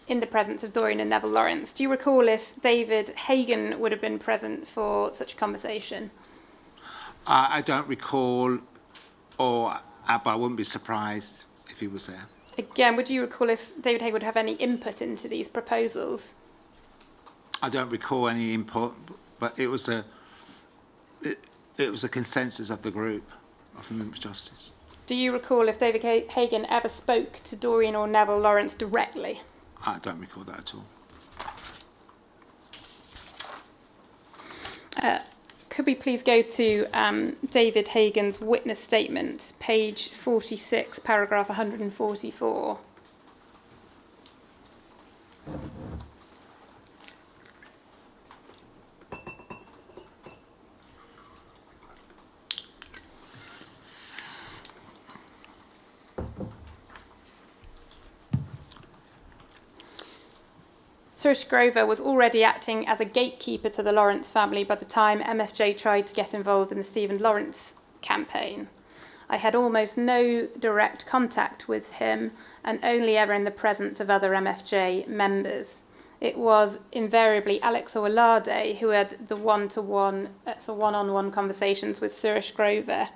in the presence of Dorian and Neville Lawrence. Do you recall if David Hagan would have been present for such a conversation? I don't recall, but I wouldn't be surprised if he was there. Again, would you recall if David Hagan would have any input into these proposals? I don't recall any input, but it was a consensus of the group of the Minister of Justice. Do you recall if David Hagan ever spoke to Dorian or Neville Lawrence directly? I don't recall that at all. Could we please go to David Hagan's witness statement, page 46, paragraph 144? Suresh Grover was already acting as a gatekeeper to the Lawrence family by the time MFJ tried to get involved in the Stephen Lawrence campaign. I had almost no direct contact with him and only ever in the presence of other MFJ members. It was invariably Alex Owolade who had the one-on-one conversations with Suresh Grover.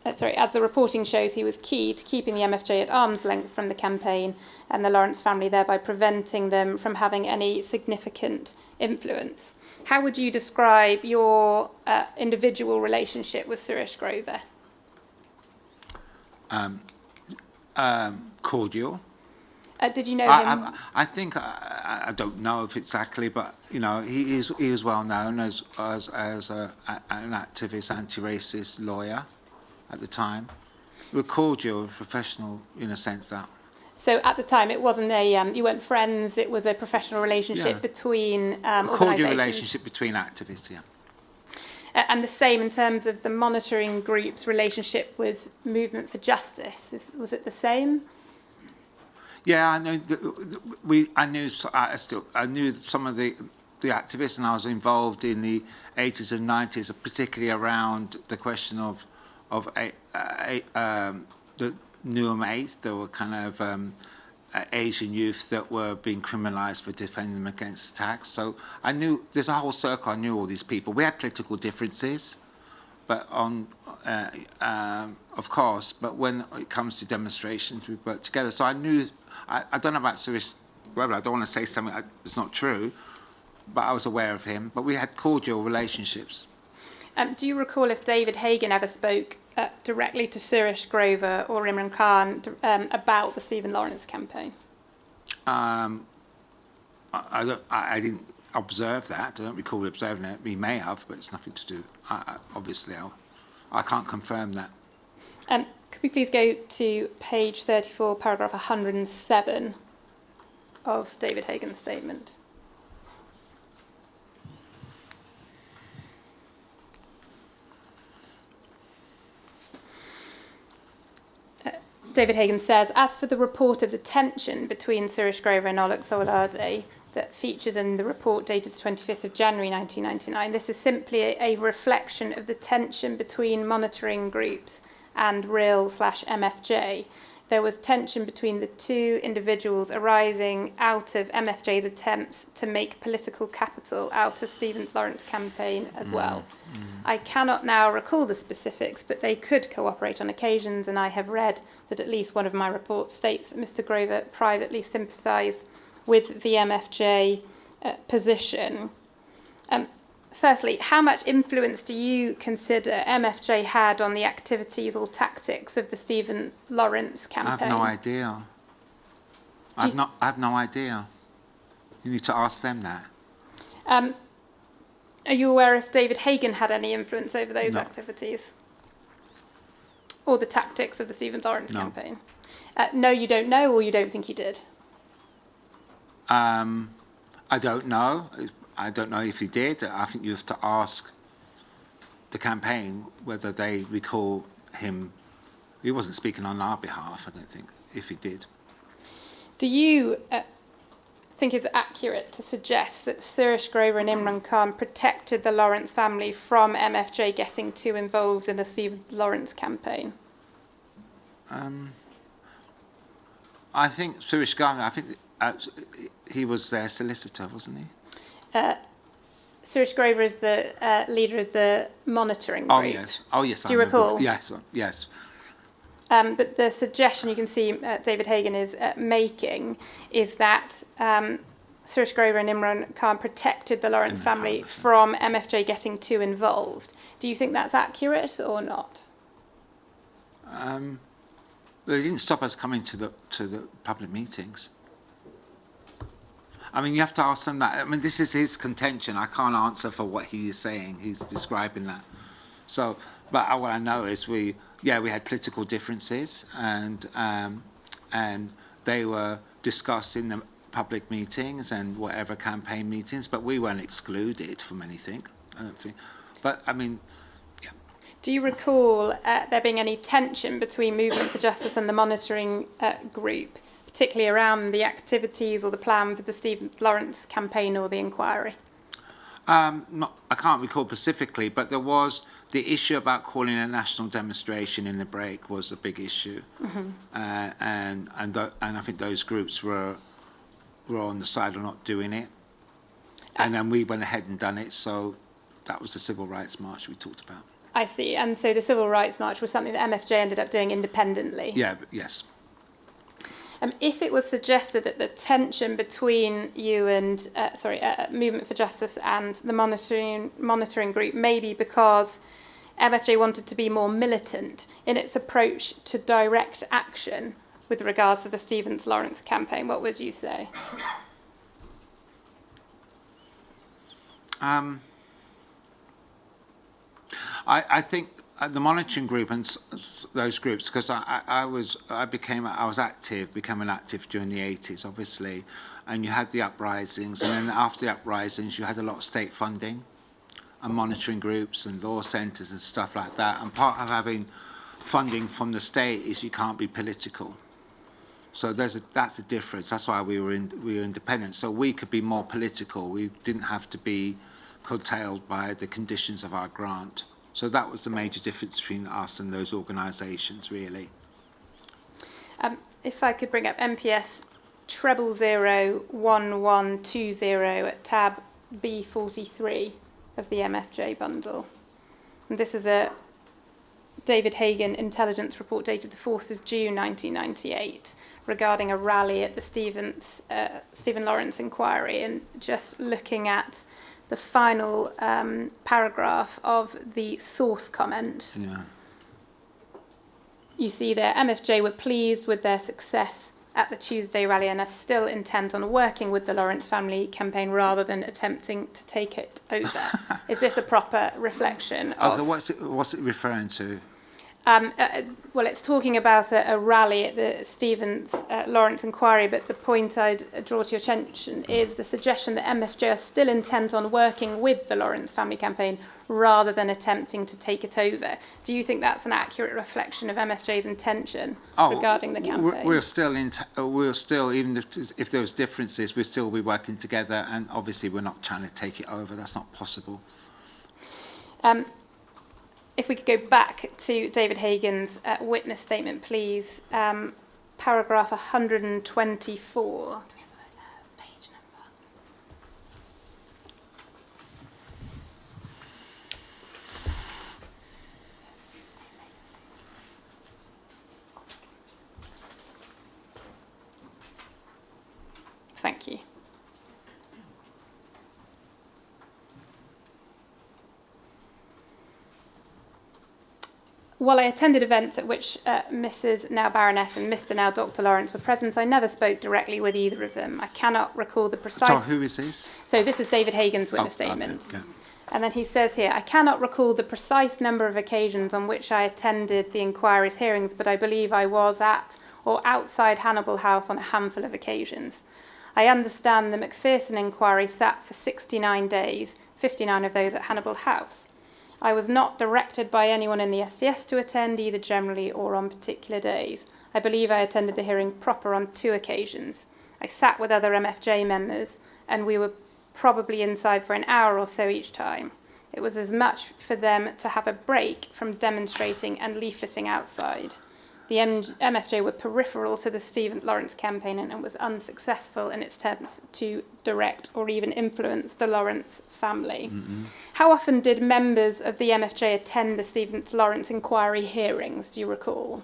As the reporting shows, he was key to keeping the MFJ at arm's length from the campaign and the Lawrence family, thereby preventing them from having any significant influence. How would you describe your individual relationship with Suresh Grover? Cordial. Did you know him? I think I don't know if exactly, but he is well known as an activist, anti-racist lawyer at the time. We're cordial, professional in a sense that. So at the time, it wasn't you weren't friends. It was a professional relationship between organisations. Cordial relationship between activists, yeah. And the same in terms of the monitoring group's relationship with Movement for Justice. Was it the same? Yeah, I know. I knew some of the activists, and I was involved in the 80s and 90s, particularly around the question of the Newham 8. There were kind of Asian youth that were being criminalised for defending them against attacks. So I knew there's a whole circle. I knew all these people. We had political differences, but of course. But when it comes to demonstrations, we worked together. So I knew. I don't know about Suresh Grover. I don't want to say something that's not true, but I was aware of him. But we had cordial relationships. Do you recall if David Hagan ever spoke directly to Suresh Grover or Imran Khan about the Stephen Lawrence campaign? I didn't observe that. I don't recall observing it. We may have, but it's nothing to do. Obviously, I can't confirm that. Could we please go to page 34, paragraph 107 of David Hagan's statement? David Hagan says, as for the report of the tension between Suresh Grover and Alex Owolade that features in the report dated the 25th of January 1999, this is simply a reflection of the tension between monitoring groups and RIL/MFJ. There was tension between the two individuals arising out of MFJ's attempts to make political capital out of Stephen Lawrence campaign as well. I cannot now recall the specifics, but they could cooperate on occasions, and I have read that at least one of my reports states that Mr. Grover privately sympathised with the MFJ position. Firstly, how much influence do you consider MFJ had on the activities or tactics of the Stephen Lawrence campaign? I have no idea. I have no idea. You need to ask them that. Are you aware if David Hagan had any influence over those activities? Or the tactics of the Stephen Lawrence campaign? No, you don't know, or you don't think he did? I don't know. I don't know if he did. I think you have to ask the campaign whether they recall him. He wasn't speaking on our behalf, I don't think, if he did. Do you think it's accurate to suggest that Suresh Grover and Imran Khan protected the Lawrence family from MFJ getting too involved in the Stephen Lawrence campaign? I think Suresh Garner, I think he was their solicitor, wasn't he? Suresh Grover is the leader of the monitoring group. Oh, yes. Oh, yes. Do you recall? Yes, yes. But the suggestion you can see David Hagan is making is that Suresh Grover and Imran Khan protected the Lawrence family from MFJ getting too involved. Do you think that's accurate or not? They didn't stop us coming to the public meetings. I mean, you have to ask them that. I mean, this is his contention. I can't answer for what he is saying. He's describing that. So, but what I know is we had political differences, and they were discussed in the public meetings and whatever campaign meetings, but we weren't excluded from anything, I don't think. But, I mean, yeah. Do you recall there being any tension between Movement for Justice and the monitoring group, particularly around the activities or the plan for the Stephen Lawrence campaign or the inquiry? I can't recall specifically, but there was the issue about calling a national demonstration in the break was a big issue, and I think those groups were on the side of not doing it, and then we went ahead and done it. So that was the Civil Rights March we talked about. I see, and so the Civil Rights March was something that MFJ ended up doing independently. Yeah, yes. If it was suggested that the tension between you and Movement for Justice and the monitoring group may be because MFJ wanted to be more militant in its approach to direct action with regards to the Stephen Lawrence campaign, what would you say? I think the monitoring group and those groups, because I became active during the 80s, obviously, and you had the uprisings, and then after the uprisings, you had a lot of state funding and monitoring groups and law centres and stuff like that. And part of having funding from the state is you can't be political. So that's a difference. That's why we were independent. So we could be more political. We didn't have to be curtailed by the conditions of our grant. So that was the major difference between us and those organisations, really. If I could bring up MPS 001120 at tab B43 of the MFJ bundle. And this is a David Hagan intelligence report dated the 4th of June 1998 regarding a rally at the Stephen Lawrence inquiry, and just looking at the final paragraph of the source comment. Yeah. You see there, MFJ were pleased with their success at the Tuesday rally and are still intent on working with the Lawrence family campaign rather than attempting to take it over. Is this a proper reflection of... Okay, what's it referring to? Well, it's talking about a rally at the Stephen Lawrence inquiry, but the point I'd draw to your attention is the suggestion that MFJ are still intent on working with the Lawrence family campaign rather than attempting to take it over. Do you think that's an accurate reflection of MFJ's intention regarding the campaign? We're still, even if there was differences, we'll still be working together, and obviously we're not trying to take it over. That's not possible. If we could go back to David Hagan's witness statement, please. Paragraph 124. Do we have a page number? Thank you. While I attended events at which Mrs. now Baroness and Mr. now Dr. Lawrence were present, I never spoke directly with either of them. I cannot recall the precise... So who is this? So this is David Hagan's witness statement. Okay, yeah. And then he says here, I cannot recall the precise number of occasions on which I attended the inquiry's hearings, but I believe I was at or outside Hannibal House on a handful of occasions. I understand the Macpherson inquiry sat for 69 days, 59 of those at Hannibal House. I was not directed by anyone in the SCS to attend, either generally or on particular days. I believe I attended the hearing proper on 2 occasions. I sat with other MFJ members, and we were probably inside for an hour or so each time. It was as much for them to have a break from demonstrating and leafleting outside. the MFJ were peripheral to the Stephen Lawrence campaign and was unsuccessful in its attempts to direct or even influence the Lawrence family. How often did members of the MFJ attend the Stephen Lawrence inquiry hearings, do you recall?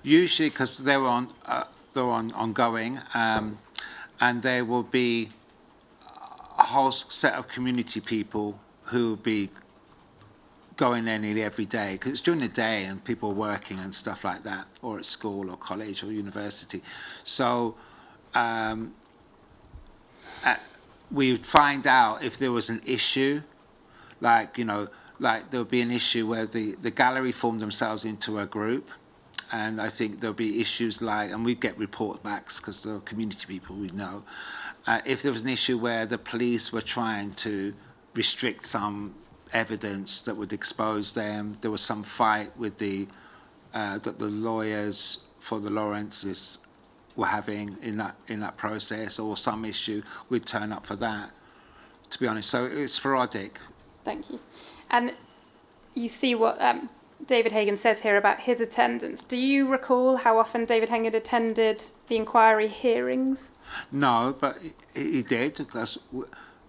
Usually, because they're ongoing, and there will be a whole set of community people who will be going there nearly every day, because it's during the day and people are working and stuff like that, or at school or college or university. So we would find out if there was an issue, like there would be an issue where the gallery formed themselves into a group, and I think there'll be issues like, and we get report backs because the community people we know, if there was an issue where the police were trying to restrict some evidence that would expose them, there was some fight with that the lawyers for the Lawrences were having in that process, or some issue, we'd turn up for that, to be honest. So it's sporadic. Thank you. And you see what David Hagan says here about his attendance. Do you recall how often David Hagan attended the inquiry hearings? No, but he did, because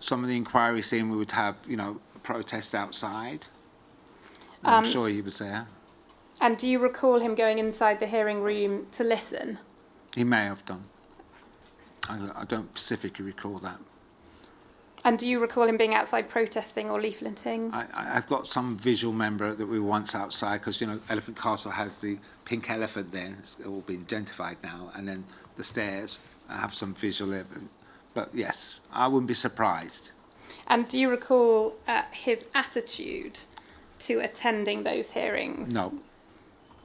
some of the inquiry scene we would have, protests outside. I'm sure he was there. And do you recall him going inside the hearing room to listen? He may have done. I don't specifically recall that. And do you recall him being outside protesting or leafleting? I've got some visual memory that we were once outside, because, Elephant Castle has the pink elephant then. It's all been gentrified now. And then the stairs. I have some visual evidence. But yes, I wouldn't be surprised. And do you recall his attitude to attending those hearings? No.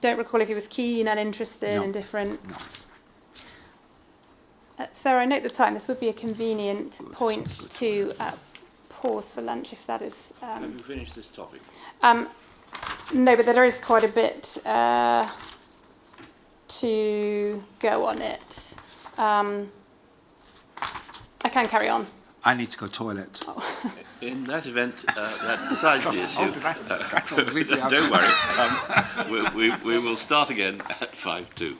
Don't recall if he was keen and interested, No. indifferent? No. Sarah, I note the time. This would be a convenient point to pause for lunch, if that is... Have you finished this topic? No, but there is quite a bit to go on it. I can carry on. I need to go toilet. In that event, that decides the issue. That's all video. Don't worry. We will start again at 5:02.